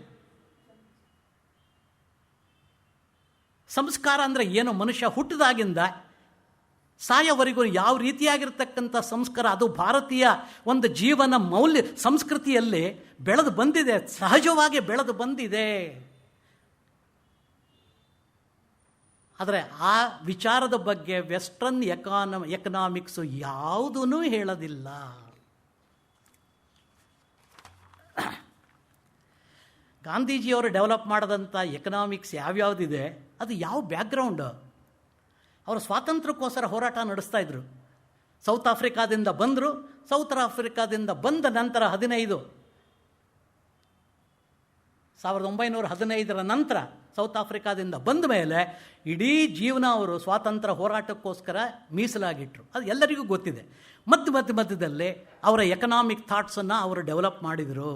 ಸಂಸ್ಕಾರ ಅಂದರೆ ಏನು? ಮನುಷ್ಯ ಹುಟ್ಟಿದಾಗಿಂದ ಸಾಯೋವರೆಗೂ ಯಾವ ರೀತಿಯಾಗಿರ್ತಕ್ಕಂಥ ಸಂಸ್ಕಾರ, ಅದು ಭಾರತೀಯ ಒಂದು ಜೀವನ ಮೌಲ್ಯ ಸಂಸ್ಕೃತಿಯಲ್ಲಿ ಬೆಳೆದು ಬಂದಿದೆ, ಸಹಜವಾಗಿ ಬೆಳೆದು ಬಂದಿದೆ. ಆದರೆ ಆ ವಿಚಾರದ ಬಗ್ಗೆ ವೆಸ್ಟರ್ನ್ ಎಕನಾಮಿಕ್ಸು ಯಾವುದೂ ಹೇಳೋದಿಲ್ಲ. ಗಾಂಧೀಜಿಯವರು ಡೆವಲಪ್ ಮಾಡಿದಂಥ ಎಕನಾಮಿಕ್ಸ್ ಯಾವ್ಯಾವುದಿದೆ, ಅದು ಯಾವ ಬ್ಯಾಕ್ಗ್ರೌಂಡ್? ಅವರು ಸ್ವಾತಂತ್ರ್ಯಕ್ಕೋಸ್ಕರ ಹೋರಾಟ ನಡೆಸ್ತಾ ಇದ್ರು. ಸೌತ್ ಆಫ್ರಿಕಾದಿಂದ ಬಂದರು. ಸೌತ್ ಆಫ್ರಿಕಾದಿಂದ ಬಂದ ನಂತರ 1915 ನಂತರ ಸೌತ್ ಆಫ್ರಿಕಾದಿಂದ ಬಂದ ಮೇಲೆ ಇಡೀ ಜೀವನ ಅವರು ಸ್ವಾತಂತ್ರ್ಯ ಹೋರಾಟಕ್ಕೋಸ್ಕರ ಮೀಸಲಾಗಿಟ್ಟರು. ಅದು ಎಲ್ಲರಿಗೂ ಗೊತ್ತಿದೆ. ಮಧ್ಯದಲ್ಲಿ ಅವರ ಎಕನಾಮಿಕ್ ಥಾಟ್ಸನ್ನು ಅವರು ಡೆವಲಪ್ ಮಾಡಿದರು.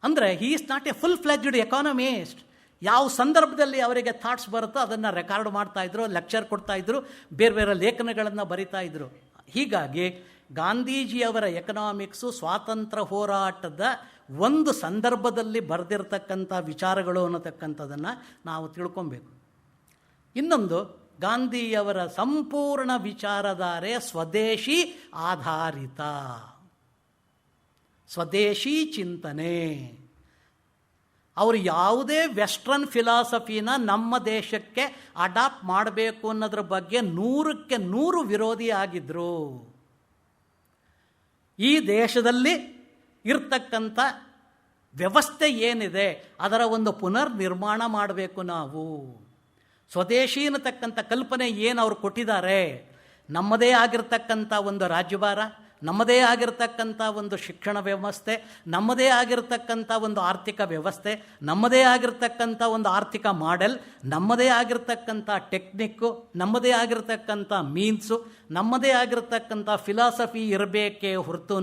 ಅಂದರೆ he is not A full fledged economist. ಯಾವ ಸಂದರ್ಭದಲ್ಲಿ ಅವರಿಗೆ ಥಾಟ್ಸ್ ಬರುತ್ತೋ ಅದನ್ನು ರೆಕಾರ್ಡ್ ಮಾಡ್ತಾಯಿದ್ರು, ಲೆಕ್ಚರ್ ಕೊಡ್ತಾಯಿದ್ರು, ಬೇರೆ ಬೇರೆ ಲೇಖನಗಳನ್ನು ಬರಿತಾಯಿದ್ರು. ಹೀಗಾಗಿ ಗಾಂಧೀಜಿಯವರ ಎಕನಾಮಿಕ್ಸು ಸ್ವಾತಂತ್ರ್ಯ ಹೋರಾಟದ ಒಂದು ಸಂದರ್ಭದಲ್ಲಿ ಬರೆದಿರ್ತಕ್ಕಂಥ ವಿಚಾರಗಳು ಅನ್ನತಕ್ಕಂಥದ್ದನ್ನು ನಾವು ತಿಳ್ಕೊಬೇಕು. ಇನ್ನೊಂದು, ಗಾಂಧಿಯವರ ಸಂಪೂರ್ಣ ವಿಚಾರಧಾರೆ ಸ್ವದೇಶಿ ಆಧಾರಿತ, ಸ್ವದೇಶಿ ಚಿಂತನೆ. ಅವರು ಯಾವುದೇ ವೆಸ್ಟರ್ನ್ ಫಿಲಾಸಫಿನ ನಮ್ಮ ದೇಶಕ್ಕೆ ಅಡಾಪ್ಟ್ ಮಾಡಬೇಕು ಅನ್ನೋದ್ರ ಬಗ್ಗೆ 100ಕ್ಕೆ 100 ವಿರೋಧಿ ಆಗಿದ್ದರು. ಈ ದೇಶದಲ್ಲಿ ಇರ್ತಕ್ಕಂಥ ವ್ಯವಸ್ಥೆ ಏನಿದೆ ಅದರ ಒಂದು ಪುನರ್ ನಿರ್ಮಾಣ ಮಾಡಬೇಕು. ನಾವು ಸ್ವದೇಶಿ ಅನ್ನತಕ್ಕಂಥ ಕಲ್ಪನೆ ಏನು ಅವ್ರು ಕೊಟ್ಟಿದ್ದಾರೆ, ನಮ್ಮದೇ ಆಗಿರ್ತಕ್ಕಂಥ ಒಂದು ರಾಜ್ಯಭಾರ, ನಮ್ಮದೇ ಆಗಿರ್ತಕ್ಕಂಥ ಒಂದು ಶಿಕ್ಷಣ ವ್ಯವಸ್ಥೆ, ನಮ್ಮದೇ ಆಗಿರ್ತಕ್ಕಂಥ ಒಂದು ಆರ್ಥಿಕ ವ್ಯವಸ್ಥೆ, ನಮ್ಮದೇ ಆಗಿರ್ತಕ್ಕಂಥ ಒಂದು ಆರ್ಥಿಕ ಮಾಡೆಲ್, ನಮ್ಮದೇ ಆಗಿರ್ತಕ್ಕಂಥ ಟೆಕ್ನಿಕ್ಕು, ನಮ್ಮದೇ ಆಗಿರ್ತಕ್ಕಂಥ ಮೀನ್ಸು, ನಮ್ಮದೇ ಆಗಿರ್ತಕ್ಕಂಥ ಫಿಲಾಸಫಿ ಇರಬೇಕೇ ಹೊರತು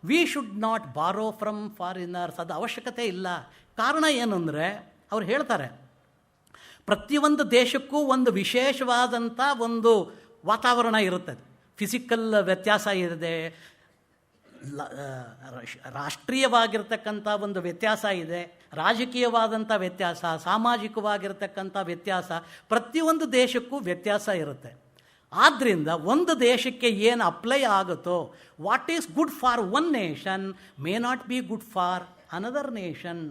ವಿ ಶುಡ್ ನಾಟ್ ಬಾರೋ ಫ್ರಮ್ ಫಾರಿನರ್ಸ್. ಅದು ಅವಶ್ಯಕತೆ ಇಲ್ಲ. ಕಾರಣ ಏನು ಅಂದರೆ ಅವ್ರು ಹೇಳ್ತಾರೆ, ಪ್ರತಿಯೊಂದು ದೇಶಕ್ಕೂ ಒಂದು ವಿಶೇಷವಾದಂಥ ಒಂದು ವಾತಾವರಣ ಇರುತ್ತದೆ. ಫಿಸಿಕಲ್ ವ್ಯತ್ಯಾಸ ಇದೆ, ರಾಷ್ಟ್ರೀಯವಾಗಿರ್ತಕ್ಕಂಥ ಒಂದು ವ್ಯತ್ಯಾಸ ಇದೆ, ರಾಜಕೀಯವಾದಂಥ ವ್ಯತ್ಯಾಸ, ಸಾಮಾಜಿಕವಾಗಿರ್ತಕ್ಕಂಥ ವ್ಯತ್ಯಾಸ, ಪ್ರತಿಯೊಂದು ದೇಶಕ್ಕೂ ವ್ಯತ್ಯಾಸ ಇರುತ್ತೆ. ಆದ್ದರಿಂದ ಒಂದು ದೇಶಕ್ಕೆ ಏನು ಅಪ್ಲೈ ಆಗುತ್ತೋ, what is good for one nation may not be good for another nation.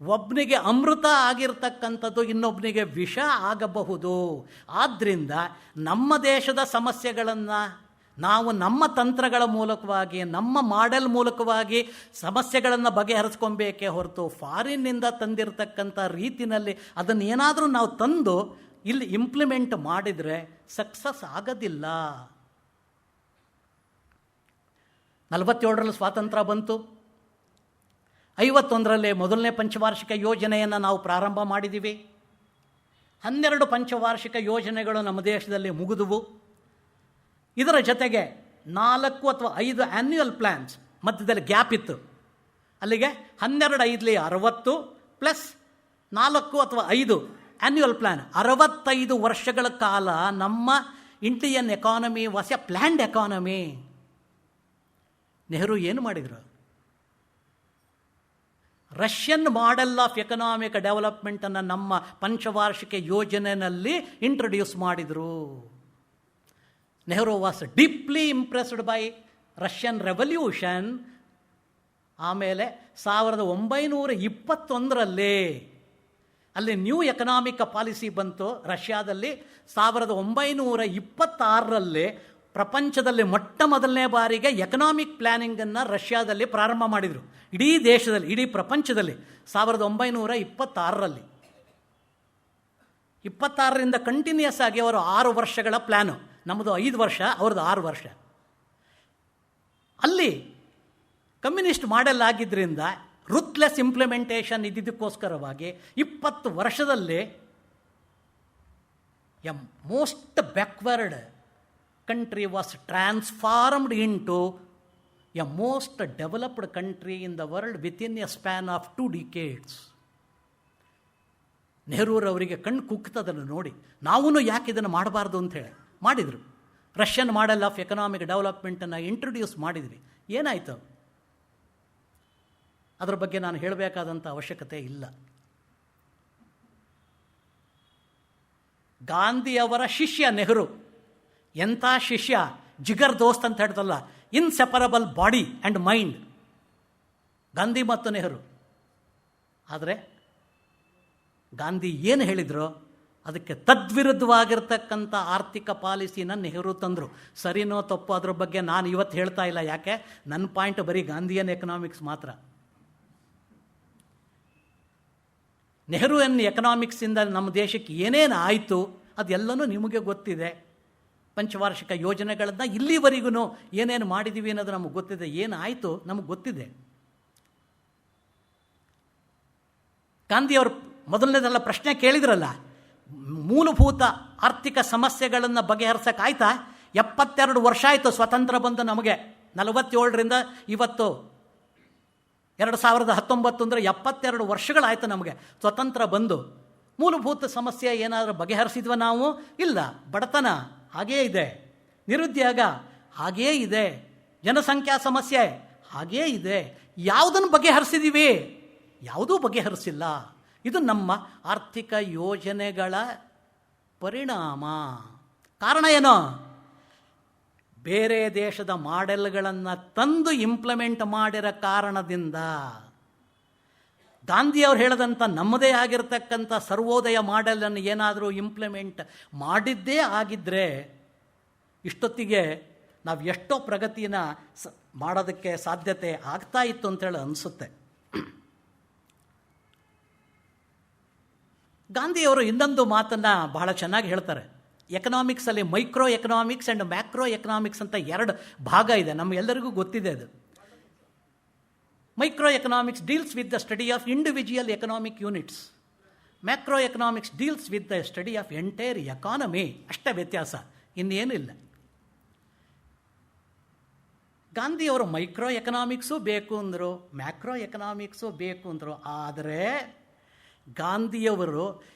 ಒಬ್ಬನಿಗೆ ಅಮೃತ ಆಗಿರ್ತಕ್ಕಂಥದ್ದು ಇನ್ನೊಬ್ಬನಿಗೆ ವಿಷ ಆಗಬಹುದು. ಆದ್ದರಿಂದ ನಮ್ಮ ದೇಶದ ಸಮಸ್ಯೆಗಳನ್ನು ನಾವು ನಮ್ಮ ತಂತ್ರಗಳ ಮೂಲಕವಾಗಿ, ನಮ್ಮ ಮಾಡೆಲ್ ಮೂಲಕವಾಗಿ ಸಮಸ್ಯೆಗಳನ್ನು ಬಗೆಹರಿಸ್ಕೊಬೇಕೇ ಹೊರತು ಫಾರಿನ್ನಿಂದ ತಂದಿರತಕ್ಕಂಥ ರೀತಿಯಲ್ಲಿ ಅದನ್ನೇನಾದರೂ ನಾವು ತಂದು ಇಲ್ಲಿ ಇಂಪ್ಲಿಮೆಂಟ್ ಮಾಡಿದರೆ ಸಕ್ಸಸ್ ಆಗೋದಿಲ್ಲ. 47ರಲ್ಲಿ ಸ್ವಾತಂತ್ರ್ಯ ಬಂತು, 51ರಲ್ಲಿ ಮೊದಲನೇ ಪಂಚವಾರ್ಷಿಕ ಯೋಜನೆಯನ್ನು ನಾವು ಪ್ರಾರಂಭ ಮಾಡಿದ್ದೀವಿ. 12 ಪಂಚವಾರ್ಷಿಕ ಯೋಜನೆಗಳು ನಮ್ಮ ದೇಶದಲ್ಲಿ ಮುಗಿದುವು. ಇದರ ಜೊತೆಗೆ 4 ಅಥವಾ 5 ಆ್ಯನ್ಯುಯಲ್ ಪ್ಲ್ಯಾನ್ಸ್ ಮಧ್ಯದಲ್ಲಿ ಗ್ಯಾಪ್ ಇತ್ತು. ಅಲ್ಲಿಗೆ 12 5 60 ಪ್ಲಸ್ 4 ಅಥವಾ 5 ಆ್ಯನ್ಯುಯಲ್ ಪ್ಲ್ಯಾನ್, 65 ವರ್ಷಗಳ ಕಾಲ ನಮ್ಮ Indian economy was A planned economy. Nehru ಏನು ಮಾಡಿದರು? ರಷ್ಯನ್ ಮಾಡೆಲ್ ಆಫ್ ಎಕನಾಮಿಕ್ ಡೆವಲಪ್ಮೆಂಟನ್ನು ನಮ್ಮ ಪಂಚವಾರ್ಷಿಕ ಯೋಜನೆಯಲ್ಲಿ ಇಂಟ್ರೊಡ್ಯೂಸ್ ಮಾಡಿದರು. Nehru was deeply impressed by Russian revolution. ಆಮೇಲೆ 1921ರಲ್ಲಿ ಅಲ್ಲಿ ನ್ಯೂ ಎಕನಾಮಿಕ್ ಪಾಲಿಸಿ ಬಂತು ರಷ್ಯಾದಲ್ಲಿ. 1926ರಲ್ಲಿ ಪ್ರಪಂಚದಲ್ಲಿ ಮೊದಲನೇ ಬಾರಿಗೆ ಎಕನಾಮಿಕ್ ಪ್ಲ್ಯಾನಿಂಗನ್ನು ರಷ್ಯಾದಲ್ಲಿ ಪ್ರಾರಂಭ ಮಾಡಿದರು. ಇಡೀ ದೇಶದಲ್ಲಿ, ಇಡೀ ಪ್ರಪಂಚದಲ್ಲಿ 1926ರಲ್ಲಿ. 26ರಿಂದ ಕಂಟಿನ್ಯೂಸ್ ಆಗಿ ಅವರು 6 ವರ್ಷಗಳ ಪ್ಲ್ಯಾನು. ನಮ್ಮದು 5 ವರ್ಷ, ಅವ್ರದ್ದು 6 ವರ್ಷ. ಅಲ್ಲಿ ಕಮ್ಯುನಿಸ್ಟ್ ಮಾಡೆಲ್ ಆಗಿದ್ದರಿಂದ ರುತ್ಲೆಸ್ ಇಂಪ್ಲಿಮೆಂಟೇಷನ್ ಇದ್ದಿದ್ದಕ್ಕೋಸ್ಕರವಾಗಿ 20 ವರ್ಷದಲ್ಲಿ A most backward country was transformed into a most developed country in the world within a span of 2 decades. ನೆಹರೂರವರಿಗೆ ಕಣ್ಣು ಕುಕ್ತದನ್ನು ನೋಡಿ ನಾವೂ ಯಾಕೆ ಇದನ್ನು ಮಾಡಬಾರ್ದು ಅಂಥೇಳಿ ಮಾಡಿದರು. ರಷ್ಯನ್ ಮಾಡೆಲ್ ಆಫ್ ಎಕನಾಮಿಕ್ ಡೆವಲಪ್ಮೆಂಟನ್ನು ಇಂಟ್ರೊಡ್ಯೂಸ್ ಮಾಡಿದ್ವಿ. ಏನಾಯಿತು? ಅದರ ಬಗ್ಗೆ ನಾನು ಹೇಳಬೇಕಾದಂಥ ಅವಶ್ಯಕತೆ ಇಲ್ಲ. ಗಾಂಧಿಯವರ ಶಿಷ್ಯ ನೆಹರು. ಎಂಥ ಶಿಷ್ಯ! ಜಿಗರ್ ದೋಸ್ತ್ ಅಂತ ಹೇಳ್ತಲ್ಲ, inseparable body and mind, Gandhi ಮತ್ತು ನೆಹರು. ಆದರೆ ಗಾಂಧಿ ಏನು ಹೇಳಿದ್ರು ಅದಕ್ಕೆ ತದ್ವಿರುದ್ಧವಾಗಿರ್ತಕ್ಕಂಥ ಆರ್ಥಿಕ ಪಾಲಿಸಿನ ನೆಹರು ತಂದರು. ಸರಿನೋ ತಪ್ಪು ಅದ್ರ ಬಗ್ಗೆ ನಾನು ಇವತ್ತು ಹೇಳ್ತಾ ಇಲ್ಲ. ಯಾಕೆ? ನನ್ನ ಪಾಯಿಂಟ್ ಬರೀ ಗಾಂಧಿಯನ್ ಎಕನಾಮಿಕ್ಸ್ ಮಾತ್ರ. ನೆಹರು ಎಕನಾಮಿಕ್ಸಿಂದ ನಮ್ಮ ದೇಶಕ್ಕೆ ಏನೇನು ಆಯಿತು ಅದೆಲ್ಲನೂ ನಿಮಗೆ ಗೊತ್ತಿದೆ. ಪಂಚವಾರ್ಷಿಕ ಯೋಜನೆಗಳನ್ನು ಇಲ್ಲಿವರೆಗೂ ಏನೇನು ಮಾಡಿದ್ದೀವಿ ಅನ್ನೋದು ನಮಗೆ ಗೊತ್ತಿದೆ. ಏನಾಯಿತು ನಮಗೆ ಗೊತ್ತಿದೆ. ಗಾಂಧಿಯವರು ಮೊದಲನೇದೆಲ್ಲ ಪ್ರಶ್ನೆ ಕೇಳಿದ್ರಲ್ಲ, ಮೂಲಭೂತ ಆರ್ಥಿಕ ಸಮಸ್ಯೆಗಳನ್ನು ಬಗೆಹರಿಸೋಕ್ಕಾಯ್ತಾ? 72 ವರ್ಷ ಆಯಿತು ಸ್ವತಂತ್ರ ಬಂದು ನಮಗೆ. 47ರಿಂದ ಇವತ್ತು 2019 ಅಂದರೆ 72 ವರ್ಷಗಳಾಯಿತು ನಮಗೆ ಸ್ವತಂತ್ರ ಬಂದು. ಮೂಲಭೂತ ಸಮಸ್ಯೆ ಏನಾದರೂ ಬಗೆಹರಿಸಿದ್ವ ನಾವು? ಇಲ್ಲ. ಬಡತನ ಹಾಗೇ ಇದೆ, ನಿರುದ್ಯೋಗ ಹಾಗೇ ಇದೆ, ಜನಸಂಖ್ಯಾ ಸಮಸ್ಯೆ ಹಾಗೇ ಇದೆ. ಯಾವುದನ್ನು ಬಗೆಹರಿಸಿದ್ದೀವಿ? ಯಾವುದೂ ಬಗೆಹರಿಸಿಲ್ಲ. ಇದು ನಮ್ಮ ಆರ್ಥಿಕ ಯೋಜನೆಗಳ ಪರಿಣಾಮ. ಕಾರಣ ಏನು? ಬೇರೆ ದೇಶದ ಮಾಡೆಲ್ಗಳನ್ನು ತಂದು ಇಂಪ್ಲಿಮೆಂಟ್ ಮಾಡಿರೋ ಕಾರಣದಿಂದ. ಗಾಂಧಿಯವರು ಹೇಳದಂಥ ನಮ್ಮದೇ ಆಗಿರ್ತಕ್ಕಂಥ ಸರ್ವೋದಯ ಮಾಡೆಲನ್ನು ಏನಾದರೂ ಇಂಪ್ಲಿಮೆಂಟ್ ಮಾಡಿದ್ದೇ ಆಗಿದ್ದರೆ ಇಷ್ಟೊತ್ತಿಗೆ ನಾವು ಎಷ್ಟೋ ಪ್ರಗತಿನ ಮಾಡೋದಕ್ಕೆ ಸಾಧ್ಯತೆ ಆಗ್ತಾ ಇತ್ತು ಅಂತೇಳಿ ಅನಿಸುತ್ತೆ. ಗಾಂಧಿಯವರು ಇನ್ನೊಂದು ಮಾತನ್ನು ಬಹಳ ಚೆನ್ನಾಗಿ ಹೇಳ್ತಾರೆ. ಎಕನಾಮಿಕ್ಸಲ್ಲಿ micro economics and macro economics ಅಂತ ಎರಡು ಭಾಗ ಇದೆ, ನಮಗೆಲ್ಲರಿಗೂ ಗೊತ್ತಿದೆ ಅದು. Micro economics deals with the study of individual economic units. Macro economics deals with the study of entire economy. ಅಷ್ಟೇ ವ್ಯತ್ಯಾಸ, ಇನ್ನೇನೂ ಇಲ್ಲ. ಗಾಂಧಿಯವರು ಮೈಕ್ರೋ ಎಕನಾಮಿಕ್ಸು ಬೇಕು ಅಂದರು, ಮ್ಯಾಕ್ರೋ ಎಕನಾಮಿಕ್ಸು ಬೇಕು ಅಂದರು. ಆದರೆ ಗಾಂಧಿಯವರು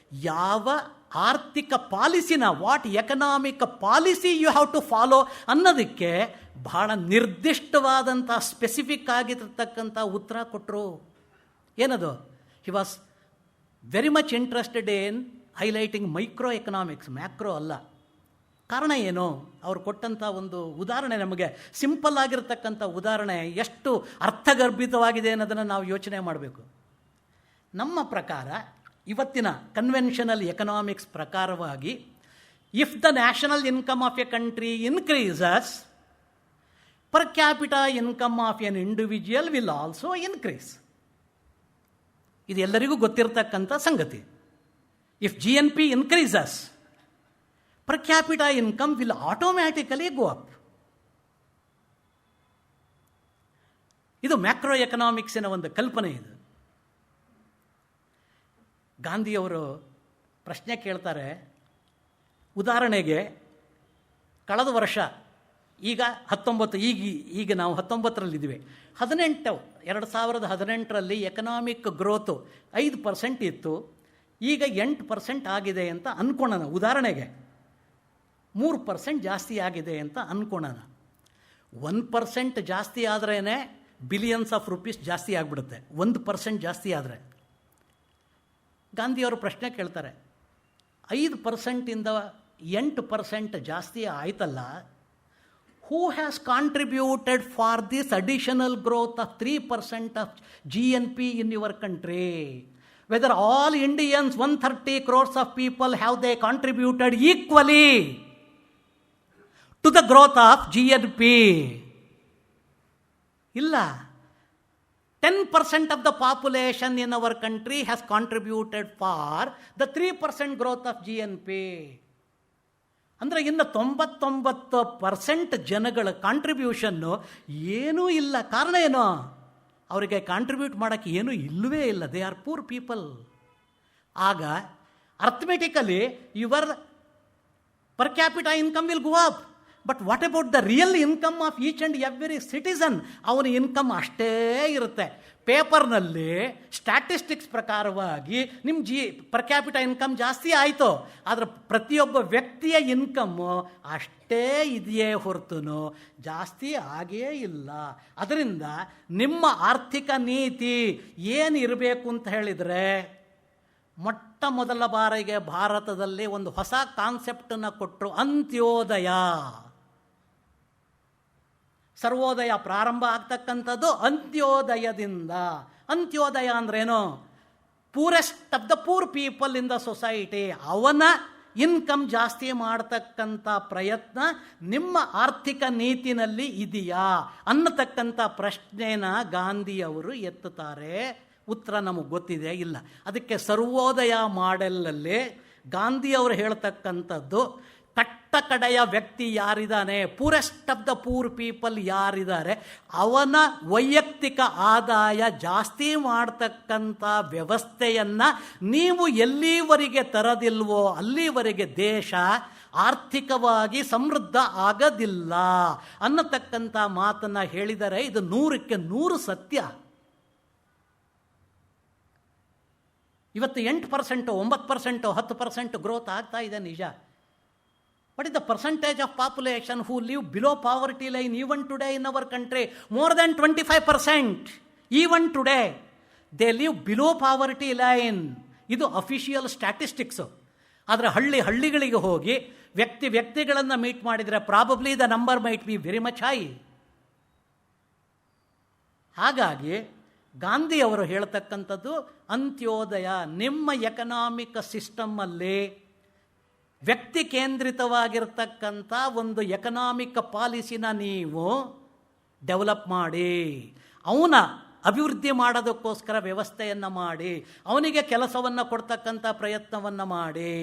ಯಾವ ಆರ್ಥಿಕ ಪಾಲಿಸಿನ, what economic policy you have to follow ಅನ್ನೋದಕ್ಕೆ ಬಹಳ ನಿರ್ದಿಷ್ಟವಾದಂಥ ಸ್ಪೆಸಿಫಿಕ್ ಆಗಿರ್ತಕ್ಕಂಥ ಉತ್ತರ ಕೊಟ್ಟರು. ಏನದು? He was very much interested in highlighting micro economics, macro ಅಲ್ಲ. ಕಾರಣ ಏನು? ಅವರು ಕೊಟ್ಟಂಥ ಒಂದು ಉದಾಹರಣೆ ನಮಗೆ ಸಿಂಪಲ್ ಆಗಿರ್ತಕ್ಕಂಥ ಉದಾಹರಣೆ ಎಷ್ಟು ಅರ್ಥಗರ್ಭಿತವಾಗಿದೆ ಅನ್ನೋದನ್ನು ನಾವು ಯೋಚನೆ ಮಾಡಬೇಕು. ನಮ್ಮ ಪ್ರಕಾರ, ಇವತ್ತಿನ ಕನ್ವೆನ್ಷನಲ್ ಎಕನಾಮಿಕ್ಸ್ ಪ್ರಕಾರವಾಗಿ, if the national income of A country increases, per capita income of an individual will also increase. ಇದು ಎಲ್ಲರಿಗೂ ಗೊತ್ತಿರತಕ್ಕಂಥ ಸಂಗತಿ. If GNP increases, per capita income will automatically go up. ಇದು ಮ್ಯಾಕ್ರೋ ಎಕನಾಮಿಕ್ಸಿನ ಒಂದು ಕಲ್ಪನೆ. ಇದು ಗಾಂಧಿಯವರು ಪ್ರಶ್ನೆ ಕೇಳ್ತಾರೆ. ಉದಾಹರಣೆಗೆ, ಕಳೆದ ವರ್ಷ ಈಗ 19, ಈಗ ನಾವು 19ರಲ್ಲಿದ್ದೀವಿ. 2018ರಲ್ಲಿ ಎಕನಾಮಿಕ್ ಗ್ರೋತು 5% ಇತ್ತು, ಈಗ 8% ಆಗಿದೆ ಅಂತ ಅಂದ್ಕೊಳ್ಳೋಣ. ಉದಾಹರಣೆಗೆ 3% ಜಾಸ್ತಿ ಆಗಿದೆ ಅಂತ ಅಂದ್ಕೊಳ್ಳೋಣ. 1% ಜಾಸ್ತಿ ಆದ್ರೇ ಬಿಲಿಯನ್ಸ್ ಆಫ್ ರುಪೀಸ್ ಜಾಸ್ತಿ ಆಗಿಬಿಡುತ್ತೆ, 1% ಜಾಸ್ತಿ ಆದರೆ. ಗಾಂಧಿಯವರು ಪ್ರಶ್ನೆ ಕೇಳ್ತಾರೆ, 5%ಇಂದ 8% ಜಾಸ್ತಿ ಆಯ್ತಲ್ಲ, who has contributed for this additional growth of 3% of GNP in your country? Whether all Indians 130 crores of people have they contributed equally to the growth of GNP? ಇಲ್ಲ. 10% of the population in our country has contributed for the 3% growth of GNP. ಅಂದರೆ ಇನ್ನು 99% ಜನಗಳ contribution ಏನೂ ಇಲ್ಲ. ಕಾರಣ ಏನು? ಅವರಿಗೆ contribute ಮಾಡೋಕ್ಕೆ ಏನೂ ಇಲ್ಲವೇ ಇಲ್ಲ. They are poor people. ಆಗ arithmetically your per capita income will go up. But what about the real income of each and every citizen? ಅವನ ಇನ್ಕಮ್ ಅಷ್ಟೇ ಇರುತ್ತೆ. ಪೇಪರ್ನಲ್ಲಿ ಸ್ಟ್ಯಾಟಿಸ್ಟಿಕ್ಸ್ ಪ್ರಕಾರವಾಗಿ ನಿಮ್ಮ ಪರ್ ಕ್ಯಾಪಿಟಲ್ ಇನ್ಕಮ್ ಜಾಸ್ತಿ ಆಯಿತು, ಆದರೆ ಪ್ರತಿಯೊಬ್ಬ ವ್ಯಕ್ತಿಯ ಇನ್ಕಮ್ಮು ಅಷ್ಟೇ ಇದೆಯೇ ಹೊರತು ಜಾಸ್ತಿ ಆಗೇ ಇಲ್ಲ. ಅದರಿಂದ ನಿಮ್ಮ ಆರ್ಥಿಕ ನೀತಿ ಏನಿರಬೇಕು ಅಂತ ಹೇಳಿದರೆ, ಮೊಟ್ಟ ಮೊದಲ ಬಾರಿಗೆ ಭಾರತದಲ್ಲಿ ಒಂದು ಹೊಸ ಕಾನ್ಸೆಪ್ಟನ್ನು ಕೊಟ್ಟರು, ಅಂತ್ಯೋದಯ. ಸರ್ವೋದಯ ಪ್ರಾರಂಭ ಆಗ್ತಕ್ಕಂಥದ್ದು ಅಂತ್ಯೋದಯದಿಂದ. ಅಂತ್ಯೋದಯ ಅಂದ್ರೇನು? Poorest of the poor people in the society. ಅವನ ಇನ್ಕಮ್ ಜಾಸ್ತಿ ಮಾಡತಕ್ಕಂಥ ಪ್ರಯತ್ನ ನಿಮ್ಮ ಆರ್ಥಿಕ ನೀತಿನಲ್ಲಿ ಇದೆಯಾ ಅನ್ನತಕ್ಕಂಥ ಪ್ರಶ್ನೆನ ಗಾಂಧಿಯವರು ಎತ್ತುತ್ತಾರೆ. ಉತ್ತರ ನಮಗೆ ಗೊತ್ತಿದೆ, ಇಲ್ಲ. ಅದಕ್ಕೆ ಸರ್ವೋದಯ ಮಾಡೆಲಲ್ಲಿ ಗಾಂಧಿಯವರು ಹೇಳ್ತಕ್ಕಂಥದ್ದು, ಕಟ್ಟ ಕಡೆಯ ವ್ಯಕ್ತಿ ಯಾರಿದ್ದಾನೆ, poorest of the poor people ಯಾರಿದ್ದಾರೆ, ಅವನ ವೈಯಕ್ತಿಕ ಆದಾಯ ಜಾಸ್ತಿ ಮಾಡ್ತಕ್ಕಂಥ ವ್ಯವಸ್ಥೆಯನ್ನು ನೀವು ಎಲ್ಲಿವರೆಗೆ ತರದಿಲ್ವೋ ಅಲ್ಲಿವರೆಗೆ ದೇಶ ಆರ್ಥಿಕವಾಗಿ ಸಮೃದ್ಧ ಆಗೋದಿಲ್ಲ ಅನ್ನತಕ್ಕಂಥ ಮಾತನ್ನು ಹೇಳಿದರೆ ಇದು 100ಕ್ಕೆ 100 ಸತ್ಯ. ಇವತ್ತು 8%, 9%, 10% ಗ್ರೋತ್ ಆಗ್ತಾ ಇದೆ, ನಿಜ. What is the percentage of population who live below poverty line even today in our country? More than 25%. Even today, they live below poverty line. ಇದು ಅಫಿಷಿಯಲ್ ಸ್ಟ್ಯಾಟಿಸ್ಟಿಕ್ಸು. ಆದರೆ ಹಳ್ಳಿಗಳಿಗೆ ಹೋಗಿ ವ್ಯಕ್ತಿಗಳನ್ನು ಮೀಟ್ ಮಾಡಿದರೆ probably the number might be very much high. ಹಾಗಾಗಿ ಗಾಂಧಿಯವರು ಹೇಳ್ತಕ್ಕಂಥದ್ದು ಅಂತ್ಯೋದಯ, ನಿಮ್ಮ ಎಕನಾಮಿಕ್ ಸಿಸ್ಟಮ್ಮಲ್ಲಿ ವ್ಯಕ್ತಿ ಕೇಂದ್ರಿತವಾಗಿರ್ತಕ್ಕಂಥ ಒಂದು ಎಕನಾಮಿಕ್ ಪಾಲಿಸಿನ ನೀವು ಡೆವಲಪ್ ಮಾಡಿ, ಅವನ ಅಭಿವೃದ್ಧಿ ಮಾಡೋದಕ್ಕೋಸ್ಕರ ವ್ಯವಸ್ಥೆಯನ್ನು ಮಾಡಿ, ಅವನಿಗೆ ಕೆಲಸವನ್ನು ಕೊಡ್ತಕ್ಕಂಥ ಪ್ರಯತ್ನವನ್ನು ಮಾಡಿ,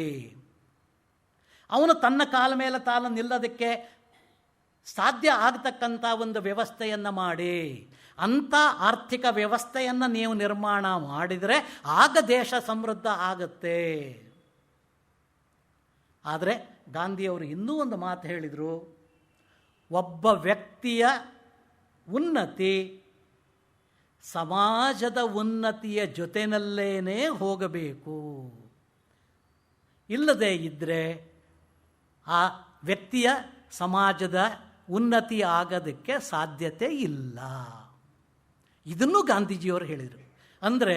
ಅವನು ತನ್ನ ಕಾಲ ಮೇಲೆ ತಾನು ನಿಲ್ಲೋದಕ್ಕೆ ಸಾಧ್ಯ ಆಗ್ತಕ್ಕಂಥ ಒಂದು ವ್ಯವಸ್ಥೆಯನ್ನು ಮಾಡಿ, ಅಂಥ ಆರ್ಥಿಕ ವ್ಯವಸ್ಥೆಯನ್ನು ನೀವು ನಿರ್ಮಾಣ ಮಾಡಿದರೆ ಆಗ ದೇಶ ಸಮೃದ್ಧ ಆಗುತ್ತೆ. ಆದರೆ ಗಾಂಧಿಯವರು ಇನ್ನೂ ಒಂದು ಮಾತು ಹೇಳಿದರು, ಒಬ್ಬ ವ್ಯಕ್ತಿಯ ಉನ್ನತಿ ಸಮಾಜದ ಉನ್ನತಿಯ ಜೊತೆಯಲ್ಲೇನೇ ಹೋಗಬೇಕು. ಇಲ್ಲದೇ ಇದ್ದರೆ ಆ ವ್ಯಕ್ತಿಯ ಸಮಾಜದ ಉನ್ನತಿ ಆಗೋದಕ್ಕೆ ಸಾಧ್ಯತೆ ಇಲ್ಲ. ಇದನ್ನು ಗಾಂಧೀಜಿಯವರು ಹೇಳಿದರು. ಅಂದರೆ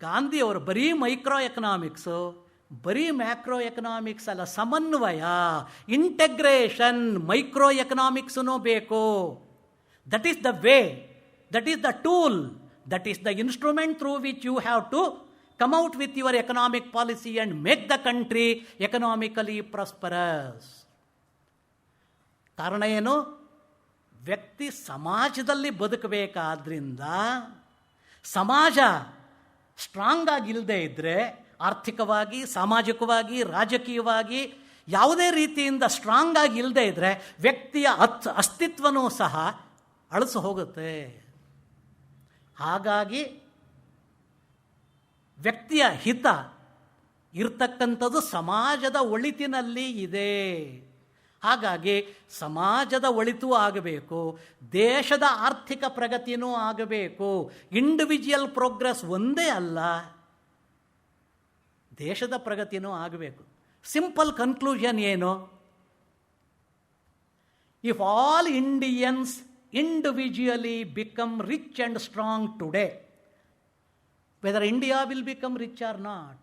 ಗಾಂಧಿಯವರು ಬರೀ ಮೈಕ್ರೋ ಎಕನಾಮಿಕ್ಸು, ಬರೀ ಮ್ಯಾಕ್ರೋ ಎಕನಾಮಿಕ್ಸ್ ಅಲ್ಲ, ಸಮನ್ವಯ, ಇಂಟಗ್ರೇಷನ್, ಮೈಕ್ರೋ ಎಕನಾಮಿಕ್ಸೂ ಬೇಕು. That is the way, that is the tool, that is the instrument through which you have to come out with your economic policy and make the country economically prosperous. ಕಾರಣ ಏನು? ವ್ಯಕ್ತಿ ಸಮಾಜದಲ್ಲಿ ಬದುಕಬೇಕಾದ್ರಿಂದ ಸಮಾಜ strong ಆಗಿಲ್ಲದೆ ಇದ್ದರೆ, ಆರ್ಥಿಕವಾಗಿ, ಸಾಮಾಜಿಕವಾಗಿ, ರಾಜಕೀಯವಾಗಿ ಯಾವುದೇ ರೀತಿಯಿಂದ ಸ್ಟ್ರಾಂಗ್ ಆಗಿ ಇಲ್ಲದೆ ಇದ್ದರೆ ವ್ಯಕ್ತಿಯ ಅಸ್ತಿತ್ವನೂ ಸಹ ಅಳಿಸು ಹೋಗುತ್ತೆ. ಹಾಗಾಗಿ ವ್ಯಕ್ತಿಯ ಹಿತ ಇರ್ತಕ್ಕಂಥದ್ದು ಸಮಾಜದ ಒಳಿತಿನಲ್ಲಿ ಇದೆ. ಹಾಗಾಗಿ ಸಮಾಜದ ಒಳಿತೂ ಆಗಬೇಕು, ದೇಶದ ಆರ್ಥಿಕ ಪ್ರಗತಿಯೂ ಆಗಬೇಕು. ಇಂಡಿವಿಜುವಲ್ ಪ್ರೋಗ್ರೆಸ್ ಒಂದೇ ಅಲ್ಲ, ದೇಶದ ಪ್ರಗತಿಯೂ ಆಗಬೇಕು. ಸಿಂಪಲ್ ಕನ್ಕ್ಲೂಷನ್ ಏನು? If all Indians individually become rich and strong today, whether India will become rich or not,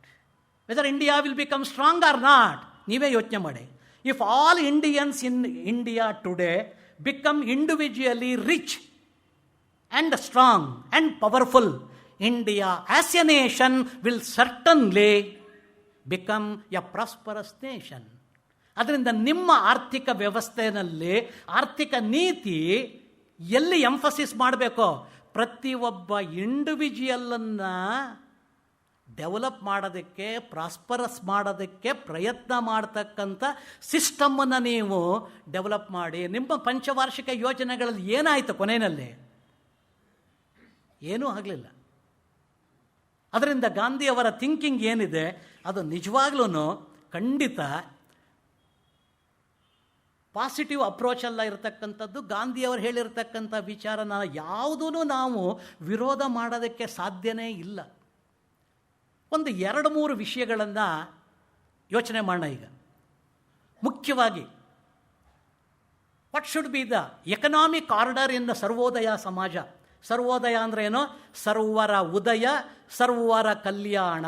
whether India will become strong or not, ನೀವೇ ಯೋಚನೆ ಮಾಡಿ. If all Indians in India today become individually rich and strong and powerful, India as a nation will certainly become a prosperous nation. ಅದರಿಂದ ನಿಮ್ಮ ಆರ್ಥಿಕ ವ್ಯವಸ್ಥೆಯಲ್ಲಿ ಆರ್ಥಿಕ ನೀತಿ ಎಲ್ಲಿ ಎಂಫಸಿಸ್ ಮಾಡಬೇಕೋ, ಪ್ರತಿಯೊಬ್ಬ ಇಂಡಿವಿಜುವಲನ್ನು ಡೆವಲಪ್ ಮಾಡೋದಕ್ಕೆ, ಪ್ರಾಸ್ಪರಸ್ ಮಾಡೋದಕ್ಕೆ ಪ್ರಯತ್ನ ಮಾಡ್ತಕ್ಕಂಥ ಸಿಸ್ಟಮ್ಮನ್ನು ನೀವು ಡೆವಲಪ್ ಮಾಡಿ. ನಿಮ್ಮ ಪಂಚವಾರ್ಷಿಕ ಯೋಜನೆಗಳಲ್ಲಿ ಏನಾಯಿತು ಕೊನೆಯಲ್ಲಿ? ಏನೂ ಆಗಲಿಲ್ಲ. ಅದರಿಂದ ಗಾಂಧಿಯವರ ಥಿಂಕಿಂಗ್ ಏನಿದೆ ಅದು ನಿಜವಾಗ್ಲೂ ಖಂಡಿತ ಪಾಸಿಟಿವ್ ಅಪ್ರೋಚಲ್ಲ ಇರತಕ್ಕಂಥದ್ದು. ಗಾಂಧಿಯವರು ಹೇಳಿರ್ತಕ್ಕಂಥ ವಿಚಾರನ ಯಾವುದೂ ನಾವು ವಿರೋಧ ಮಾಡೋದಕ್ಕೆ ಸಾಧ್ಯನೇ ಇಲ್ಲ. ಒಂದು 2-3 ವಿಷಯಗಳನ್ನು ಯೋಚನೆ ಮಾಡೋಣ ಈಗ. ಮುಖ್ಯವಾಗಿ what should be the economic order in Sarvodaya samaj. Sarvodaya ಅಂದರೆ ಏನು? ಸರ್ವರ ಉದಯ, ಸರ್ವರ ಕಲ್ಯಾಣ,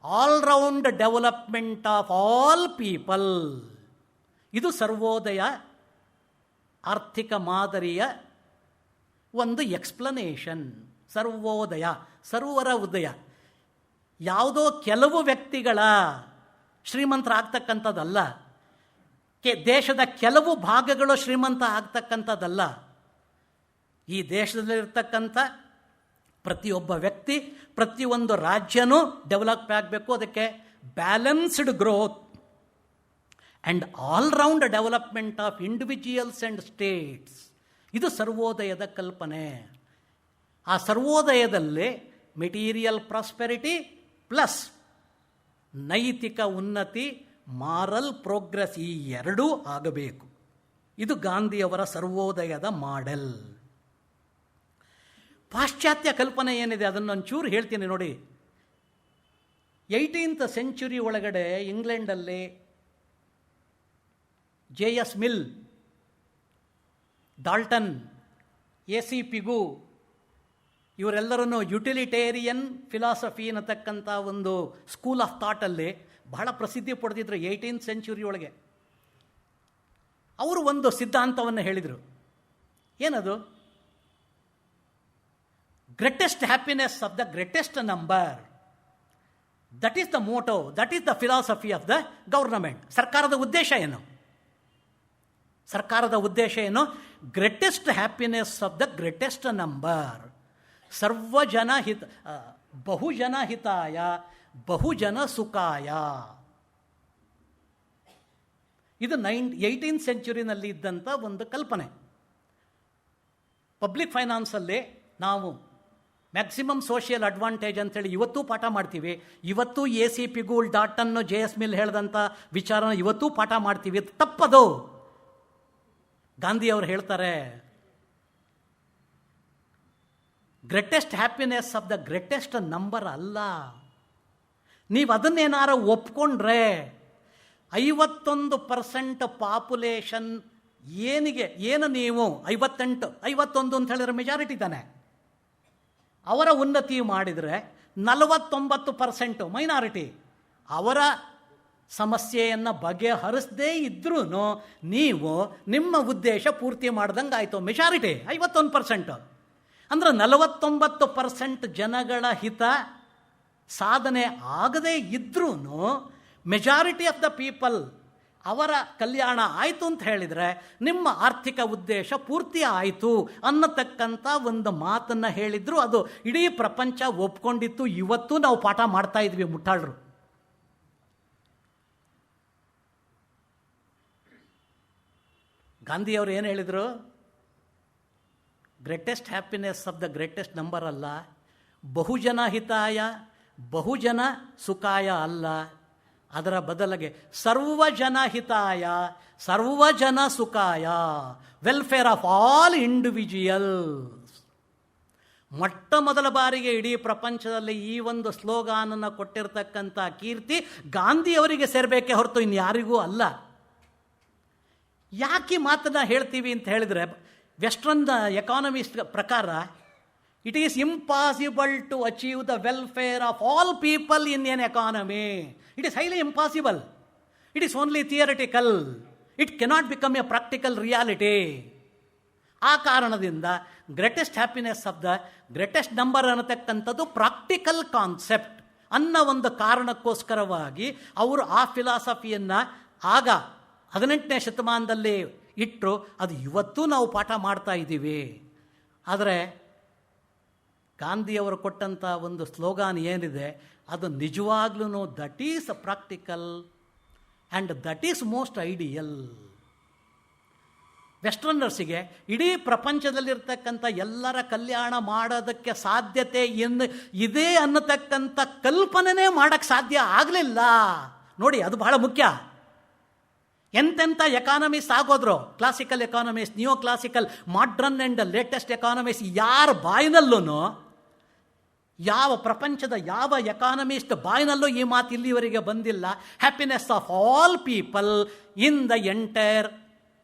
all round development of all people. ಇದು ಸರ್ವೋದಯ ಆರ್ಥಿಕ ಮಾದರಿಯ ಒಂದು ಎಕ್ಸ್ಪ್ಲನೇಷನ್. ಸರ್ವೋದಯ, ಸರ್ವರ ಉದಯ, ಯಾವುದೋ ಕೆಲವು ವ್ಯಕ್ತಿಗಳ ಶ್ರೀಮಂತರಾಗ್ತಕ್ಕಂಥದ್ದಲ್ಲ, ದೇಶದ ಕೆಲವು ಭಾಗಗಳು ಶ್ರೀಮಂತ ಆಗ್ತಕ್ಕಂಥದ್ದಲ್ಲ. ಈ ದೇಶದಲ್ಲಿರ್ತಕ್ಕಂಥ ಪ್ರತಿಯೊಬ್ಬ ವ್ಯಕ್ತಿ, ಪ್ರತಿಯೊಂದು ರಾಜ್ಯನೂ ಡೆವಲಪ್ ಆಗಬೇಕು. ಅದಕ್ಕೆ balanced growth and all-round development of individuals and States, ಇದು ಸರ್ವೋದಯದ ಕಲ್ಪನೆ. ಆ ಸರ್ವೋದಯದಲ್ಲಿ ಮೆಟೀರಿಯಲ್ ಪ್ರಾಸ್ಪೆರಿಟಿ ಪ್ಲಸ್ ನೈತಿಕ ಉನ್ನತಿ, ಮಾರಲ್ ಪ್ರೋಗ್ರೆಸ್, ಈ ಎರಡೂ ಆಗಬೇಕು. ಇದು ಗಾಂಧಿಯವರ ಸರ್ವೋದಯದ ಮಾಡೆಲ್. ಪಾಶ್ಚಾತ್ಯ ಕಲ್ಪನೆ ಏನಿದೆ ಅದನ್ನು ಒಂಚೂರು ಹೇಳ್ತೀನಿ ನೋಡಿ. 18th ಸೆಂಚುರಿ ಒಳಗಡೆ ಇಂಗ್ಲೆಂಡಲ್ಲಿ JS Mill, Dalton, AC Pigou, ಇವರೆಲ್ಲರನ್ನು ಯುಟಿಲಿಟೇರಿಯನ್ ಫಿಲಾಸಫಿ ಅನ್ನತಕ್ಕಂಥ ಒಂದು ಸ್ಕೂಲ್ ಆಫ್ ಥಾಟಲ್ಲಿ ಬಹಳ ಪ್ರಸಿದ್ಧಿ ಪಡೆದಿದ್ರು 18th ಸೆಂಚುರಿ ಒಳಗೆ. ಅವರು ಒಂದು ಸಿದ್ಧಾಂತವನ್ನು ಹೇಳಿದರು. ಏನದು? Greatest happiness of the greatest number, that is the motto, that is the philosophy of the government. ಸರ್ಕಾರದ ಉದ್ದೇಶ ಏನು? ಸರ್ಕಾರದ ಉದ್ದೇಶ ಏನು? Greatest happiness of the greatest number, ಸರ್ವಜನ ಹಿತ, ಬಹುಜನ ಹಿತಾಯ ಬಹುಜನ ಸುಖಾಯ. ಇದು 18th ಸೆಂಚುರಿನಲ್ಲಿ ಇದ್ದಂಥ ಒಂದು ಕಲ್ಪನೆ. ಪಬ್ಲಿಕ್ ಫೈನಾನ್ಸಲ್ಲಿ ನಾವು ಮ್ಯಾಕ್ಸಿಮಮ್ ಸೋಷಿಯಲ್ ಅಡ್ವಾಂಟೇಜ್ ಅಂತೇಳಿ ಇವತ್ತೂ ಪಾಠ ಮಾಡ್ತೀವಿ. ಇವತ್ತೂ ACP ಗೋಲ್ಡ್ ಡಾಟನ್ನು JS ಮಿಲ್ ಹೇಳಿದಂಥ ವಿಚಾರನ ಇವತ್ತೂ ಪಾಠ ಮಾಡ್ತೀವಿ. ತಪ್ಪದು. ಗಾಂಧಿಯವರು ಹೇಳ್ತಾರೆ, greatest happiness of the greatest number ಅಲ್ಲ. ನೀವು ಅದನ್ನೇನಾರ ಒಪ್ಕೊಂಡ್ರೆ 51% ಪಾಪ್ಯುಲೇಷನ್ ಏನು ನೀವು 51 ಅಂತ ಹೇಳಿದ್ರೆ ಮೆಜಾರಿಟಿ ತಾನೆ, ಅವರ ಉನ್ನತಿ ಮಾಡಿದರೆ 49% ಮೈನಾರಿಟಿ. ಅವರ ಸಮಸ್ಯೆಯನ್ನು ಬಗೆಹರಿಸದೇ ಇದ್ರೂ ನೀವು ನಿಮ್ಮ ಉದ್ದೇಶ ಪೂರ್ತಿ ಮಾಡ್ದಂಗೆ ಆಯಿತು. ಮೆಜಾರಿಟಿ 51%. ಅಂದರೆ 49% ಜನಗಳ ಹಿತ ಸಾಧನೆ ಆಗದೇ ಇದ್ರೂ ಮೆಜಾರಿಟಿ ಆಫ್ ದ ಪೀಪಲ್ ಅವರ ಕಲ್ಯಾಣ ಆಯಿತು ಅಂತ ಹೇಳಿದರೆ ನಿಮ್ಮ ಆರ್ಥಿಕ ಉದ್ದೇಶ ಪೂರ್ತಿ ಆಯಿತು ಅನ್ನತಕ್ಕಂಥ ಒಂದು ಮಾತನ್ನು ಹೇಳಿದ್ರು. ಅದು ಇಡೀ ಪ್ರಪಂಚ ಒಪ್ಕೊಂಡಿತ್ತು. ಇವತ್ತು ನಾವು ಪಾಠ ಮಾಡ್ತಾ ಇದ್ವಿ ಮುಟ್ಟಾಳರು. ಗಾಂಧಿಯವರು ಏನು ಹೇಳಿದರು? Greatest happiness of the greatest number ಅಲ್ಲ, ಬಹುಜನ ಹಿತಾಯ ಬಹುಜನ ಸುಖಾಯ ಅಲ್ಲ, ಅದರ ಬದಲಿಗೆ ಸರ್ವಜನ ಹಿತಾಯ ಸರ್ವಜನ ಸುಖಾಯ, ವೆಲ್ಫೇರ್ ಆಫ್ ಆಲ್ ಇಂಡಿವಿಜುವಲ್ಸ್. ಮೊಟ್ಟ ಮೊದಲ ಬಾರಿಗೆ ಇಡೀ ಪ್ರಪಂಚದಲ್ಲಿ ಈ ಒಂದು ಸ್ಲೋಗಾನನ್ನು ಕೊಟ್ಟಿರ್ತಕ್ಕಂಥ ಕೀರ್ತಿ ಗಾಂಧಿಯವರಿಗೆ ಸೇರಬೇಕೇ ಹೊರತು ಇನ್ಯಾರಿಗೂ ಅಲ್ಲ. ಯಾಕೆ ಮಾತನ್ನು ಹೇಳ್ತೀವಿ ಅಂತ ಹೇಳಿದರೆ, ವೆಸ್ಟರ್ನ್ ಎಕಾನಮಿಸ್ಟ್ ಪ್ರಕಾರ it is impossible to achieve the welfare of all people in an economy. It is highly impossible. It is only theoretical. It cannot become a practical reality. ಆ ಕಾರಣದಿಂದ greatest happiness of the greatest number ಅನ್ನತಕ್ಕಂಥದ್ದು practical concept ಅನ್ನೋ ಒಂದು ಕಾರಣಕ್ಕೋಸ್ಕರವಾಗಿ ಅವರು ಆ ಫಿಲಾಸಫಿಯನ್ನು ಆಗ 18ನೇ ಶತಮಾನದಲ್ಲಿ ಇಟ್ಟರು. ಅದು ಇವತ್ತೂ ನಾವು ಪಾಠ ಮಾಡ್ತಾ ಇದ್ದೀವಿ. ಆದರೆ ಗಾಂಧಿಯವರು ಕೊಟ್ಟಂಥ ಒಂದು ಸ್ಲೋಗಾನ್ ಏನಿದೆ ಅದು ನಿಜವಾಗ್ಲೂ that is practical and that is most ideal. ವೆಸ್ಟರ್ನರ್ಸಿಗೆ ಇಡೀ ಪ್ರಪಂಚದಲ್ಲಿರ್ತಕ್ಕಂಥ ಎಲ್ಲರ ಕಲ್ಯಾಣ ಮಾಡೋದಕ್ಕೆ ಸಾಧ್ಯತೆ ಇದೆ ಅನ್ನತಕ್ಕಂಥ ಕಲ್ಪನೆ ಮಾಡೋಕ್ಕೆ ಸಾಧ್ಯ ಆಗಲಿಲ್ಲ. ನೋಡಿ, ಅದು ಬಹಳ ಮುಖ್ಯ. ಎಂತೆಂಥ ಎಕಾನಮಿಸ್ಟ್ ಆಗೋದ್ರು, classical economist, new classical, modern and latest economist, ಯಾರ ಬಾಯಿನಲ್ಲೂ, ಯಾವ ಪ್ರಪಂಚದ ಯಾವ ಎಕಾನಮಿಸ್ಟ್ ಬಾಯಿನಲ್ಲೂ ಈ ಮಾತು ಇಲ್ಲಿವರೆಗೆ ಬಂದಿಲ್ಲ. Happiness of all people in the entire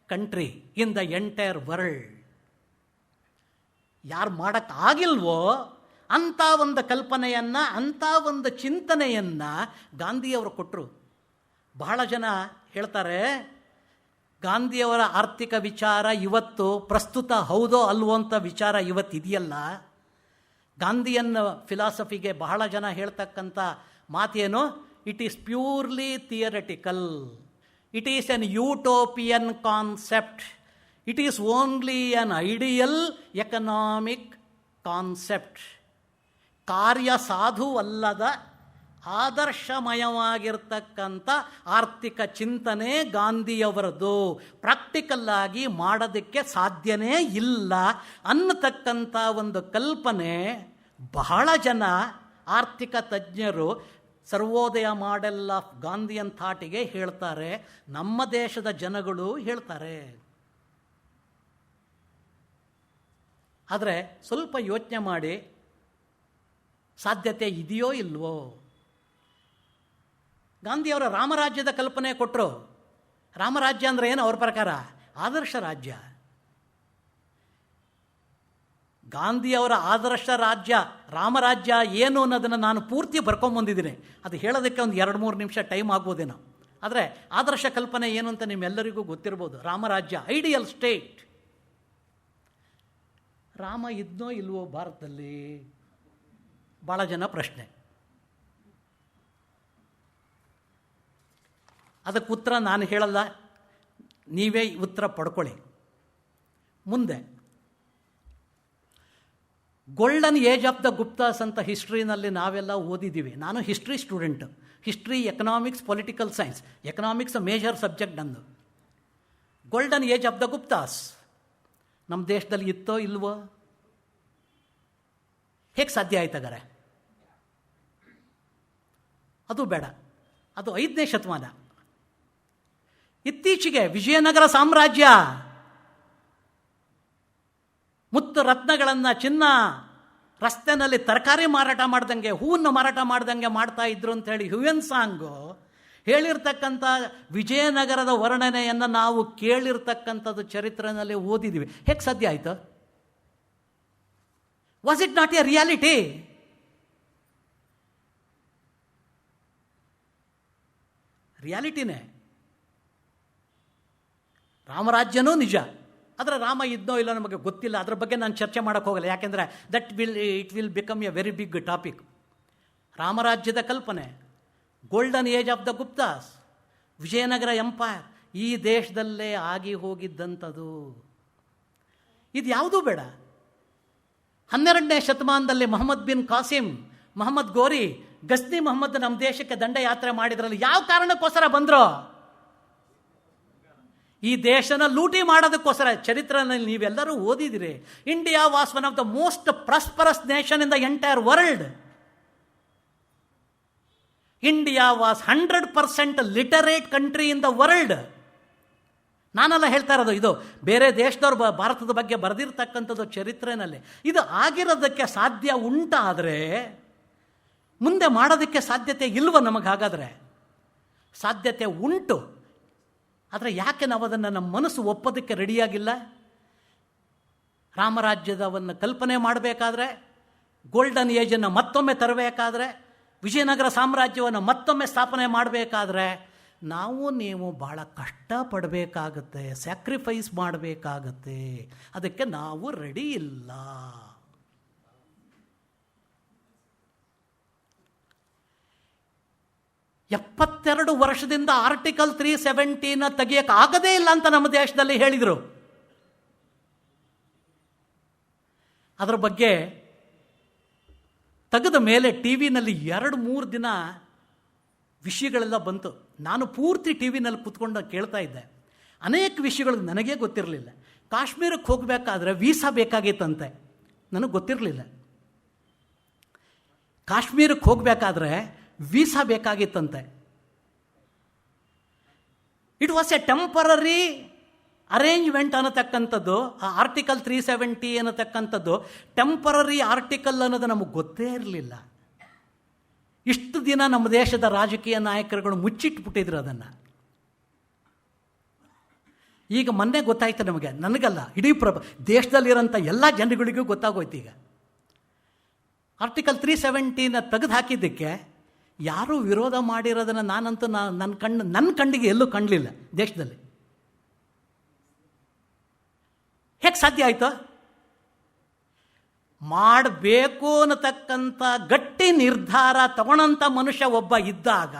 country, in the entire world. ಯಾರು ಮಾಡೋಕ್ಕಾಗಿಲ್ವೋ ಅಂಥ ಒಂದು ಕಲ್ಪನೆಯನ್ನು, ಅಂಥ ಒಂದು ಚಿಂತನೆಯನ್ನು ಗಾಂಧಿಯವರು ಕೊಟ್ಟರು. ಬಹಳ ಜನ ಹೇಳ್ತಾರೆ ಗಾಂಧಿಯವರ ಆರ್ಥಿಕ ವಿಚಾರ ಇವತ್ತು ಪ್ರಸ್ತುತ ಹೌದೋ ಅಲ್ವೋ ಅಂತ ವಿಚಾರ ಇವತ್ತಿದೆಯಲ್ಲ. ಗಾಂಧಿಯನ್ ಫಿಲಾಸಫಿಗೆ ಬಹಳ ಜನ ಹೇಳ್ತಕ್ಕಂಥ ಮಾತೇನು? It is purely theoretical. It is an utopian concept. It is only an ideal economic concept. ಕಾರ್ಯ ಸಾಧುವಲ್ಲದ ಆದರ್ಶಮಯವಾಗಿರ್ತಕ್ಕಂಥ ಆರ್ಥಿಕ ಚಿಂತನೆ ಗಾಂಧಿಯವರದು. ಪ್ರಾಕ್ಟಿಕಲ್ಲಾಗಿ ಮಾಡೋದಕ್ಕೆ ಸಾಧ್ಯನೇ ಇಲ್ಲ ಅನ್ನತಕ್ಕಂಥ ಒಂದು ಕಲ್ಪನೆ ಬಹಳ ಜನ ಆರ್ಥಿಕ ತಜ್ಞರು ಸರ್ವೋದಯ ಮಾಡೆಲ್ ಆಫ್ ಗಾಂಧಿಯನ್ ಥಾಟಿಗೆ ಹೇಳ್ತಾರೆ. ನಮ್ಮ ದೇಶದ ಜನಗಳು ಹೇಳ್ತಾರೆ. ಆದರೆ ಸ್ವಲ್ಪ ಯೋಚನೆ ಮಾಡಿ, ಸಾಧ್ಯತೆ ಇದೆಯೋ ಇಲ್ವೋ? ಗಾಂಧಿಯವರ ರಾಮರಾಜ್ಯದ ಕಲ್ಪನೆ ಕೊಟ್ಟರು. ರಾಮರಾಜ್ಯ ಅಂದರೆ ಏನು? ಅವ್ರ ಪ್ರಕಾರ ಆದರ್ಶ ರಾಜ್ಯ. ಗಾಂಧಿಯವರ ಆದರ್ಶ ರಾಜ್ಯ ರಾಮರಾಜ್ಯ ಏನು ಅನ್ನೋದನ್ನು ನಾನು ಪೂರ್ತಿ ಬರ್ಕೊಂಬಂದಿದ್ದೀನಿ. ಅದು ಹೇಳೋದಕ್ಕೆ ಒಂದು 2-3 ನಿಮಿಷ ಟೈಮ್ ಆಗ್ಬೋದೇನೋ. ಆದರೆ ಆದರ್ಶ ಕಲ್ಪನೆ ಏನು ಅಂತ ನಿಮ್ಮೆಲ್ಲರಿಗೂ ಗೊತ್ತಿರ್ಬೋದು. ರಾಮರಾಜ್ಯ, ಐಡಿಯಲ್ ಸ್ಟೇಟ್. ರಾಮ ಇದ್ನೋ ಇಲ್ವೋ ಭಾರತದಲ್ಲಿ? ಭಾಳ ಜನ ಪ್ರಶ್ನೆ. ಅದಕ್ಕೆ ಉತ್ತರ ನಾನು ಹೇಳಲ್ಲ, ನೀವೇ ಉತ್ತರ ಪಡ್ಕೊಳ್ಳಿ. ಮುಂದೆ golden age of the Guptas ಅಂತ ಹಿಸ್ಟ್ರಿನಲ್ಲಿ ನಾವೆಲ್ಲ ಓದಿದ್ದೀವಿ. ನಾನು history student. History, economics, political science. Economics major subject ನಂದು. Golden age of the Guptas ನಮ್ಮ ದೇಶದಲ್ಲಿ ಇತ್ತೋ ಇಲ್ವೋ? ಹೇಗೆ ಸಾಧ್ಯ ಆಯ್ತಾಗಾರೆ? ಅದು ಬೇಡ, ಅದು 5ನೇ ಶತಮಾನ. ಇತ್ತೀಚೆಗೆ ವಿಜಯನಗರ ಸಾಮ್ರಾಜ್ಯ ಮುತ್ತು ರತ್ನಗಳನ್ನು, ಚಿನ್ನ, ರಸ್ತೆನಲ್ಲಿ ತರಕಾರಿ ಮಾರಾಟ ಮಾಡ್ದಂಗೆ, ಹೂವನ್ನು ಮಾರಾಟ ಮಾಡ್ದಂಗೆ ಮಾಡ್ತಾ ಇದ್ರು ಅಂತೇಳಿ ಹ್ಯುಯೆನ್ ಸಾಂಗು ಹೇಳಿರ್ತಕ್ಕಂಥ ವಿಜಯನಗರದ ವರ್ಣನೆಯನ್ನು ನಾವು ಕೇಳಿರ್ತಕ್ಕಂಥದ್ದು ಚರಿತ್ರೆಯಲ್ಲಿ ಓದಿದ್ದೀವಿ. ಹೇಗೆ ಸಾಧ್ಯ ಆಯಿತು? Was it not a reality? ರಿಯಾಲಿಟಿನೇ. ರಾಮರಾಜ್ಯನೂ ನಿಜ, ಆದರೆ ರಾಮ ಇದ್ನೋ ಇಲ್ಲೋ ನಮಗೆ ಗೊತ್ತಿಲ್ಲ. ಅದ್ರ ಬಗ್ಗೆ ನಾನು ಚರ್ಚೆ ಮಾಡೋಕ್ಕೆ ಹೋಗಲ್ಲ, ಯಾಕೆಂದರೆ it will become a very big topic. ರಾಮರಾಜ್ಯದ ಕಲ್ಪನೆ, golden age of the Guptas, Vijayanagara empire ಈ ದೇಶದಲ್ಲೇ ಆಗಿ ಹೋಗಿದ್ದಂಥದ್ದು. ಇದು ಯಾವುದೂ ಬೇಡ. 12ನೇ ಶತಮಾನದಲ್ಲಿ ಮೊಹಮ್ಮದ್ ಬಿನ್ ಕಾಸಿಂ, ಮೊಹಮ್ಮದ್ ಗೋರಿ, ಗಸ್ನಿ ಮೊಹಮ್ಮದ್ ನಮ್ಮ ದೇಶಕ್ಕೆ ದಂಡಯಾತ್ರೆ ಮಾಡಿದ್ರಲ್ಲಿ ಯಾವ ಕಾರಣಕ್ಕೋಸ್ಕರ ಬಂದರು? ಈ ದೇಶನ ಲೂಟಿ ಮಾಡೋದಕ್ಕೋಸ್ಕರ. ಚರಿತ್ರೆಯಲ್ಲಿ ನೀವೆಲ್ಲರೂ ಓದಿದಿರಿ. India was one of the most prosperous nation in the entire world. India was 100% literate country in the world. ನಾನೆಲ್ಲ ಹೇಳ್ತಾ ಇರೋದು, ಇದು ಬೇರೆ ದೇಶದವ್ರು ಭಾರತದ ಬಗ್ಗೆ ಬರೆದಿರ್ತಕ್ಕಂಥದ್ದು ಚರಿತ್ರೆಯಲ್ಲಿ. ಇದು ಆಗಿರೋದಕ್ಕೆ ಸಾಧ್ಯ ಉಂಟಾದರೆ ಮುಂದೆ ಮಾಡೋದಕ್ಕೆ ಸಾಧ್ಯತೆ ಇಲ್ವ ನಮಗೆ? ಹಾಗಾದರೆ ಸಾಧ್ಯತೆ ಉಂಟು, ಆದರೆ ಯಾಕೆ ನಾವು ಅದನ್ನು ನಮ್ಮ ಮನಸ್ಸು ಒಪ್ಪೋದಕ್ಕೆ ರೆಡಿಯಾಗಿಲ್ಲ? ರಾಮರಾಜ್ಯದವನ್ನು ಕಲ್ಪನೆ ಮಾಡಬೇಕಾದ್ರೆ, ಗೋಲ್ಡನ್ ಏಜನ್ನು ಮತ್ತೊಮ್ಮೆ ತರಬೇಕಾದ್ರೆ, ವಿಜಯನಗರ ಸಾಮ್ರಾಜ್ಯವನ್ನು ಮತ್ತೊಮ್ಮೆ ಸ್ಥಾಪನೆ ಮಾಡಬೇಕಾದ್ರೆ ನೀವು ಭಾಳ ಕಷ್ಟಪಡಬೇಕಾಗತ್ತೆ, ಸ್ಯಾಕ್ರಿಫೈಸ್ ಮಾಡಬೇಕಾಗತ್ತೆ. ಅದಕ್ಕೆ ನಾವು ರೆಡಿ ಇಲ್ಲ. ಎಪ್ಪತ್ತೆರಡು ವರ್ಷದಿಂದ ಆರ್ಟಿಕಲ್ 370 ತೆಗಿಯಕ್ಕೆ ಆಗದೇ ಇಲ್ಲ ಅಂತ ನಮ್ಮ ದೇಶದಲ್ಲಿ ಹೇಳಿದರು. ಅದರ ಬಗ್ಗೆ ತೆಗೆದ ಮೇಲೆ ಟಿ ವಿನಲ್ಲಿ 2-3 ದಿನ ವಿಷಯಗಳೆಲ್ಲ ಬಂತು. ನಾನು ಪೂರ್ತಿ ಟಿ ವಿನಲ್ಲಿ ಕೂತ್ಕೊಂಡು ಕೇಳ್ತಾ ಇದ್ದೆ. ಅನೇಕ ವಿಷಯಗಳು ನನಗೇ ಗೊತ್ತಿರಲಿಲ್ಲ. ಕಾಶ್ಮೀರಕ್ಕೆ ಹೋಗಬೇಕಾದ್ರೆ ವೀಸಾ ಬೇಕಾಗಿತ್ತಂತೆ, ನನಗೆ ಗೊತ್ತಿರಲಿಲ್ಲ. ಕಾಶ್ಮೀರಕ್ಕೆ ಹೋಗಬೇಕಾದ್ರೆ ವೀಸಾ ಬೇಕಾಗಿತ್ತಂತೆ. It was a temporary arrangement ಅನ್ನತಕ್ಕಂಥದ್ದು. ಆ ಆರ್ಟಿಕಲ್ 370 ಅನ್ನತಕ್ಕಂಥದ್ದು ಟೆಂಪರರಿ ಆರ್ಟಿಕಲ್ ಅನ್ನೋದು ನಮಗೆ ಗೊತ್ತೇ ಇರಲಿಲ್ಲ. ಇಷ್ಟು ದಿನ ನಮ್ಮ ದೇಶದ ರಾಜಕೀಯ ನಾಯಕರುಗಳು ಮುಚ್ಚಿಟ್ಬಿಟ್ಟಿದ್ರು ಅದನ್ನು. ಈಗ ಮೊನ್ನೆ ಗೊತ್ತಾಯ್ತು ನಮಗೆ, ನನಗಲ್ಲ, ಇಡೀ ದೇಶದಲ್ಲಿರೋಂಥ ಎಲ್ಲ ಜನಗಳಿಗೂ ಗೊತ್ತಾಗೋಯ್ತು. ಈಗ ಆರ್ಟಿಕಲ್ 370 ತೆಗೆದು ಹಾಕಿದ್ದಕ್ಕೆ ಯಾರೂ ವಿರೋಧ ಮಾಡಿರೋದನ್ನು ನಾನಂತೂ ನನ್ನ ಕಣ್ಣಿಗೆ ಎಲ್ಲೂ ಕಾಣಲಿಲ್ಲ ದೇಶದಲ್ಲಿ. ಹೇಗೆ ಸಾಧ್ಯ ಆಯಿತು? ಮಾಡಬೇಕು ಅನ್ನತಕ್ಕಂಥ ಗಟ್ಟಿ ನಿರ್ಧಾರ ತಗೊಳ್ಳೋಂಥ ಮನುಷ್ಯ ಒಬ್ಬ ಇದ್ದಾಗ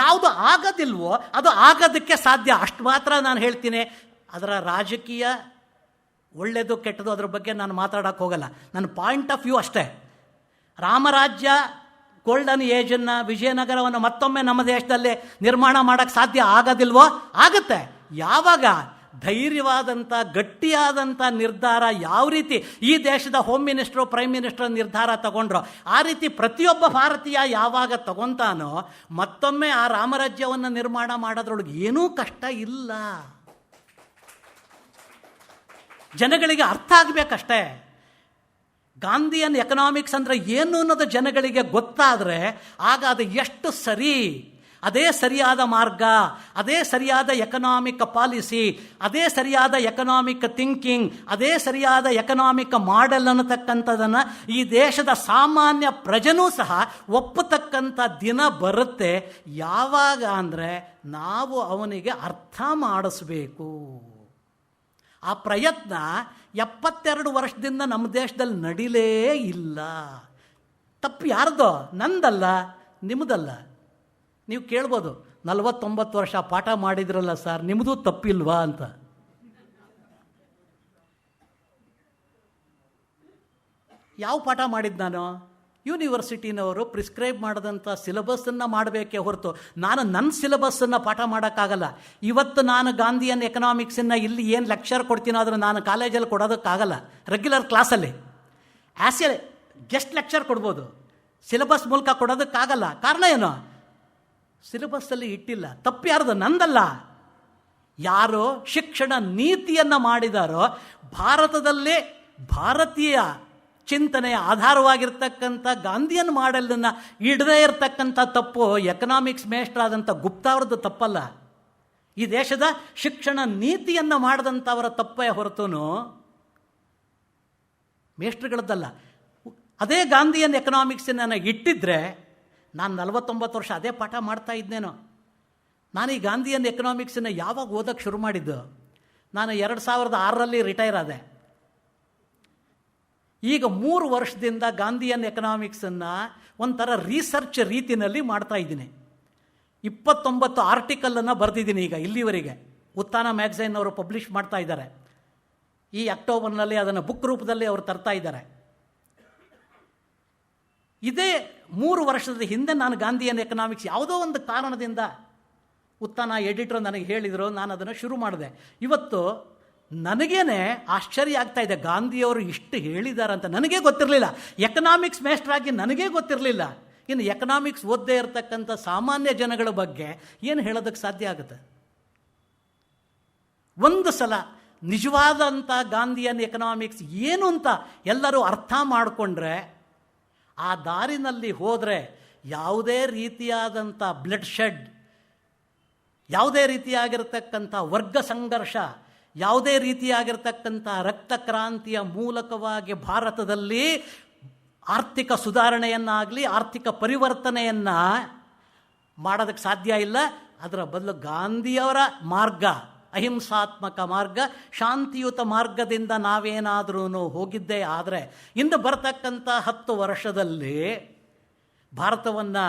ಯಾವುದು ಆಗೋದಿಲ್ವೋ ಅದು ಆಗೋದಕ್ಕೆ ಸಾಧ್ಯ. ಅಷ್ಟು ಮಾತ್ರ ನಾನು ಹೇಳ್ತೀನಿ. ಅದರ ರಾಜಕೀಯ ಒಳ್ಳೆಯದು ಕೆಟ್ಟದು ಅದ್ರ ಬಗ್ಗೆ ನಾನು ಮಾತಾಡೋಕ್ಕೆ ಹೋಗಲ್ಲ. ನನ್ನ ಪಾಯಿಂಟ್ ಆಫ್ ವ್ಯೂ ಅಷ್ಟೇ. ರಾಮರಾಜ್ಯ ಗೋಲ್ಡನ್ ಏಜನ್ನು, ವಿಜಯನಗರವನ್ನು ಮತ್ತೊಮ್ಮೆ ನಮ್ಮ ದೇಶದಲ್ಲಿ ನಿರ್ಮಾಣ ಮಾಡೋಕ್ಕೆ ಸಾಧ್ಯ ಆಗೋದಿಲ್ವೋ? ಆಗುತ್ತೆ. ಯಾವಾಗ ಧೈರ್ಯವಾದಂಥ ಗಟ್ಟಿಯಾದಂಥ ನಿರ್ಧಾರ ಯಾವ ರೀತಿ ಈ ದೇಶದ ಹೋಮ್ ಮಿನಿಸ್ಟ್ರು, ಪ್ರೈಮ್ ಮಿನಿಸ್ಟರ್ ನಿರ್ಧಾರ ತಗೊಂಡ್ರೋ ಆ ರೀತಿ ಪ್ರತಿಯೊಬ್ಬ ಭಾರತೀಯ ಯಾವಾಗ ತಗೊತಾನೋ ಮತ್ತೊಮ್ಮೆ ಆ ರಾಮರಾಜ್ಯವನ್ನು ನಿರ್ಮಾಣ ಮಾಡೋದ್ರೊಳಗೆ ಏನೂ ಕಷ್ಟ ಇಲ್ಲ. ಜನಗಳಿಗೆ ಅರ್ಥ ಆಗಬೇಕಷ್ಟೇ. ಗಾಂಧಿಯನ್ ಎಕನಾಮಿಕ್ಸ್ ಅಂದರೆ ಏನು ಅನ್ನೋದು ಜನಗಳಿಗೆ ಗೊತ್ತಾದರೆ ಆಗ ಅದು ಎಷ್ಟು ಸರಿ, ಅದೇ ಸರಿಯಾದ ಮಾರ್ಗ, ಅದೇ ಸರಿಯಾದ ಎಕನಾಮಿಕ್ ಪಾಲಿಸಿ, ಅದೇ ಸರಿಯಾದ ಎಕನಾಮಿಕ್ ಥಿಂಕಿಂಗ್, ಅದೇ ಸರಿಯಾದ ಎಕನಾಮಿಕ್ ಮಾಡೆಲ್ ಅನ್ನತಕ್ಕಂಥದ್ದನ್ನು ಈ ದೇಶದ ಸಾಮಾನ್ಯ ಪ್ರಜೆನೂ ಸಹ ಒಪ್ಪತಕ್ಕಂಥ ದಿನ ಬರುತ್ತೆ. ಯಾವಾಗ ಅಂದರೆ ನಾವು ಅವನಿಗೆ ಅರ್ಥ ಮಾಡಿಸ್ಬೇಕು. ಆ ಪ್ರಯತ್ನ 72 ವರ್ಷದಿಂದ ನಮ್ಮ ದೇಶದಲ್ಲಿ ನಡಿಲೇ ಇಲ್ಲ. ತಪ್ಪು ಯಾರ್ದೋ? ನಂದಲ್ಲ, ನಿಮ್ಮದಲ್ಲ. ನೀವು ಕೇಳ್ಬೋದು, 49 ವರ್ಷ ಪಾಠ ಮಾಡಿದ್ರಲ್ಲ ಸರ್, ನಿಮ್ಮದು ತಪ್ಪಿಲ್ವಾ ಅಂತ. ಯಾವ ಪಾಠ ಮಾಡಿದ್ದು ನಾನು? ಯೂನಿವರ್ಸಿಟಿನವರು ಪ್ರಿಸ್ಕ್ರೈಬ್ ಮಾಡಿದಂಥ ಸಿಲೆಬಸ್ಸನ್ನು ಮಾಡಬೇಕೇ ಹೊರತು ನಾನು ನನ್ನ ಸಿಲೆಬಸ್ಸನ್ನು ಪಾಠ ಮಾಡೋಕ್ಕಾಗಲ್ಲ. ಇವತ್ತು ನಾನು ಗಾಂಧಿಯನ್ ಎಕನಾಮಿಕ್ಸನ್ನು ಇಲ್ಲಿ ಏನು ಲೆಕ್ಚರ್ ಕೊಡ್ತೀನೋ ಅದನ್ನು ನಾನು ಕಾಲೇಜಲ್ಲಿ ಕೊಡೋದಕ್ಕಾಗಲ್ಲ. ರೆಗ್ಯುಲರ್ ಕ್ಲಾಸಲ್ಲಿ ಆ್ಯಸ್ ಎ ಗೆಸ್ಟ್ ಲೆಕ್ಚರ್ ಕೊಡ್ಬೋದು, ಸಿಲೆಬಸ್ ಮೂಲಕ ಕೊಡೋದಕ್ಕಾಗಲ್ಲ. ಕಾರಣ ಏನು? ಸಿಲೆಬಸ್ಸಲ್ಲಿ ಇಟ್ಟಿಲ್ಲ. ತಪ್ಪು ಯಾರ್ದು? ನಂದಲ್ಲ. ಯಾರೋ ಶಿಕ್ಷಣ ನೀತಿಯನ್ನು ಮಾಡಿದಾರೋ, ಭಾರತದಲ್ಲೇ ಭಾರತೀಯ ಚಿಂತನೆಯ ಆಧಾರವಾಗಿರ್ತಕ್ಕಂಥ ಗಾಂಧಿಯನ್ ಮಾಡೆಲನ್ನು ಇಡದೇ ಇರತಕ್ಕಂಥ ತಪ್ಪು ಎಕನಾಮಿಕ್ಸ್ ಮೇಸ್ಟರ್ ಆದಂಥ ಗುಪ್ತಾ ಅವ್ರದ್ದು ತಪ್ಪಲ್ಲ. ಈ ದೇಶದ ಶಿಕ್ಷಣ ನೀತಿಯನ್ನು ಮಾಡಿದಂಥವರ ತಪ್ಪೇ ಹೊರತುನು ಮೇಸ್ಟ್ರುಗಳದ್ದಲ್ಲ. ಅದೇ ಗಾಂಧಿಯನ್ ಎಕನಾಮಿಕ್ಸನ್ನು ಇಟ್ಟಿದ್ರೆ ನಾನು 49 ವರ್ಷ ಅದೇ ಪಾಠ ಮಾಡ್ತಾ ಇದ್ನೇನೋ. ನಾನು ಈ ಗಾಂಧಿಯನ್ ಎಕನಾಮಿಕ್ಸನ್ನು ಯಾವಾಗ ಓದೋಕ್ಕೆ ಶುರು ಮಾಡಿದ್ದು? ನಾನು 2006ರಲ್ಲಿ ರಿಟೈರ್ ಆದೆ. ಈಗ 3 ವರ್ಷದಿಂದ ಗಾಂಧಿಯನ್ ಎಕನಾಮಿಕ್ಸನ್ನು ಒಂಥರ ರಿಸರ್ಚ್ ರೀತಿಯಲ್ಲಿ ಮಾಡ್ತಾ ಇದ್ದೀನಿ. 29 ಆರ್ಟಿಕಲನ್ನು ಬರೆದಿದ್ದೀನಿ ಈಗ ಇಲ್ಲಿವರೆಗೆ. ಉತ್ಥಾನ ಮ್ಯಾಗಝೈನ್ ಅವರು ಪಬ್ಲಿಷ್ ಮಾಡ್ತಾ ಇದ್ದಾರೆ. ಈ ಅಕ್ಟೋಬರ್ನಲ್ಲಿ ಅದನ್ನು ಬುಕ್ ರೂಪದಲ್ಲಿ ಅವರು ತರ್ತಾ ಇದ್ದಾರೆ. ಇದೇ 3 ವರ್ಷದ ಹಿಂದೆ ನಾನು ಗಾಂಧಿಯನ್ ಎಕನಾಮಿಕ್ಸ್ ಯಾವುದೋ ಒಂದು ಕಾರಣದಿಂದ ಉತ್ಥಾನ ಎಡಿಟರ್ ನನಗೆ ಹೇಳಿದರು, ನಾನು ಅದನ್ನು ಶುರು ಮಾಡಿದೆ. ಇವತ್ತು ನನಗೇನೆ ಆಶ್ಚರ್ಯ ಆಗ್ತಾ ಇದೆ, ಗಾಂಧಿಯವರು ಇಷ್ಟು ಹೇಳಿದ್ದಾರೆ ಅಂತ ನನಗೇ ಗೊತ್ತಿರಲಿಲ್ಲ. ಎಕನಾಮಿಕ್ಸ್ ಮೇಸ್ಟ್ರಾಗಿ ನನಗೇ ಗೊತ್ತಿರಲಿಲ್ಲ. ಇನ್ನು ಎಕನಾಮಿಕ್ಸ್ ಓದದೇ ಇರತಕ್ಕಂಥ ಸಾಮಾನ್ಯ ಜನಗಳ ಬಗ್ಗೆ ಏನು ಹೇಳೋದಕ್ಕೆ ಸಾಧ್ಯ ಆಗುತ್ತೆ? ಒಂದು ಸಲ ನಿಜವಾದಂಥ ಗಾಂಧಿಯನ್ ಎಕನಾಮಿಕ್ಸ್ ಏನು ಅಂತ ಎಲ್ಲರೂ ಅರ್ಥ ಮಾಡಿಕೊಂಡ್ರೆ, ಆ ದಾರಿನಲ್ಲಿ ಹೋದರೆ ಯಾವುದೇ ರೀತಿಯಾದಂಥ ಬ್ಲಡ್ ಶೆಡ್, ಯಾವುದೇ ರೀತಿಯಾಗಿರ್ತಕ್ಕಂಥ ವರ್ಗ ಸಂಘರ್ಷ, ಯಾವುದೇ ರೀತಿಯಾಗಿರ್ತಕ್ಕಂಥ ರಕ್ತ ಕ್ರಾಂತಿಯ ಮೂಲಕವಾಗಿ ಭಾರತದಲ್ಲಿ ಆರ್ಥಿಕ ಸುಧಾರಣೆಯನ್ನಾಗಲಿ ಆರ್ಥಿಕ ಪರಿವರ್ತನೆಯನ್ನು ಮಾಡೋದಕ್ಕೆ ಸಾಧ್ಯ ಇಲ್ಲ. ಅದರ ಬದಲು ಗಾಂಧಿಯವರ ಮಾರ್ಗ, ಅಹಿಂಸಾತ್ಮಕ ಮಾರ್ಗ, ಶಾಂತಿಯುತ ಮಾರ್ಗದಿಂದ ನಾವೇನಾದ್ರೂ ಹೋಗಿದ್ದೇ ಆದರೆ ಇನ್ನು ಬರ್ತಕ್ಕಂಥ 10 ವರ್ಷದಲ್ಲಿ ಭಾರತವನ್ನು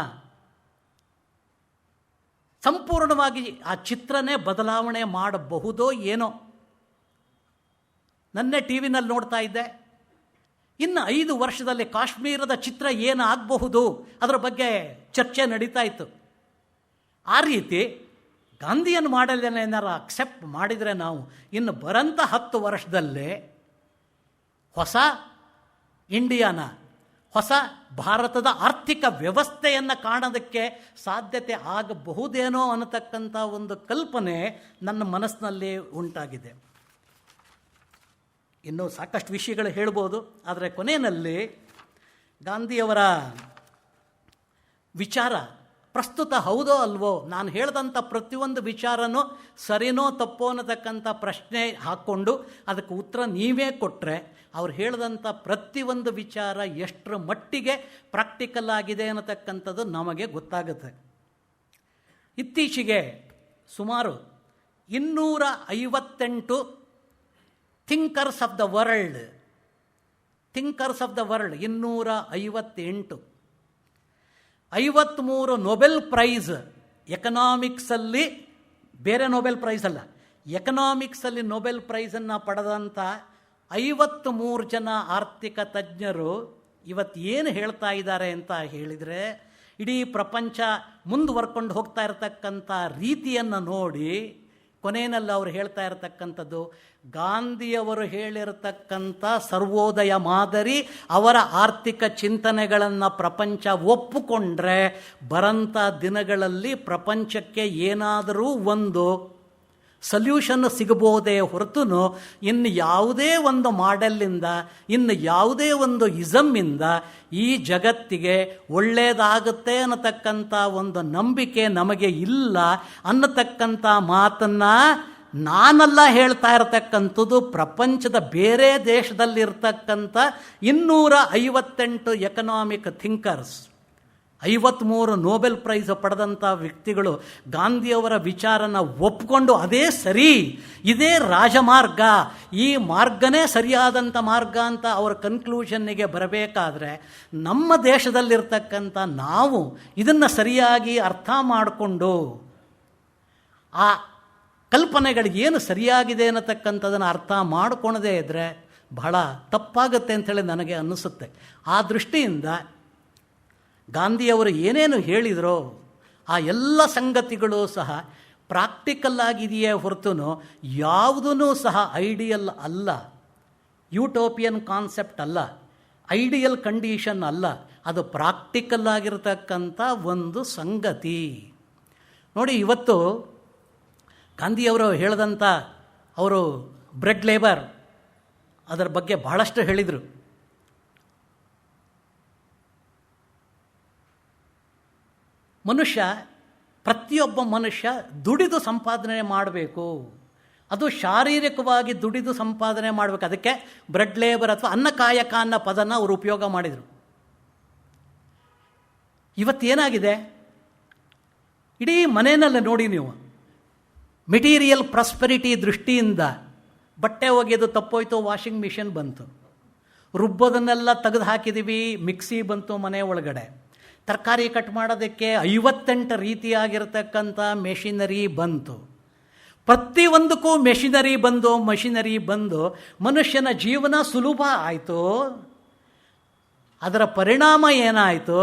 ಸಂಪೂರ್ಣವಾಗಿ ಆ ಚಿತ್ರನೇ ಬದಲಾವಣೆ ಮಾಡಬಹುದೋ ಏನೋ. ನನ್ನೇ ಟಿ ವಿನಲ್ಲಿ ನೋಡ್ತಾ ಇದ್ದೆ, ಇನ್ನು 5 ವರ್ಷದಲ್ಲಿ ಕಾಶ್ಮೀರದ ಚಿತ್ರ ಏನಾಗಬಹುದು ಅದರ ಬಗ್ಗೆ ಚರ್ಚೆ ನಡೀತಾ ಇತ್ತು. ಆ ರೀತಿ ಗಾಂಧಿಯನ್ ಮಾಡೆಲ್ ಏನಾರು ಅಕ್ಸೆಪ್ಟ್ ಮಾಡಿದರೆ ನಾವು ಇನ್ನು ಬರಂಥ 10 ವರ್ಷದಲ್ಲಿ ಹೊಸ ಇಂಡಿಯಾನ, ಹೊಸ ಭಾರತದ ಆರ್ಥಿಕ ವ್ಯವಸ್ಥೆಯನ್ನು ಕಾಣೋದಕ್ಕೆ ಸಾಧ್ಯತೆ ಆಗಬಹುದೇನೋ ಅನ್ನತಕ್ಕಂಥ ಒಂದು ಕಲ್ಪನೆ ನನ್ನ ಮನಸ್ಸಿನಲ್ಲಿ ಉಂಟಾಗಿದೆ. ಇನ್ನೂ ಸಾಕಷ್ಟು ವಿಷಯಗಳು ಹೇಳ್ಬೋದು, ಆದರೆ ಕೊನೆಯಲ್ಲಿ ಗಾಂಧಿಯವರ ವಿಚಾರ ಪ್ರಸ್ತುತ ಹೌದೋ ಅಲ್ವೋ, ನಾನು ಹೇಳಿದಂಥ ಪ್ರತಿಯೊಂದು ವಿಚಾರನೂ ಸರಿನೋ ತಪ್ಪೋ ಅನ್ನತಕ್ಕಂಥ ಪ್ರಶ್ನೆ ಹಾಕ್ಕೊಂಡು ಅದಕ್ಕೆ ಉತ್ತರ ನೀವೇ ಕೊಟ್ಟರೆ ಅವ್ರು ಹೇಳಿದಂಥ ಪ್ರತಿಯೊಂದು ವಿಚಾರ ಎಷ್ಟರ ಮಟ್ಟಿಗೆ ಪ್ರಾಕ್ಟಿಕಲ್ ಆಗಿದೆ ಅನ್ನತಕ್ಕಂಥದ್ದು ನಮಗೆ ಗೊತ್ತಾಗುತ್ತೆ. ಇತ್ತೀಚೆಗೆ ಸುಮಾರು 258 thinkers of the world 258, 53 Nobel prize ಎಕನಾಮಿಕ್ಸಲ್ಲಿ, ಬೇರೆ ನೊಬೆಲ್ ಪ್ರೈಸ್ ಅಲ್ಲ, ಎಕನಾಮಿಕ್ಸಲ್ಲಿ ನೊಬೆಲ್ ಪ್ರೈಸನ್ನು ಪಡೆದಂಥ 53 ಜನ ಆರ್ಥಿಕ ತಜ್ಞರು ಇವತ್ತು ಏನು ಹೇಳ್ತಾ ಇದ್ದಾರೆ ಅಂತ ಹೇಳಿದರೆ, ಇಡೀ ಪ್ರಪಂಚ ಮುಂದುವರ್ಕೊಂಡು ಹೋಗ್ತಾ ಇರತಕ್ಕಂಥ ರೀತಿಯನ್ನು ನೋಡಿ ಕೊನೆಯಲ್ಲಿ ಅವರು ಹೇಳ್ತಾ ಇರತಕ್ಕಂಥದ್ದು, ಗಾಂಧಿಯವರು ಹೇಳಿರತಕ್ಕಂಥ ಸರ್ವೋದಯ ಮಾದರಿ, ಅವರ ಆರ್ಥಿಕ ಚಿಂತನೆಗಳನ್ನು ಪ್ರಪಂಚ ಒಪ್ಪಿಕೊಂಡ್ರೆ ಬರಂಥ ದಿನಗಳಲ್ಲಿ ಪ್ರಪಂಚಕ್ಕೆ ಏನಾದರೂ ಒಂದು ಸೊಲ್ಯೂಷನ್ ಸಿಗಬಹುದೇ ಹೊರತು ಇನ್ನು ಯಾವುದೇ ಒಂದು ಮಾಡೆಲ್ಲಿಂದ, ಇನ್ನು ಯಾವುದೇ ಒಂದು ಇಸಮ್ಮಿಂದ ಈ ಜಗತ್ತಿಗೆ ಒಳ್ಳೆಯದಾಗುತ್ತೆ ಅನ್ನತಕ್ಕಂಥ ಒಂದು ನಂಬಿಕೆ ನಮಗೆ ಇಲ್ಲ ಅನ್ನತಕ್ಕಂಥ ಮಾತನ್ನು ನಾನೆಲ್ಲ ಹೇಳ್ತಾ ಇರತಕ್ಕಂಥದ್ದು ಪ್ರಪಂಚದ ಬೇರೆ ದೇಶದಲ್ಲಿರ್ತಕ್ಕಂಥ 258 ಎಕನಾಮಿಕ್ ಥಿಂಕರ್ಸ್, 53 ನೊಬೆಲ್ ಪ್ರೈಸ್ ಪಡೆದಂಥ ವ್ಯಕ್ತಿಗಳು ಗಾಂಧಿಯವರ ವಿಚಾರನ ಒಪ್ಪಿಕೊಂಡು ಅದೇ ಸರಿ, ಇದೇ ರಾಜಮಾರ್ಗ, ಈ ಮಾರ್ಗನೇ ಸರಿಯಾದಂಥ ಮಾರ್ಗ ಅಂತ ಅವರ ಕನ್ಕ್ಲೂಷನ್ನಿಗೆ ಬರಬೇಕಾದ್ರೆ ನಮ್ಮ ದೇಶದಲ್ಲಿರ್ತಕ್ಕಂಥ ನಾವು ಇದನ್ನು ಸರಿಯಾಗಿ ಅರ್ಥ ಮಾಡಿಕೊಂಡು ಆ ಕಲ್ಪನೆಗಳು ಏನು ಸರಿಯಾಗಿದೆ ಅನ್ನತಕ್ಕಂಥದ್ದನ್ನು ಅರ್ಥ ಮಾಡಿಕೊಳ್ಳದೇ ಇದ್ದರೆ ಬಹಳ ತಪ್ಪಾಗುತ್ತೆ ಅಂಥೇಳಿ ನನಗೆ ಅನ್ನಿಸುತ್ತೆ. ಆ ದೃಷ್ಟಿಯಿಂದ ಗಾಂಧಿಯವರು ಏನೇನು ಹೇಳಿದರೋ ಆ ಎಲ್ಲ ಸಂಗತಿಗಳು ಸಹ ಪ್ರಾಕ್ಟಿಕಲ್ ಆಗಿದೆಯೇ ಹೊರತು ಯಾವುದೂ ಸಹ ಐಡಿಯಲ್ ಅಲ್ಲ, ಯೂಟೋಪಿಯನ್ ಕಾನ್ಸೆಪ್ಟ್ ಅಲ್ಲ, ಐಡಿಯಲ್ ಕಂಡೀಷನ್ ಅಲ್ಲ, ಅದು ಪ್ರಾಕ್ಟಿಕಲ್ ಆಗಿರತಕ್ಕಂಥ ಒಂದು ಸಂಗತಿ. ನೋಡಿ, ಇವತ್ತು ಗಾಂಧಿಯವರು ಹೇಳಿದಂಥ ಅವರು ಬ್ರೆಡ್ ಲೇಬರ್ ಅದರ ಬಗ್ಗೆ ಬಹಳಷ್ಟು ಹೇಳಿದರು. ಪ್ರತಿಯೊಬ್ಬ ಮನುಷ್ಯ ದುಡಿದು ಸಂಪಾದನೆ ಮಾಡಬೇಕು, ಅದು ಶಾರೀರಿಕವಾಗಿ ದುಡಿದು ಸಂಪಾದನೆ ಮಾಡಬೇಕು. ಅದಕ್ಕೆ ಬ್ರೆಡ್ ಲೇಬರ್ ಅಥವಾ ಅನ್ನಕಾಯಕ ಅನ್ನೋ ಪದನ ಅವರು ಉಪಯೋಗ ಮಾಡಿದರು. ಇವತ್ತೇನಾಗಿದೆ, ಇಡೀ ಮನೆಯಲ್ಲೇ ನೋಡಿ ನೀವು, ಮೆಟೀರಿಯಲ್ ಪ್ರಾಸ್ಪೆರಿಟಿ ದೃಷ್ಟಿಯಿಂದ ಬಟ್ಟೆ ಒಗೆದು ತಪ್ಪೋಯ್ತು, ವಾಷಿಂಗ್ ಮಿಷಿನ್ ಬಂತು, ರುಬ್ಬೋದನ್ನೆಲ್ಲ ತೆಗೆದು ಹಾಕಿದ್ದೀವಿ, ಮಿಕ್ಸಿ ಬಂತು ಮನೆ ಒಳಗಡೆ, ತರಕಾರಿ ಕಟ್ ಮಾಡೋದಕ್ಕೆ 58 ರೀತಿಯಾಗಿರ್ತಕ್ಕಂಥ ಮೆಷಿನರಿ ಬಂತು. ಪ್ರತಿಯೊಂದಕ್ಕೂ ಮೆಷಿನರಿ ಬಂದು ಮನುಷ್ಯನ ಜೀವನ ಸುಲಭ ಆಯಿತು. ಅದರ ಪರಿಣಾಮ ಏನಾಯಿತು,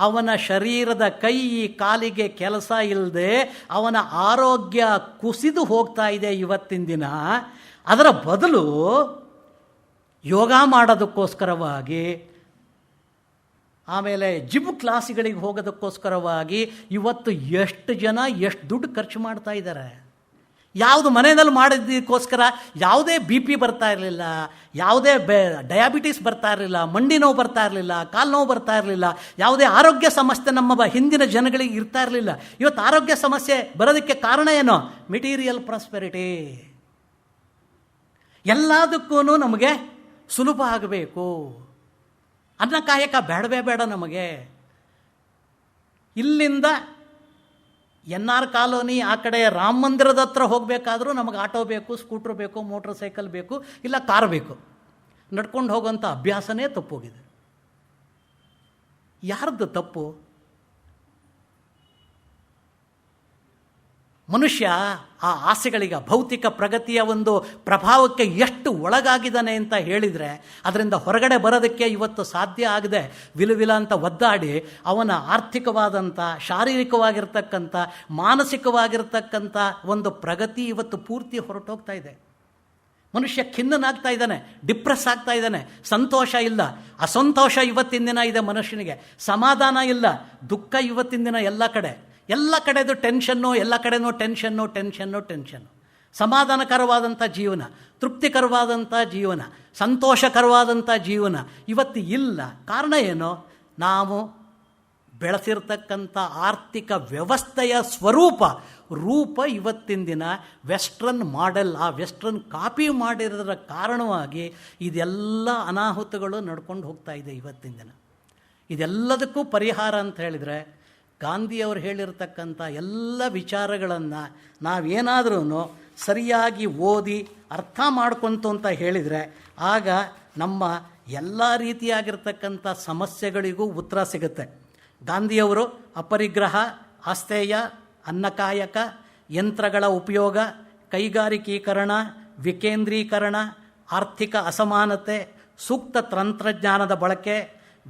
ಅವನ ಶರೀರದ ಕೈ ಕಾಲಿಗೆ ಕೆಲಸ ಇಲ್ಲದೆ ಅವನ ಆರೋಗ್ಯ ಕುಸಿದು ಹೋಗ್ತಾ ಇದೆ ಇವತ್ತಿನ ದಿನ. ಅದರ ಬದಲು ಯೋಗ ಮಾಡೋದಕ್ಕೋಸ್ಕರವಾಗಿ, ಆಮೇಲೆ ಜಿಮ್ ಕ್ಲಾಸ್ಗಳಿಗೆ ಹೋಗೋದಕ್ಕೋಸ್ಕರವಾಗಿ ಇವತ್ತು ಎಷ್ಟು ಜನ ಎಷ್ಟು ದುಡ್ಡು ಖರ್ಚು ಮಾಡ್ತಾ ಇದ್ದಾರೆ. ಯಾವುದು ಮನೆಯಲ್ಲಿ ಮಾಡೋದಕ್ಕೋಸ್ಕರ ಯಾವುದೇ BP ಬರ್ತಾ ಇರಲಿಲ್ಲ, ಯಾವುದೇ ಡಯಾಬಿಟಿಸ್ ಬರ್ತಾ ಇರಲಿಲ್ಲ, ಮಂಡಿ ನೋವು ಬರ್ತಾ ಇರಲಿಲ್ಲ, ಕಾಲು ನೋವು ಬರ್ತಾ ಇರಲಿಲ್ಲ, ಯಾವುದೇ ಆರೋಗ್ಯ ಸಮಸ್ಯೆ ನಮ್ಮ ಹಿಂದಿನ ಜನಗಳಿಗೆ ಇರ್ತಾ ಇರಲಿಲ್ಲ. ಇವತ್ತು ಆರೋಗ್ಯ ಸಮಸ್ಯೆ ಬರೋದಕ್ಕೆ ಕಾರಣ ಏನು? Material prosperity. ಎಲ್ಲದಕ್ಕೂ ನಮಗೆ ಸುಲಭ ಆಗಬೇಕು, ಅನ್ನಕಾಯಕ ಬೇಡವೇ ಬೇಡ ನಮಗೆ. ಇಲ್ಲಿಂದ NR ಕಾಲೋನಿ ಆ ಕಡೆ ರಾಮ ಮಂದಿರದ ಹತ್ರ ಹೋಗಬೇಕಾದ್ರೂ ನಮಗೆ ಆಟೋ ಬೇಕು, ಸ್ಕೂಟ್ರ್ ಬೇಕು, ಮೋಟ್ರ್ ಸೈಕಲ್ ಬೇಕು, ಇಲ್ಲ ಕಾರ್ ಬೇಕು. ನಡ್ಕೊಂಡು ಹೋಗೋಂಥ ಅಭ್ಯಾಸನೇ ತಪ್ಪೋಗಿದೆ. ಯಾರ್ದು ತಪ್ಪು? ಮನುಷ್ಯ ಆ ಆಸೆಗಳಿಗೆ, ಭೌತಿಕ ಪ್ರಗತಿಯ ಒಂದು ಪ್ರಭಾವಕ್ಕೆ ಎಷ್ಟು ಒಳಗಾಗಿದ್ದಾನೆ ಅಂತ ಹೇಳಿದರೆ ಅದರಿಂದ ಹೊರಗಡೆ ಬರೋದಕ್ಕೆ ಇವತ್ತು ಸಾಧ್ಯ ಆಗದೆ ವಿಲುವಿಲ ಅಂತ ಒದ್ದಾಡಿ ಅವನ ಆರ್ಥಿಕವಾದಂಥ, ಶಾರೀರಿಕವಾಗಿರ್ತಕ್ಕಂಥ, ಮಾನಸಿಕವಾಗಿರ್ತಕ್ಕಂಥ ಒಂದು ಪ್ರಗತಿ ಇವತ್ತು ಪೂರ್ತಿ ಹೊರಟೋಗ್ತಾ ಇದೆ. ಮನುಷ್ಯ ಖಿನ್ನನಾಗ್ತಾ ಇದ್ದಾನೆ, ಡಿಪ್ರೆಸ್ ಆಗ್ತಾ ಇದ್ದಾನೆ, ಸಂತೋಷ ಇಲ್ಲ, ಅಸಂತೋಷ ಇವತ್ತಿನ ದಿನ ಇದೆ ಮನುಷ್ಯನಿಗೆ, ಸಮಾಧಾನ ಇಲ್ಲ, ದುಃಖ ಇವತ್ತಿನ ದಿನ ಎಲ್ಲ ಕಡೆದು ಟೆನ್ಷನ್ನು, ಎಲ್ಲ ಕಡೆನೂ ಟೆನ್ಷನ್ನು. ಸಮಾಧಾನಕರವಾದಂಥ ಜೀವನ, ತೃಪ್ತಿಕರವಾದಂಥ ಜೀವನ, ಸಂತೋಷಕರವಾದಂಥ ಜೀವನ ಇವತ್ತು ಇಲ್ಲ. ಕಾರಣ ಏನು? ನಾವು ಬೆಳೆಸಿರ್ತಕ್ಕಂಥ ಆರ್ಥಿಕ ವ್ಯವಸ್ಥೆಯ ರೂಪ ಇವತ್ತಿನ ದಿನ ವೆಸ್ಟ್ರನ್ ಮಾಡೆಲ್, ಆ ವೆಸ್ಟ್ರನ್ ಕಾಪಿ ಮಾಡಿರೋದರ ಕಾರಣವಾಗಿ ಇದೆಲ್ಲ ಅನಾಹುತಗಳು ನಡ್ಕೊಂಡು ಹೋಗ್ತಾ ಇದೆ ಇವತ್ತಿನ ದಿನ. ಇದೆಲ್ಲದಕ್ಕೂ ಪರಿಹಾರ ಅಂತ ಹೇಳಿದರೆ ಗಾಂಧಿಯವರು ಹೇಳಿರ್ತಕ್ಕಂಥ ಎಲ್ಲ ವಿಚಾರಗಳನ್ನು ನಾವೇನಾದ್ರೂ ಸರಿಯಾಗಿ ಓದಿ ಅರ್ಥ ಮಾಡ್ಕೊಂತು ಅಂತ ಹೇಳಿದರೆ ಆಗ ನಮ್ಮ ಎಲ್ಲ ರೀತಿಯಾಗಿರ್ತಕ್ಕಂಥ ಸಮಸ್ಯೆಗಳಿಗೂ ಉತ್ತರ ಸಿಗುತ್ತೆ. ಗಾಂಧಿಯವರು ಅಪರಿಗ್ರಹ, ಆಸ್ತೇಯ, ಅನ್ನಕಾಯಕ, ಯಂತ್ರಗಳ ಉಪಯೋಗ, ಕೈಗಾರಿಕೀಕರಣ, ವಿಕೇಂದ್ರೀಕರಣ, ಆರ್ಥಿಕ ಅಸಮಾನತೆ, ಸೂಕ್ತ ತಂತ್ರಜ್ಞಾನದ ಬಳಕೆ,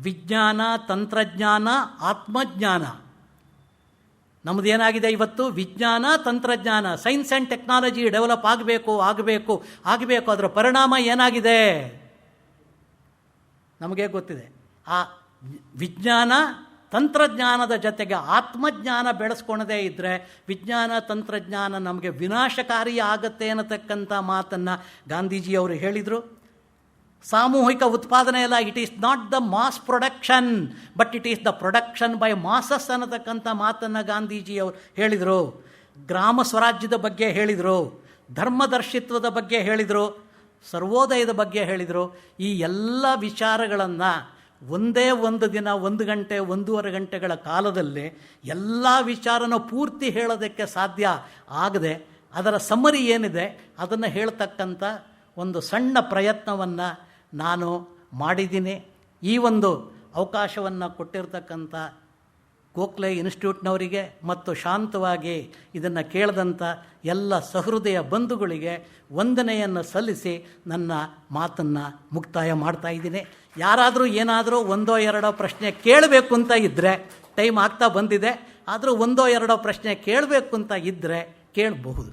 ವಿಜ್ಞಾನ, ತಂತ್ರಜ್ಞಾನ, ಆತ್ಮಜ್ಞಾನ. ನಮ್ಮದೇನಾಗಿದೆ ಇವತ್ತು? ವಿಜ್ಞಾನ, ತಂತ್ರಜ್ಞಾನ, ಸೈನ್ಸ್ ಆ್ಯಂಡ್ ಟೆಕ್ನಾಲಜಿ ಡೆವಲಪ್ ಆಗಬೇಕು. ಅದರ ಪರಿಣಾಮ ಏನಾಗಿದೆ ನಮಗೆ ಗೊತ್ತಿದೆ. ಆ ವಿಜ್ಞಾನ ತಂತ್ರಜ್ಞಾನದ ಜೊತೆಗೆ ಆತ್ಮಜ್ಞಾನ ಬೆಳೆಸ್ಕೊಳದೇ ಇದ್ದರೆ ವಿಜ್ಞಾನ ತಂತ್ರಜ್ಞಾನ ನಮಗೆ ವಿನಾಶಕಾರಿ ಆಗತ್ತೆ ಅನ್ನತಕ್ಕಂಥ ಮಾತನ್ನು ಗಾಂಧೀಜಿಯವರು ಹೇಳಿದರು. ಸಾಮೂಹಿಕ ಉತ್ಪಾದನೆ ಎಲ್ಲ it is not the mass production but it is the production by masses ಅನ್ನತಕ್ಕಂಥ ಮಾತನ್ನು ಗಾಂಧೀಜಿಯವರು ಹೇಳಿದರು. ಗ್ರಾಮ ಸ್ವರಾಜ್ಯದ ಬಗ್ಗೆ ಹೇಳಿದರು, ಧರ್ಮದರ್ಶಿತ್ವದ ಬಗ್ಗೆ ಹೇಳಿದರು, ಸರ್ವೋದಯದ ಬಗ್ಗೆ ಹೇಳಿದರು. ಈ ಎಲ್ಲ ವಿಚಾರಗಳನ್ನು ಒಂದೇ ಒಂದು ದಿನ 1 ಗಂಟೆ 1.5 ಗಂಟೆಗಳ ಕಾಲದಲ್ಲಿ ಎಲ್ಲ ವಿಚಾರನ ಪೂರ್ತಿ ಹೇಳೋದಕ್ಕೆ ಸಾಧ್ಯ ಆಗದೆ ಅದರ ಸಮ್ಮರಿ ಏನಿದೆ ಅದನ್ನು ಹೇಳ್ತಕ್ಕಂಥ ಒಂದು ಸಣ್ಣ ಪ್ರಯತ್ನವನ್ನು ನಾನು ಮಾಡಿದ್ದೀನಿ. ಈ ಒಂದು ಅವಕಾಶವನ್ನು ಕೊಟ್ಟಿರ್ತಕ್ಕಂಥ ಗೋಖಲೆ ಇನ್ಸ್ಟಿಟ್ಯೂಟ್ನವರಿಗೆ ಮತ್ತು ಶಾಂತವಾಗಿ ಇದನ್ನು ಕೇಳಿದಂಥ ಎಲ್ಲ ಸಹೃದಯ ಬಂಧುಗಳಿಗೆ ವಂದನೆಯನ್ನು ಸಲ್ಲಿಸಿ ನನ್ನ ಮಾತನ್ನು ಮುಕ್ತಾಯ ಮಾಡ್ತಾ ಇದ್ದೀನಿ. ಯಾರಾದರೂ ಏನಾದರೂ 1-2 ಪ್ರಶ್ನೆ ಕೇಳಬೇಕು ಅಂತ ಇದ್ದರೆ, ಟೈಮ್ ಆಗ್ತಾ ಬಂದಿದೆ, ಆದರೂ 1-2 ಪ್ರಶ್ನೆ ಕೇಳಬೇಕು ಅಂತ ಇದ್ದರೆ ಕೇಳಬಹುದು.